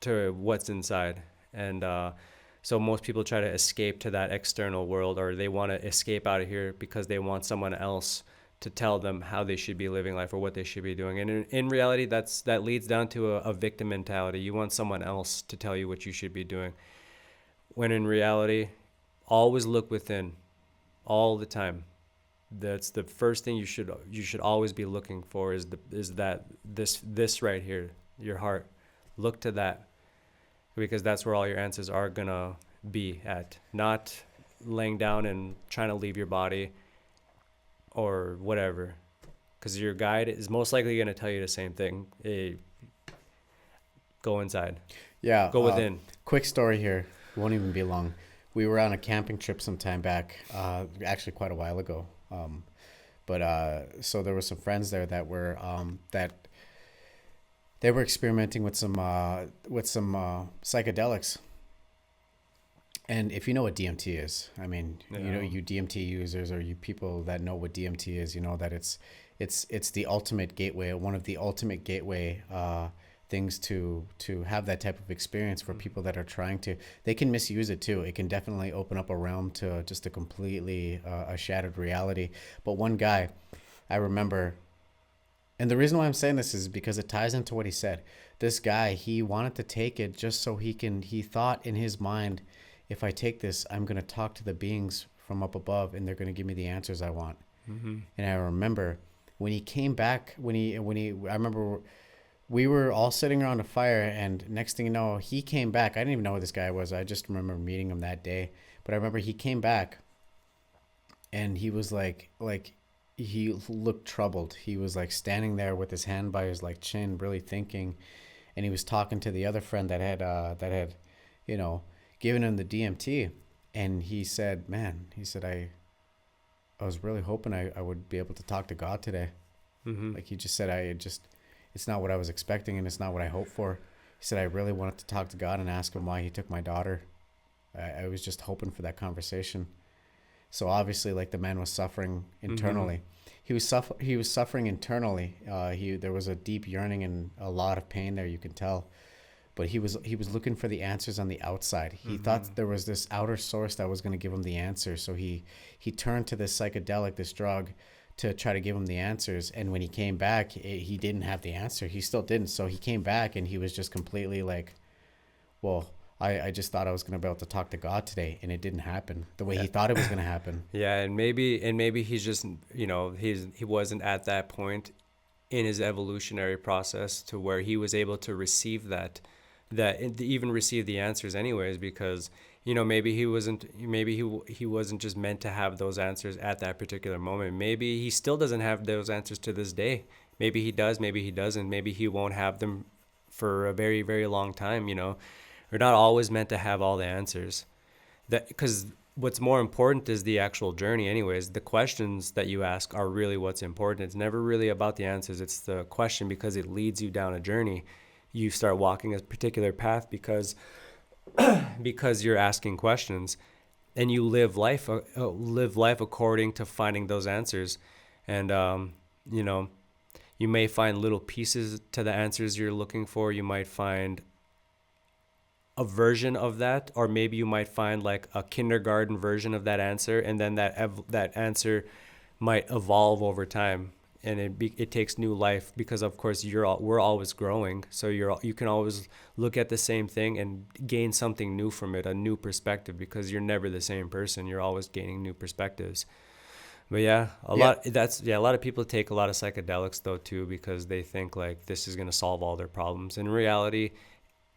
to what's inside. And so most people try to escape to that external world, or they want to escape out of here because they want someone else to tell them how they should be living life or what they should be doing. And in reality, that leads down to a victim mentality. You want someone else to tell you what you should be doing. When in reality, always look within, all the time. That's the first thing you should always be looking for, is this right here, your heart. Look to that, because that's where all your answers are gonna be at. Not laying down and trying to leave your body or whatever, because your guide is most likely going to tell you the same thing. Hey, go inside. Yeah. Go within. Quick story here. Won't even be long. We were on a camping trip some time back, actually quite a while ago. So there were some friends there that were they were experimenting with some psychedelics. And if you know what DMT is, I mean, Yeah. you DMT users, or you people that know what DMT is, that it's the ultimate gateway, one of the ultimate gateway things to have that type of experience for people that are trying to. They can misuse it too. It can definitely open up a realm to just a completely a shattered reality. But one guy, I remember, and the reason why I'm saying this is because it ties into what he said. This guy, he wanted to take it just so he thought in his mind, if I take this, I'm going to talk to the beings from up above, and they're going to give me the answers I want. Mm-hmm. And I remember when he came back, I remember we were all sitting around a fire, and next thing you know, he came back. I didn't even know who this guy was. I just remember meeting him that day. But I remember he came back, and he was like he looked troubled. He was like standing there with his hand by his like chin, really thinking, and he was talking to the other friend that had given him the DMT. And he said, man, he said, I was really hoping I would be able to talk to God today. Mm-hmm. Like he just said, it's not what I was expecting and it's not what I hoped for. He said, I really wanted to talk to God and ask him why he took my daughter. I was just hoping for that conversation. So obviously, like, the man was suffering internally. He was suffering internally. There was a deep yearning and a lot of pain there, you can tell. But he was looking for the answers on the outside. He thought there was this outer source that was going to give him the answer. So he turned to this psychedelic, this drug, to try to give him the answers. And when he came back, he didn't have the answer. He still didn't. So he came back and he was just completely like, well, I just thought I was going to be able to talk to God today, and it didn't happen the way he thought it was going to happen. Yeah, and maybe he's just, he wasn't at that point in his evolutionary process to where he was able to receive even receive the answers anyways, because maybe he wasn't just meant to have those answers at that particular moment. Maybe he still doesn't have those answers to this day. Maybe he does, maybe he doesn't. Maybe he won't have them for a very, very long time. We're not always meant to have all the answers. That because what's more important is the actual journey anyways. The questions that you ask are really what's important. It's never really about the answers. It's the question, because it leads you down a journey. You start walking a particular path because you're asking questions, and you live life according to finding those answers. And you may find little pieces to the answers you're looking for. You might find a version of that, or maybe you might find like a kindergarten version of that answer, and then that answer might evolve over time, and it takes new life, because of course we're always growing. So you can always look at the same thing and gain something new from it, a new perspective, because you're never the same person. You're always gaining new perspectives. But a lot of people take a lot of psychedelics though too, because they think like this is going to solve all their problems. In reality,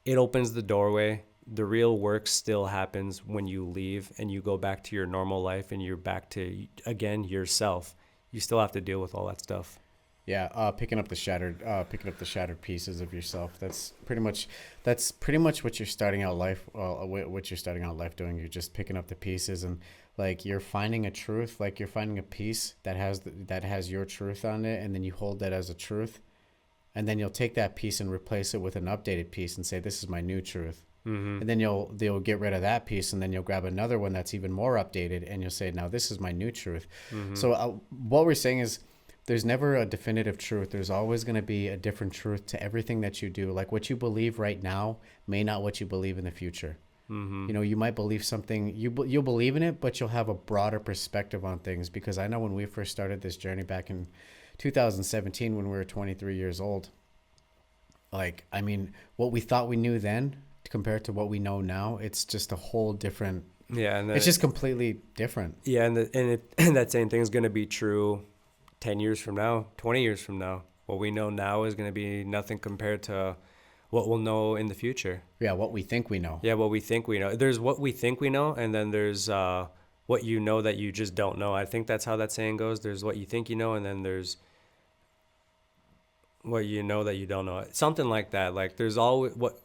it opens the doorway. The real work still happens when you leave and you go back to your normal life and you're back to, again, yourself. You still have to deal with all that stuff. Yeah, picking up the shattered pieces of yourself. That's pretty much what you're starting out life. What you're starting out life doing. You're just picking up the pieces, and like you're finding a truth. Like you're finding a piece that has your truth on it, and then you hold that as a truth. And then you'll take that piece and replace it with an updated piece and say, this is my new truth. Mm-hmm. And then they'll get rid of that piece, and then you'll grab another one that's even more updated, and you'll say, now this is my new truth. Mm-hmm. So what we're saying is there's never a definitive truth. There's always going to be a different truth to everything that you do. Like what you believe right now may not what you believe in the future. Mm-hmm. You might believe something, you'll believe in it, but you'll have a broader perspective on things. Because I know when we first started this journey back in 2017, when we were 23 years old, like, I mean, what we thought we knew then compared to what we know now, it's just a whole different, it's just completely different. Yeah. And that same thing is going to be true 10 years from now, 20 years from now. What we know now is going to be nothing compared to what we'll know in the future. Yeah. What we think we know. Yeah. What we think we know. There's what we think we know. And then there's, what you know that you just don't know. I think that's how that saying goes. There's what you think you know, and then there's what you know that you don't know. Something like that. Like there's always what,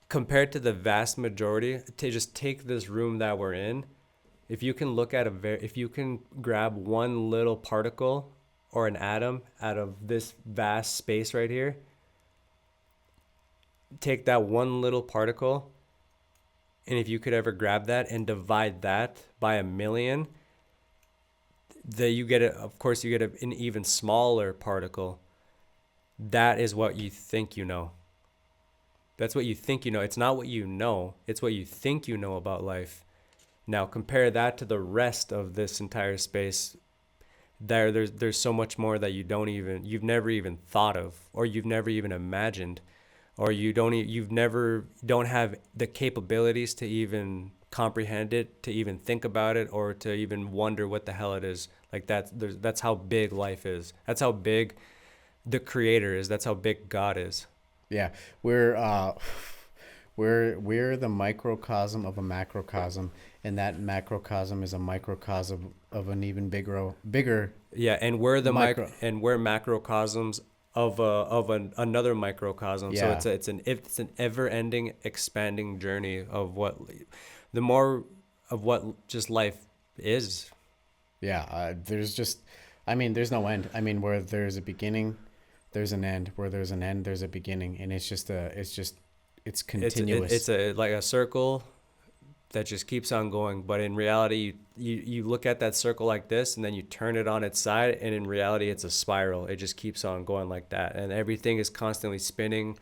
compared to the vast majority, to just take this room that we're in, if you can look at if you can grab one little particle or an atom out of this vast space right here, take that one little particle, and if you could ever grab that and divide that by 1,000,000, you get an even smaller particle. That is what you think you know. That's what you think you know. It's not what you know. It's what you think you know about life. Now compare that to the rest of this entire space. There's so much more that you've never even thought of, or you've never even imagined, or don't have the capabilities to even comprehend it, to even think about it, or to even wonder what the hell it is. Like that's how big life is. That's how big the Creator is. That's how big God is. Yeah, we're the microcosm of a macrocosm, and that macrocosm is a microcosm of an even bigger. Yeah, and we're the we're macrocosms of another microcosm. Yeah. So it's an ever-ending, expanding journey of what the more of what just life is. Yeah, there's just, I mean, there's no end. I mean, where there's a beginning, there's an end. Where there's an end, there's a beginning, and it's It's continuous. a like a circle that just keeps on going. But in reality, you look at that circle like this, and then you turn it on its side, and in reality, it's a spiral. It just keeps on going like that, and everything is constantly spinning,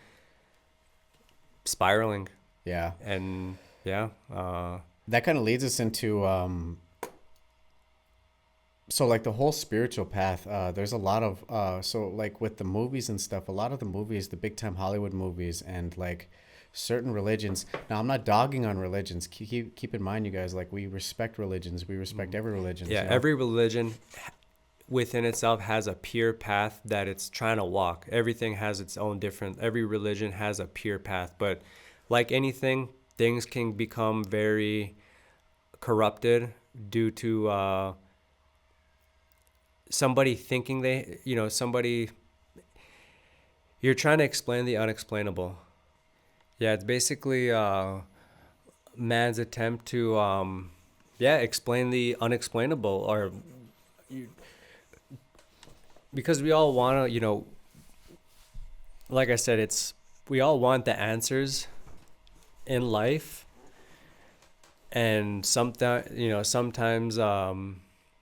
spiraling, Yeah, and yeah, that kind of leads us into so like the whole spiritual path. There's a lot of so like with the movies and stuff. A lot of the movies, the big time Hollywood movies, and like certain religions. Now, I'm not dogging on religions. Keep in mind, you guys, like we respect religions. We respect every religion. yeah. You know. Every religion within itself has a pure path that it's trying to walk. Everything has its own different. Every religion has a pure path, but like anything, things can become very corrupted due to somebody thinking somebody, you're trying to explain the unexplainable. Yeah, it's basically man's attempt to explain the unexplainable, or because we all want to, like I said, it's we all want the answers in life, and sometimes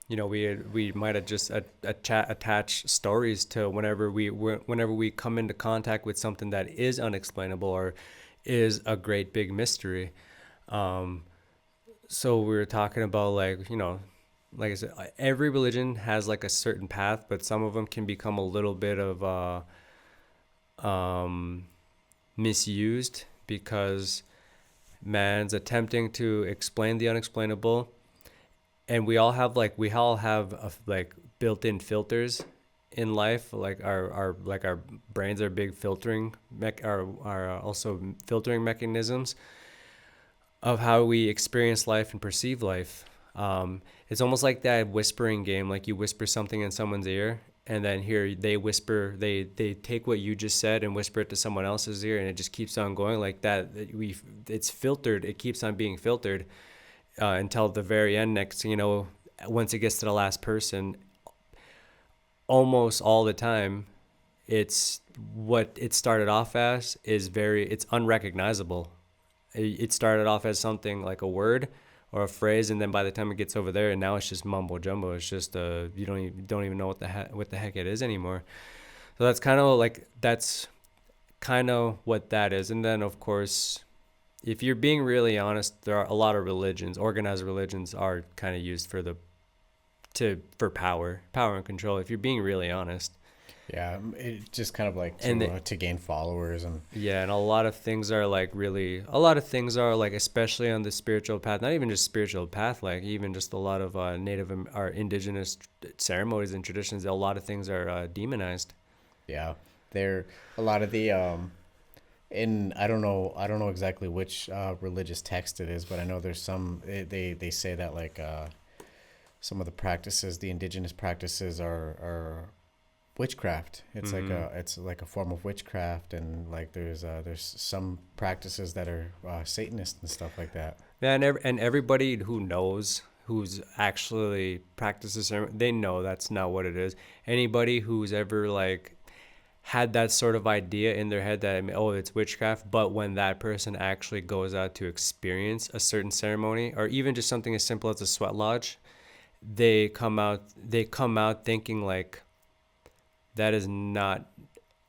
we might have just attach stories to whenever we come into contact with something that is unexplainable or is a great big mystery. So we were talking about, like I said, every religion has like a certain path, but some of them can become a little bit of misused because man's attempting to explain the unexplainable, and we all have like built-in filters in life, like our brains are big filtering are also filtering mechanisms of how we experience life and perceive life. It's almost like that whispering game, like you whisper something in someone's ear, and then here they take what you just said and whisper it to someone else's ear, and it just keeps on going like that. It's filtered. It keeps on being filtered until the very end. Once it gets to the last person, almost all the time, it's what it started off as it's unrecognizable. It started off as something like a word or a phrase, and then by the time it gets over there, and now it's just mumbo jumbo. It's just you don't even know what the heck it is anymore. So that's kind of what that is. And then of course, if you're being really honest, there are a lot of religions, organized religions, are kind of used for power and control. If you're being really honest. Yeah, it just kind of like And to gain followers and yeah, and a lot of things are like, especially on the spiritual path, not even just spiritual path, like even just a lot of native or indigenous ceremonies and traditions, a lot of things are demonized. yeah, there a lot of the in I don't know exactly which religious text it is, but I know there's some they say that like some of the practices, the indigenous practices are witchcraft. It's like a form of witchcraft, and like there's some practices that are Satanist and stuff like that. Yeah, and everybody who's actually practices ceremony, they know that's not what it is. Anybody who's ever like had that sort of idea in their head that, oh, it's witchcraft, but when that person actually goes out to experience a certain ceremony, or even just something as simple as a sweat lodge, they come out thinking like, that is not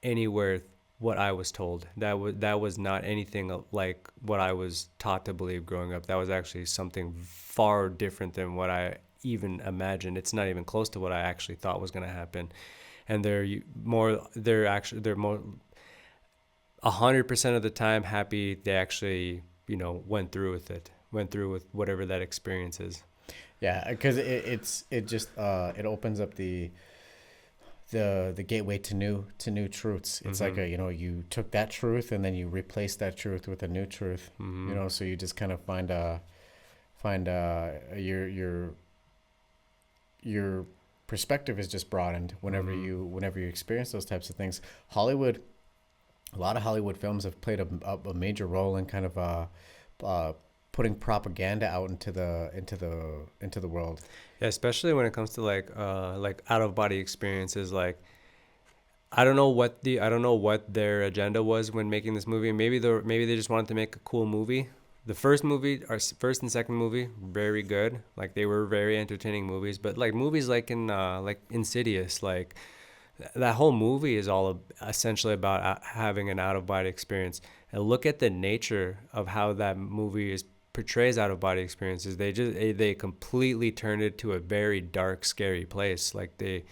anywhere what I was told. That was not anything like what I was taught to believe growing up. That was actually something far different than what I even imagined. It's not even close to what I actually thought was going to happen. And they're 100% of the time happy they actually went through with whatever that experience is. Yeah, because it opens up the gateway to new truths. It's like you took that truth and then you replaced that truth with a new truth. So you just kind of find your perspective is just broadened whenever you experience those types of things. A lot of Hollywood films have played a major role in kind of putting propaganda out into the world. Yeah, especially when it comes to like out of body experiences. Like I don't know what their agenda was when making this movie. Maybe they just wanted to make a cool movie. The first movie, our first and second movie, very good. Like they were very entertaining movies. But like movies like Insidious, like that whole movie is all essentially about having an out of body experience. And look at the nature of how that movie is portrays out of body experiences. They completely turned it to a very dark, scary place. Like they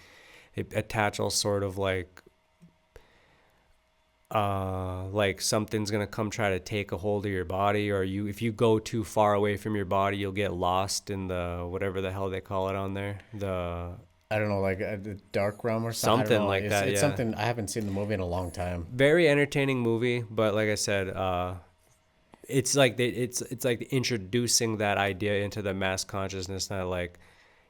attach all sort of like something's gonna come try to take a hold of your body, or if you go too far away from your body, you'll get lost in the whatever the hell they call it on there, the I don't know, like the dark realm or something. I don't something know. like that. It's Yeah, something I haven't seen the movie in a long time. very entertaining movie, but like I said, it's like introducing that idea into the mass consciousness that like,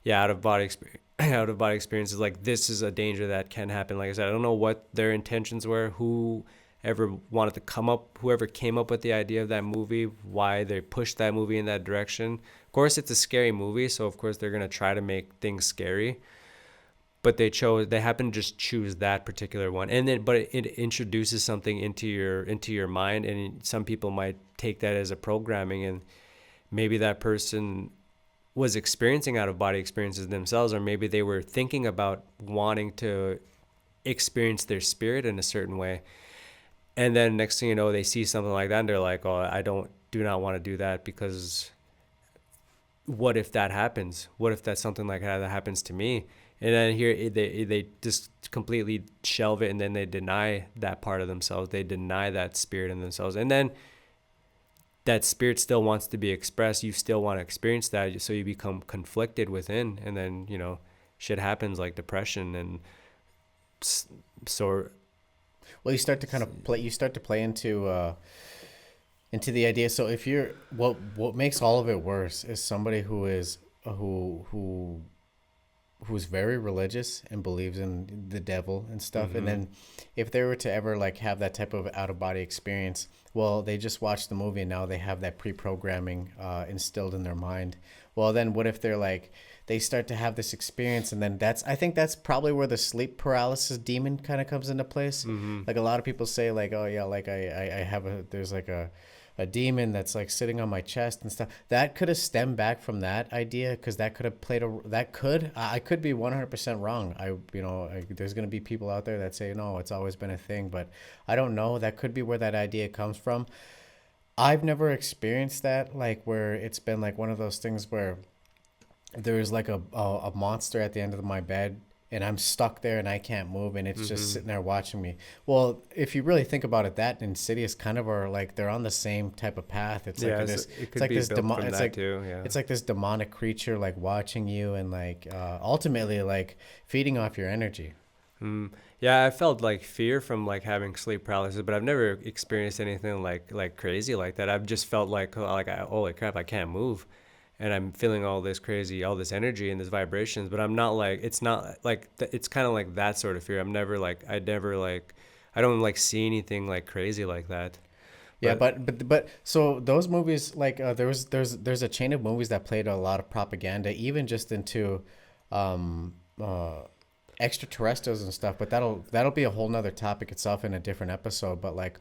yeah, out of body experience. Out of body experiences, like this is a danger that can happen. Like I said, I don't know what their intentions were, whoever came up with the idea of that movie, why they pushed that movie in that direction. Of course it's a scary movie, so of course they're going to try to make things scary, but they happen to just choose that particular one. And then but it introduces something into your mind, and some people might take that as a programming, and maybe that person was experiencing out of body experiences themselves, or maybe they were thinking about wanting to experience their spirit in a certain way. And then next thing you know, they see something like that and they're like, oh, do not want to do that, because what if that happens? What if that's something like that happens to me? And then here they just completely shelve it, and then they deny that part of themselves. They deny that spirit in themselves. And then that spirit still wants to be expressed. You still want to experience that, so you become conflicted within, and then shit happens like depression and so. Well, you start to kind of play. You start to play into the idea. So if you're what makes all of it worse is somebody who's very religious and believes in the devil and stuff. Mm-hmm. And then if they were to ever like have that type of out of body experience, well, they just watched the movie and now they have that pre-programming instilled in their mind. Well, then what if they're like, they start to have this experience, and then I think that's probably where the sleep paralysis demon kind of comes into place. Mm-hmm. Like a lot of people say like, oh yeah, like I have there's like a demon that's like sitting on my chest and stuff. That could have stemmed back from that idea, because that could have I could be 100% wrong. There's going to be people out there that say, no, it's always been a thing, but I don't know. That could be where that idea comes from. I've never experienced that, like where it's been like one of those things where there's like a monster at the end of my bed and I'm stuck there and I can't move, and it's just sitting there watching me. Well, if you really think about it, that and Insidious kind of are like, they're on the same type of path. It's like this, it could be built from that too. Yeah, it's like this demonic creature like watching you and like ultimately like feeding off your energy. Yeah, I felt like fear from like having sleep paralysis, but I've never experienced anything like crazy like that. I've just felt like holy crap, I can't move, and I'm feeling all this energy and this vibrations, but I'm not like, it's not like it's kind of like that sort of fear. I don't like see anything like crazy like that. Yeah, but so those movies, like there's a chain of movies that played a lot of propaganda, even just into extraterrestrials and stuff. But that'll be a whole nother topic itself in a different episode. But like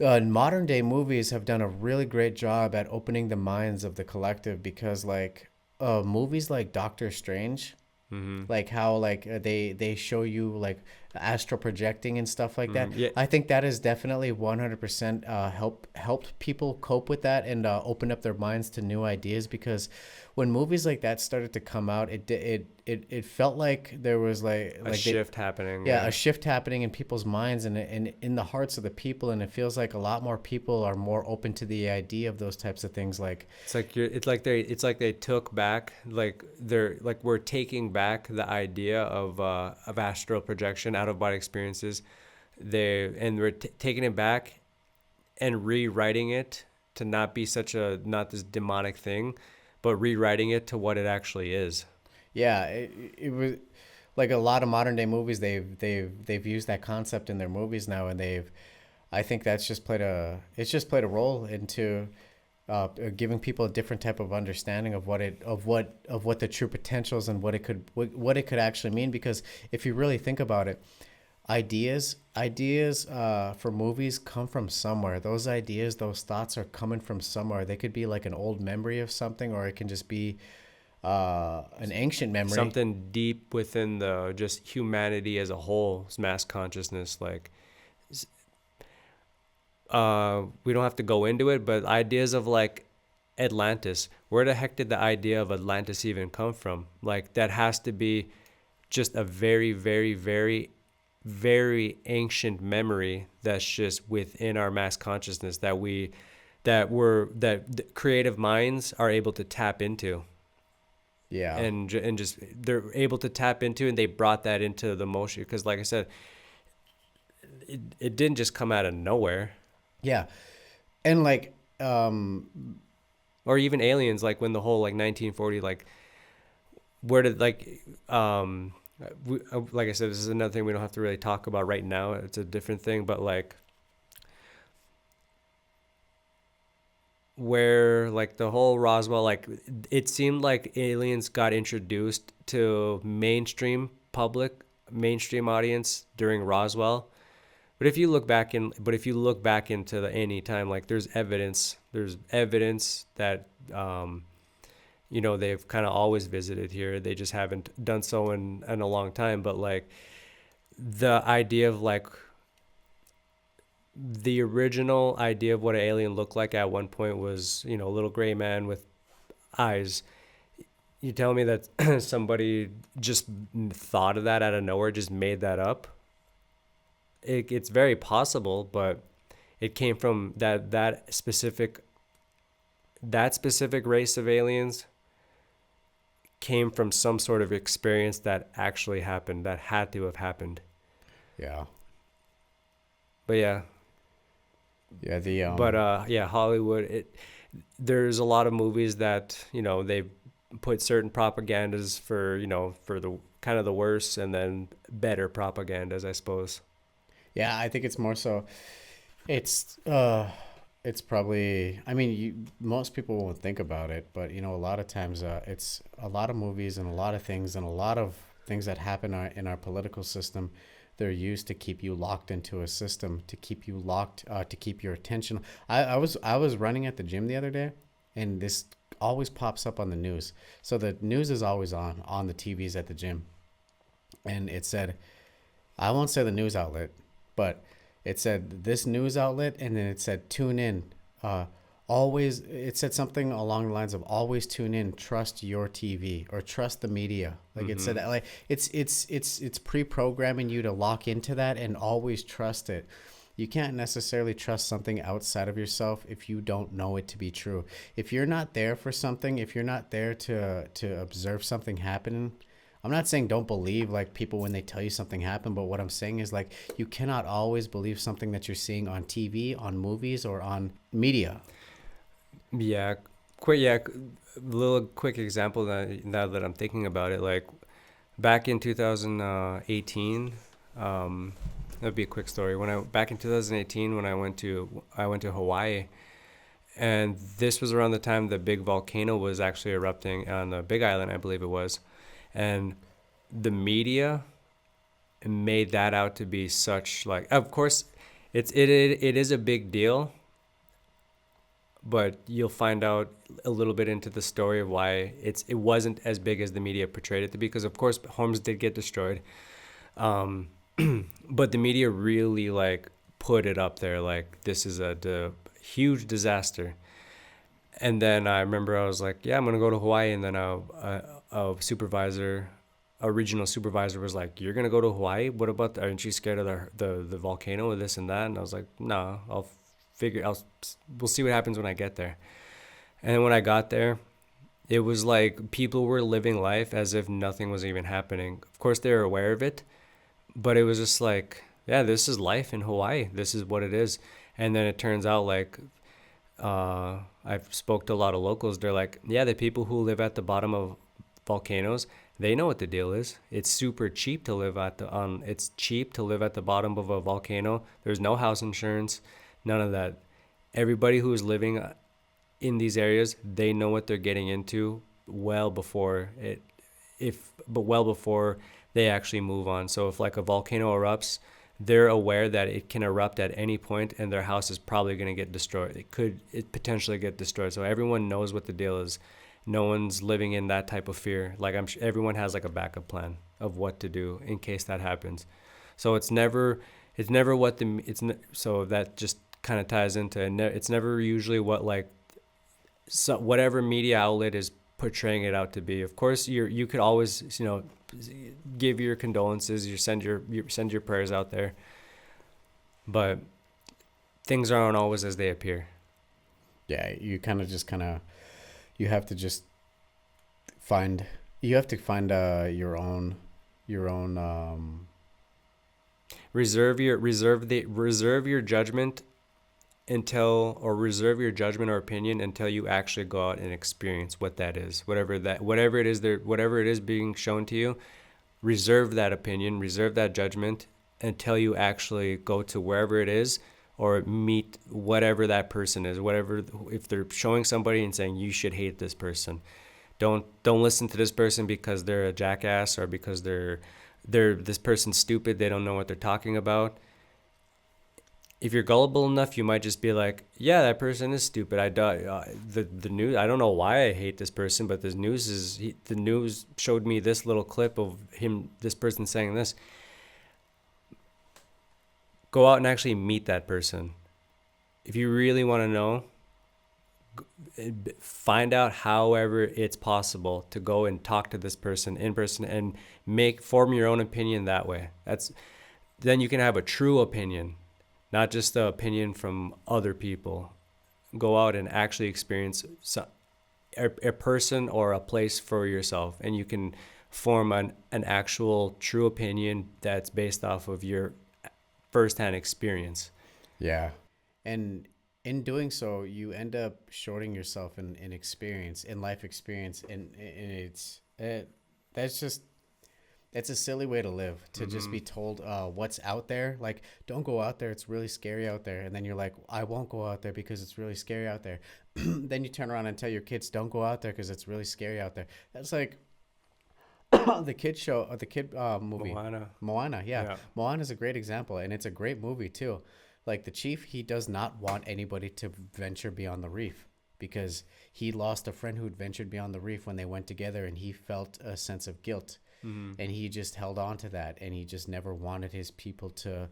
modern day movies have done a really great job at opening the minds of the collective, because like movies like Doctor Strange, like how like they show you like astral projecting and stuff like that. Yeah. I think that has definitely 100% helped people cope with that and open up their minds to new ideas, because when movies like that started to come out, it felt like there was like a shift happening. Yeah, a shift happening in people's minds and in the hearts of the people, and it feels like a lot more people are more open to the idea of those types of things. Like it's like they took back, like we're taking back the idea of astral projection, out of body experiences. We're taking it back and rewriting it to not be not this demonic thing, but rewriting it to what it actually is. Yeah, it was like a lot of modern day movies. They've used that concept in their movies now, and I think that's just played a role into giving people a different type of understanding of what the true potentials and what it could actually mean. Because if you really think about it, ideas for movies come from somewhere. Those ideas, those thoughts are coming from somewhere. They could be like an old memory of something, or it can just be an ancient memory. Something deep within the just humanity as a whole, mass consciousness. Like, we don't have to go into it, but ideas of like Atlantis. Where the heck did the idea of Atlantis even come from? Like, that has to be just a very, very, very, very ancient memory that's just within our mass consciousness that the creative minds are able to tap into. Yeah. And just they're able to tap into, and they brought that into the motion because, like I said, it didn't just come out of nowhere. Yeah. And like or even aliens, like when the whole like 1940, like where did like like I said, this is another thing we don't have to really talk about right now. It's a different thing, but like where like the whole Roswell, like it seemed like aliens got introduced to mainstream audience during Roswell. But if you look back into any time, like there's evidence that they've kind of always visited here. They just haven't done so in a long time. But like the idea of like the original idea of what an alien looked like at one point was, a little gray man with eyes. You tell me that somebody just thought of that out of nowhere, just made that up? It's very possible, but it came from that specific race of aliens came from some sort of experience that actually happened, that had to have happened. Yeah. But yeah. Yeah, Hollywood, there's a lot of movies that, they put certain propagandas for the kind of the worst and then better propagandas, I suppose. Yeah, I think it's more so. It's probably. I mean, most people won't think about it, but a lot of times, it's a lot of movies and a lot of things that happen in our political system. They're used to keep you locked into a system, to keep you locked, to keep your attention. I was running at the gym the other day, and this always pops up on the news. So the news is always on the TVs at the gym, and it said, I won't say the news outlet, but it said this news outlet, and then it said tune in. It said something along the lines of always tune in, trust your TV, or trust the media. Like it said that, like it's pre-programming you to lock into that and always trust it. You can't necessarily trust something outside of yourself if you don't know it to be true. If you're not there for something, if you're not there to observe something happening, I'm not saying don't believe like people when they tell you something happened, but what I'm saying is like you cannot always believe something that you're seeing on TV, on movies, or on media. Yeah, little quick example now that I'm thinking about it, like back in 2018, that'd be a quick story. Back in 2018 when I went to Hawaii, and this was around the time the big volcano was actually erupting on the Big Island, I believe it was, and the media made that out to be such like, of course, it is a big deal. But you'll find out a little bit into the story of why it wasn't as big as the media portrayed it to be, because of course homes did get destroyed, but the media really like put it up there like this is a huge disaster. And then I remember I was like, yeah, I'm gonna go to Hawaii, and then a regional supervisor was like, you're gonna go to Hawaii? What about aren't you scared of the volcano or this and that? And I was like, no, we'll see what happens when I get there. And when I got there, it was like people were living life as if nothing was even happening. Of course, they were aware of it, but it was just like, yeah, this is life in Hawaii. This is what it is. And then it turns out like, I've spoke to a lot of locals. They're like, yeah, the people who live at the bottom of volcanoes, they know what the deal is. It's super cheap to live at the bottom of a volcano. There's no house insurance. None of that. Everybody who's living in these areas, they know what they're getting into well before it, but well before they actually move on. So if like a volcano erupts, they're aware that it can erupt at any point and their house is probably going to get destroyed. It potentially get destroyed. So everyone knows what the deal is. No one's living in that type of fear. Like I'm sure everyone has like a backup plan of what to do in case that happens. So it's never what the, so that just kind of ties into, it's never usually what like, so whatever media outlet is portraying it out to be. Of course, you could always, give your condolences, you send your prayers out there, but things aren't always as they appear. Yeah, you you have to just find you have to find your own Reserve your judgment reserve your judgment or opinion until you actually go out and experience what that is, whatever it is being shown to you. Reserve that opinion, reserve that judgment until you actually go to wherever it is or meet whatever that person is. Whatever, if they're showing somebody and saying you should hate this person, don't listen to this person because they're a jackass or because they're this person's stupid, they don't know what they're talking about. If you're gullible enough, you might just be like, yeah, that person is stupid. The news, I don't know why I hate this person, but the news showed me this little clip of this person saying this. Go out and actually meet that person. If you really want to know, find out however it's possible to go and talk to this person in person and form your own opinion that way. Then you can have a true opinion, not just the opinion from other people. Go out and actually experience a person or a place for yourself, and you can form an actual true opinion that's based off of your firsthand experience. Yeah. And in doing so, you end up shorting yourself in experience, in life experience, and that's just it's a silly way to live, to just be told what's out there. Like, don't go out there, it's really scary out there. And then you're like, I won't go out there because it's really scary out there. Then you turn around and tell your kids, don't go out there because it's really scary out there. That's like the kid show, or the kid movie. Moana, yeah. Yeah. Moana is a great example, and it's a great movie too. Like, the chief, he does not want anybody to venture beyond the reef because he lost a friend who'd ventured beyond the reef when they went together, and he felt a sense of guilt. And he just held on to that, and he just never wanted his people to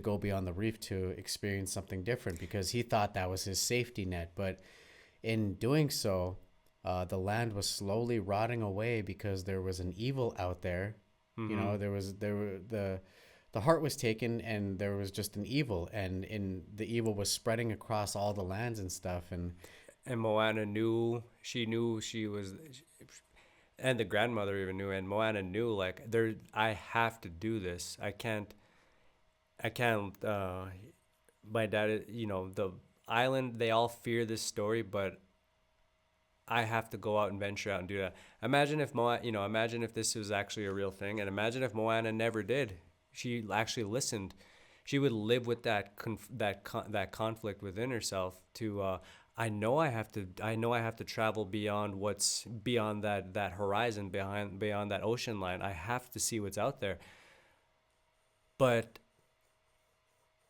go beyond the reef to experience something different because he thought that was his safety net. But in doing so, the land was slowly rotting away because there was an evil out there. You know, the heart was taken, and there was just an evil, and the evil was spreading across all the lands and stuff. And Moana knew she was, and the grandmother even knew, and Moana knew, like, I have to do this. I can't my dad, the island, they all fear this story, but I have to go out and venture out and do that. Imagine if this was actually a real thing, and imagine if Moana never did. She actually listened. She would live with that conflict within herself to I know I have to travel beyond what's beyond that horizon, beyond that ocean line. I have to see what's out there. But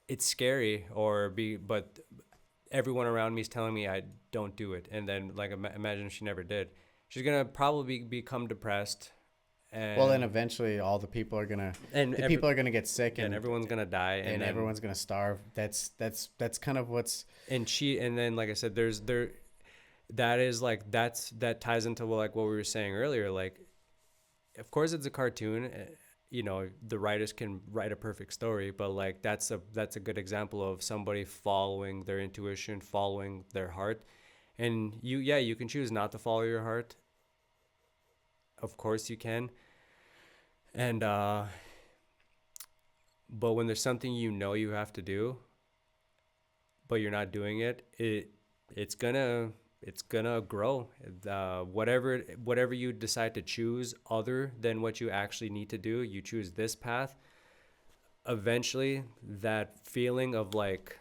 it's scary, but everyone around me is telling me I don't do it. And then, like, imagine if she never did. She's going to probably become depressed. And, well, then eventually all the people are gonna people are gonna get sick, and everyone's gonna die, and everyone's gonna starve. That's kind of what's and then, like I said, that ties into what we were saying earlier. Like, of course it's a cartoon, the writers can write a perfect story, but like that's a good example of somebody following their intuition, following their heart. And you can choose not to follow your heart. Of course you can. And but when there's something you have to do, but you're not doing it, it's gonna grow. Whatever you decide to choose other than what you actually need to do, you choose this path. Eventually, that feeling of like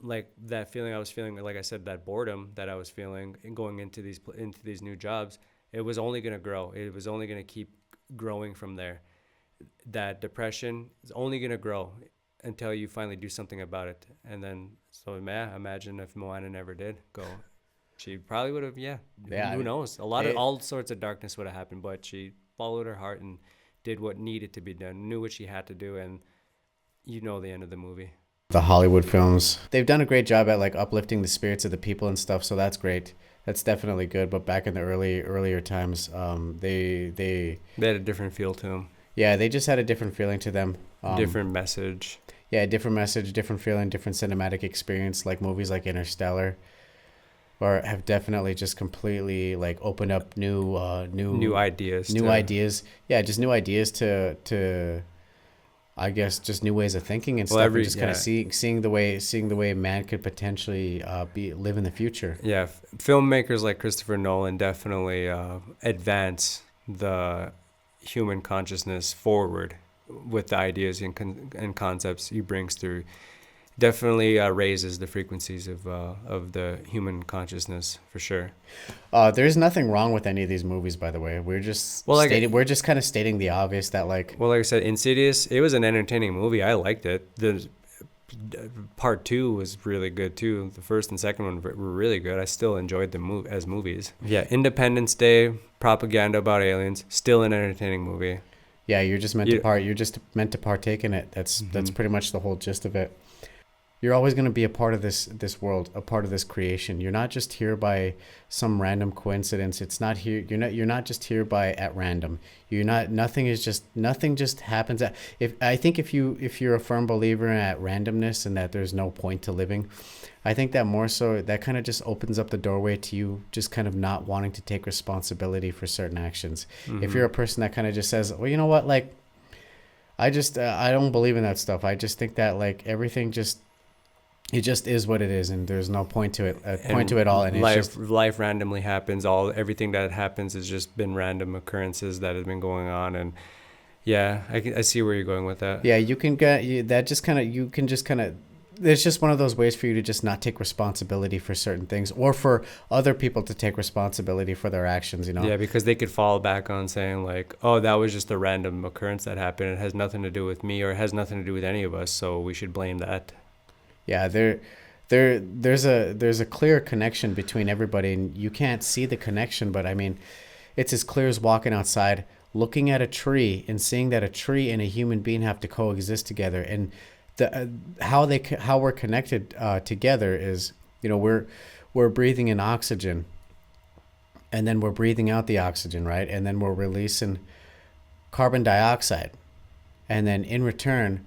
like that feeling I was feeling, like I said, that boredom that I was feeling and going into these new jobs, it was only going to grow. It was only going to keep growing from there. That depression is only going to grow until you finally do something about it. And then, so yeah, imagine if Moana never did go. She probably would have, yeah. Yeah, Who knows? All sorts of darkness would have happened, but she followed her heart and did what needed to be done, knew what she had to do, and you know the end of the movie. the Hollywood films, they've done a great job at like uplifting the spirits of the people and stuff. So that's great. That's definitely good. But back in the earlier times, They had a different feel to them, yeah, they just had a different feeling to them. different message. Yeah, different message, different feeling, different cinematic experience. Like movies like Interstellar, or have definitely just completely like opened up New ideas. new ideas. Yeah, just new ideas to I guess just new ways of thinking and Well, stuff, every and just kind yeah, of seeing the way man could potentially be live in the future. yeah. Filmmakers like Christopher Nolan definitely advance the human consciousness forward with the ideas and concepts he brings through. Definitely raises the frequencies of the human consciousness for sure. There's nothing wrong with any of these movies, by the way. Well, like We're just kind of stating the obvious that like like I said, Insidious. It was an entertaining movie. I liked it. The part two was really good too. The first and second one were really good. I still enjoyed them as movies. Yeah, Independence Day, propaganda about aliens, still an entertaining movie. yeah, You, you're just meant to partake in it. That's hmm pretty much the whole gist of it. You're always going to be a part of this world, a part of this creation. You're not just here by some random coincidence. It's not here. You're not just here by at random. You're not. Nothing just happens. If you're a firm believer at randomness and that there's no point to living, I think that more so that kind of just opens up the doorway to you just kind of not wanting to take responsibility for certain actions. If hmm you're a person that kind of just says, well, you know what, like I don't believe in that stuff. I just think that like everything just it just is what it is, and there's no point to it. Point to it all, and it's just life randomly happens. Everything that happens has just been random occurrences that have been going on, and yeah, I see where you're going with that. yeah. You can get that just kind of you can just kind of. It's just one of those ways for you to just not take responsibility for certain things, or for other people to take responsibility for their actions. You know. Yeah, because they could fall back on saying like, "Oh, that was just a random occurrence that happened. It has nothing to do with me, or it has nothing to do with any of us, so we should blame that." Yeah, there's a clear connection between everybody, and you can't see the connection, but I mean, it's as clear as walking outside, looking at a tree, and seeing that a tree and a human being have to coexist together, and the how we're connected together is, you know, we're breathing in oxygen, and then we're breathing out the oxygen, right, and then we're releasing carbon dioxide, and then in return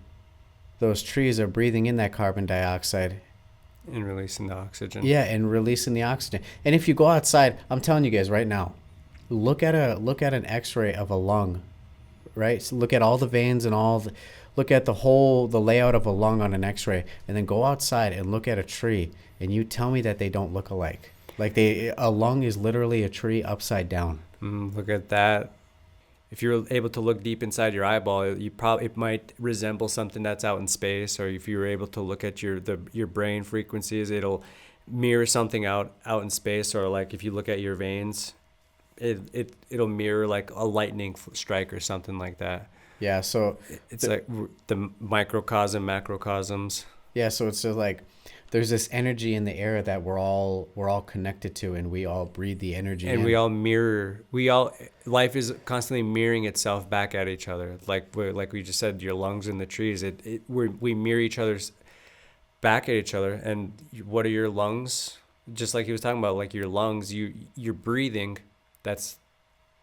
those trees are breathing in that carbon dioxide. And releasing the oxygen. Yeah, and releasing the oxygen. And if you go outside, I'm telling you guys right now, look at an X-ray of a lung, right? So look at all the veins and look at the layout of a lung on an X-ray, and then go outside and look at a tree, and you tell me that they don't look alike. Like a lung is literally a tree upside down. Look at that. If you're able to look deep inside your eyeball, it might resemble something that's out in space. Or if you're able to look at your brain frequencies, it'll mirror something out in space. Or like if you look at your veins, it'll mirror like a lightning strike or something like that. Yeah, so It's like the microcosm, macrocosms. yeah, so it's just like there's this energy in the air that we're all connected to, and we all breathe the energy And in. life is constantly mirroring itself back at each other. Like we just said, your lungs and the trees, we mirror each other's back at each other. And what are your lungs? Just like he was talking about, like your lungs, you're breathing. That's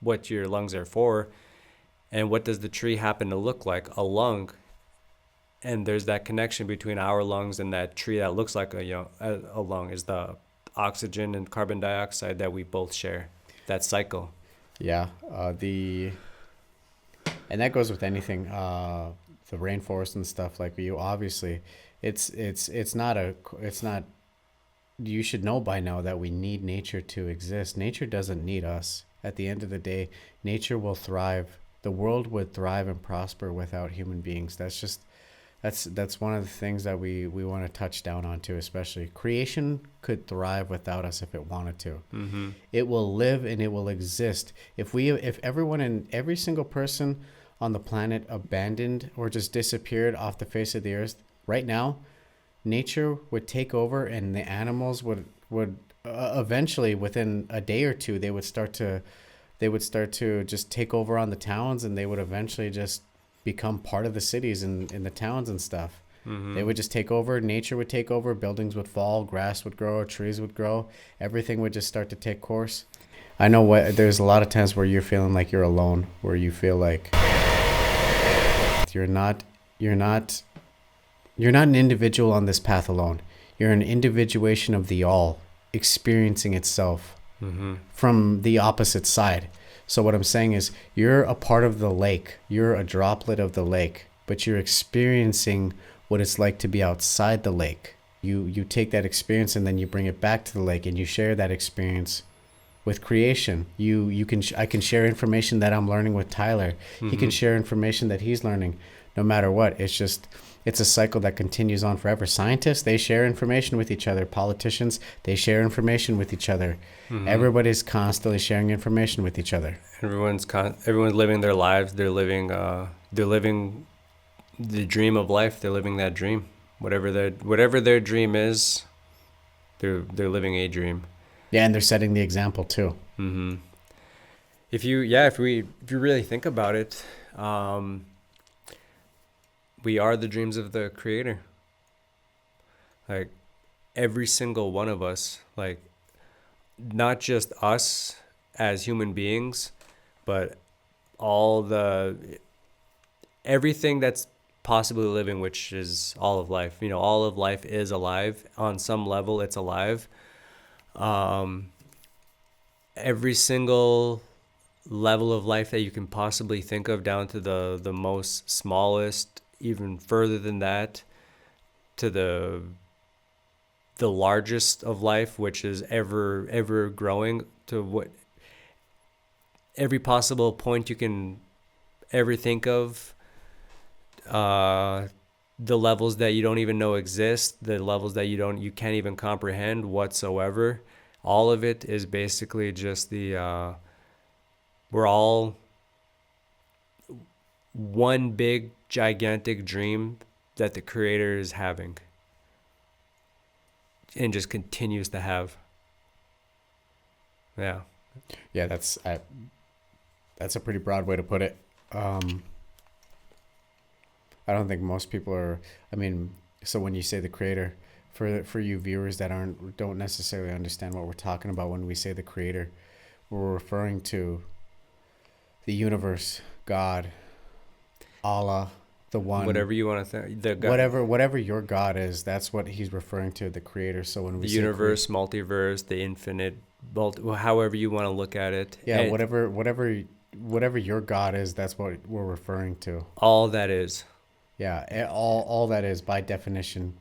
what your lungs are for. And what does the tree happen to look like? A lung. And there's that connection between our lungs and that tree that looks like a lung is the oxygen and carbon dioxide that we both share. That cycle. Yeah, and that goes with anything. The rainforest and stuff like you obviously, it's not it's not. You should know by now that we need nature to exist. Nature doesn't need us. At the end of the day, nature will thrive. The world would thrive and prosper without human beings. That's one of the things that we want to touch down on too, especially creation could thrive without us if it wanted to. Mm-hmm. It will live and it will exist. If everyone and every single person on the planet abandoned or just disappeared off the face of the earth right now, nature would take over and the animals would eventually within a day or two they would start to just take over on the towns, and they would eventually just become part of the cities and in the towns and stuff. Mm-hmm. They would just take over. Nature would take over. Buildings would fall. Grass would grow. Trees would grow. Everything would just start to take course. I know there's a lot of times where you're feeling like you're alone, where you feel like you're not an individual on this path alone. You're an individuation of the all experiencing itself Mm-hmm. from the opposite side. So what I'm saying is you're a part of the lake. You're a droplet of the lake, but you're experiencing what it's like to be outside the lake. You take that experience and then you bring it back to the lake and you share that experience with creation. I can share information that I'm learning with Tyler. Mm-hmm. He can share information that he's learning no matter what. It's a cycle that continues on forever. Scientists, they share information with each other. Politicians, they share information with each other. Mm-hmm. Everybody's constantly sharing information with each other. Everyone's living their lives. They're living the dream of life. They're living that dream. Whatever their dream is, they're living a dream. Yeah, and they're setting the example too. Mm-hmm. If you really think about it, we are the dreams of the Creator. Like every single one of us, like not just us as human beings, but everything that's possibly living, which is all of life. You know, all of life is alive. On some level, it's alive. Every single level of life that you can possibly think of, down to the most smallest, even further than that, to the largest of life, which is ever growing, to what every possible point you can ever think of, the levels that you don't even know exist, the levels that you can't even comprehend whatsoever. All of it is basically just we're all one big gigantic dream that the Creator is having and just continues to have. Yeah. Yeah, that's a pretty broad way to put it. I don't think most people are. I mean, so when you say the Creator, for you viewers that don't necessarily understand what we're talking about when we say the Creator, we're referring to the universe, God, Allah, the one. Whatever you want to think. The God, whatever your God is, that's what he's referring to, the Creator. So when we the say universe, multiverse, the infinite, however you want to look at it. Yeah, and whatever your God is, that's what we're referring to. all that is. Yeah, all that is by definition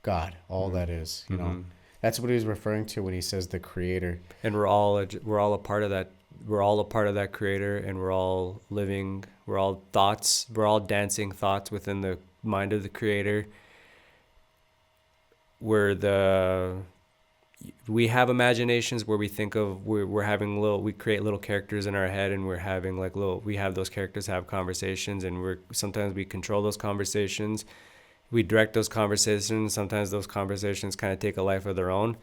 God. All that is, you know. That's what he's referring to when he says the Creator. And we're all a part of that. We're all a part of that Creator, and we're all dancing thoughts within the mind of the Creator. We have imaginations where we think of, we create little characters in our head, and we have those characters have conversations, and sometimes we control those conversations. We direct those conversations. Sometimes those conversations kind of take a life of their own.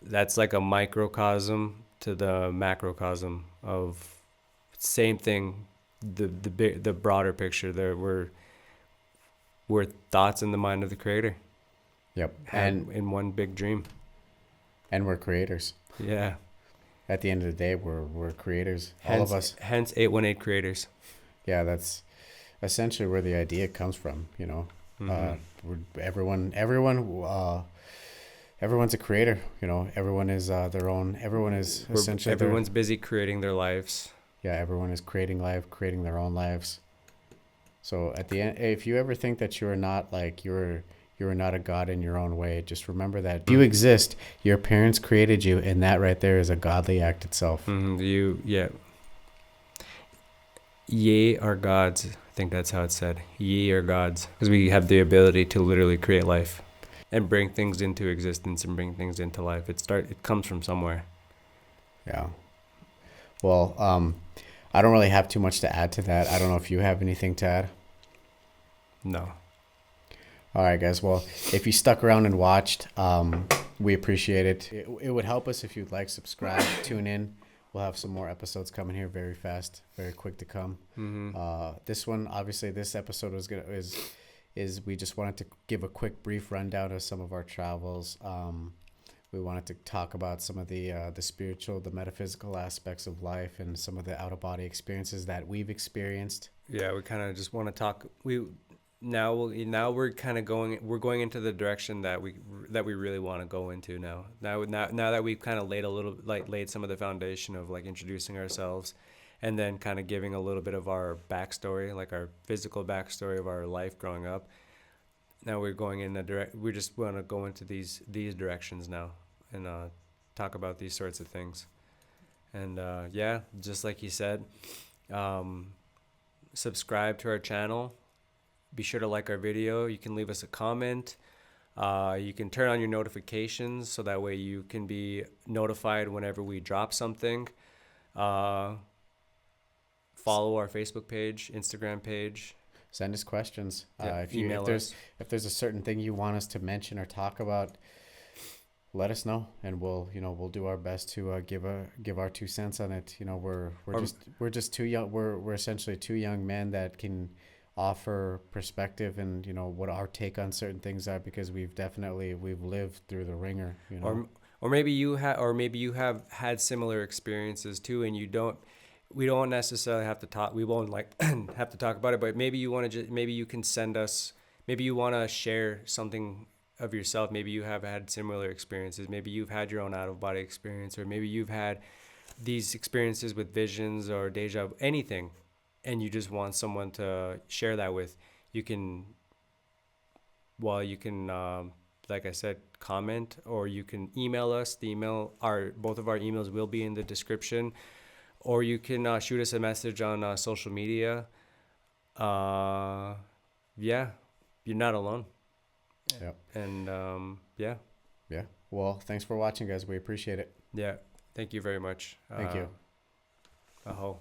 That's like a microcosm to the macrocosm of same thing, the broader picture. There we're thoughts in the mind of the Creator. Yep. And in one big dream. And we're creators. Yeah. At the end of the day, we're creators. All of us. Hence 818 creators. Yeah, that's essentially where the idea comes from, you know. Everyone's a creator, you know. Everyone is essentially everyone's busy creating their lives. Yeah, everyone is creating their own lives. So at the end, if you ever think that you're not a God in your own way, just remember that if you exist, your parents created you, and that right there is a godly act itself. Ye are gods I think that's how it's said. Ye are gods, because we have the ability to literally create life and bring things into existence and bring things into life. It comes from somewhere. Yeah. Well, I don't really have too much to add to that. I don't know if you have anything to add. No. All right, guys. Well, if you stuck around and watched, we appreciate it. It would help us if you'd like, subscribe, tune in. We'll have some more episodes coming here very fast, very quick to come. This one, obviously, this episode is we just wanted to give a quick, brief rundown of some of our travels. We wanted to talk about some of the spiritual, the metaphysical aspects of life, and some of the out of body experiences that we've experienced. Yeah, we kind of just want to talk. Now we're kind of going into the direction that we really want to go into now. Now that we've kind of laid some of the foundation of like introducing ourselves, and then kind of giving a little bit of our backstory, like our physical backstory of our life growing up. Now we're going in we just want to go into these directions now, and talk about these sorts of things. And yeah, just like you said, subscribe to our channel. Be sure to like our video. You can leave us a comment. You can turn on your notifications so that way you can be notified whenever we drop something. Follow our Facebook page, Instagram page. Send us questions. Yeah, If there's a certain thing you want us to mention or talk about, let us know, and we'll do our best to give our 2 cents on it. We're just too young. We're essentially 2 young men that can offer perspective and what our take on certain things are, because we've lived through the ringer. Or maybe you have had similar experiences too, and we don't necessarily have to talk. We won't have to talk about it, but maybe you can send us. Maybe you want to share something of yourself. Maybe you have had similar experiences. Maybe you've had your own out of body experience, or maybe you've had these experiences with visions or deja vu, anything, and you just want someone to share that with. You can, like I said, comment, or you can email us. Both of our emails will be in the description, or you can shoot us a message on social media. Yeah, you're not alone. Yep. And yeah. Yeah. Well, thanks for watching, guys. We appreciate it. Yeah. Thank you very much. Thank you. Aho.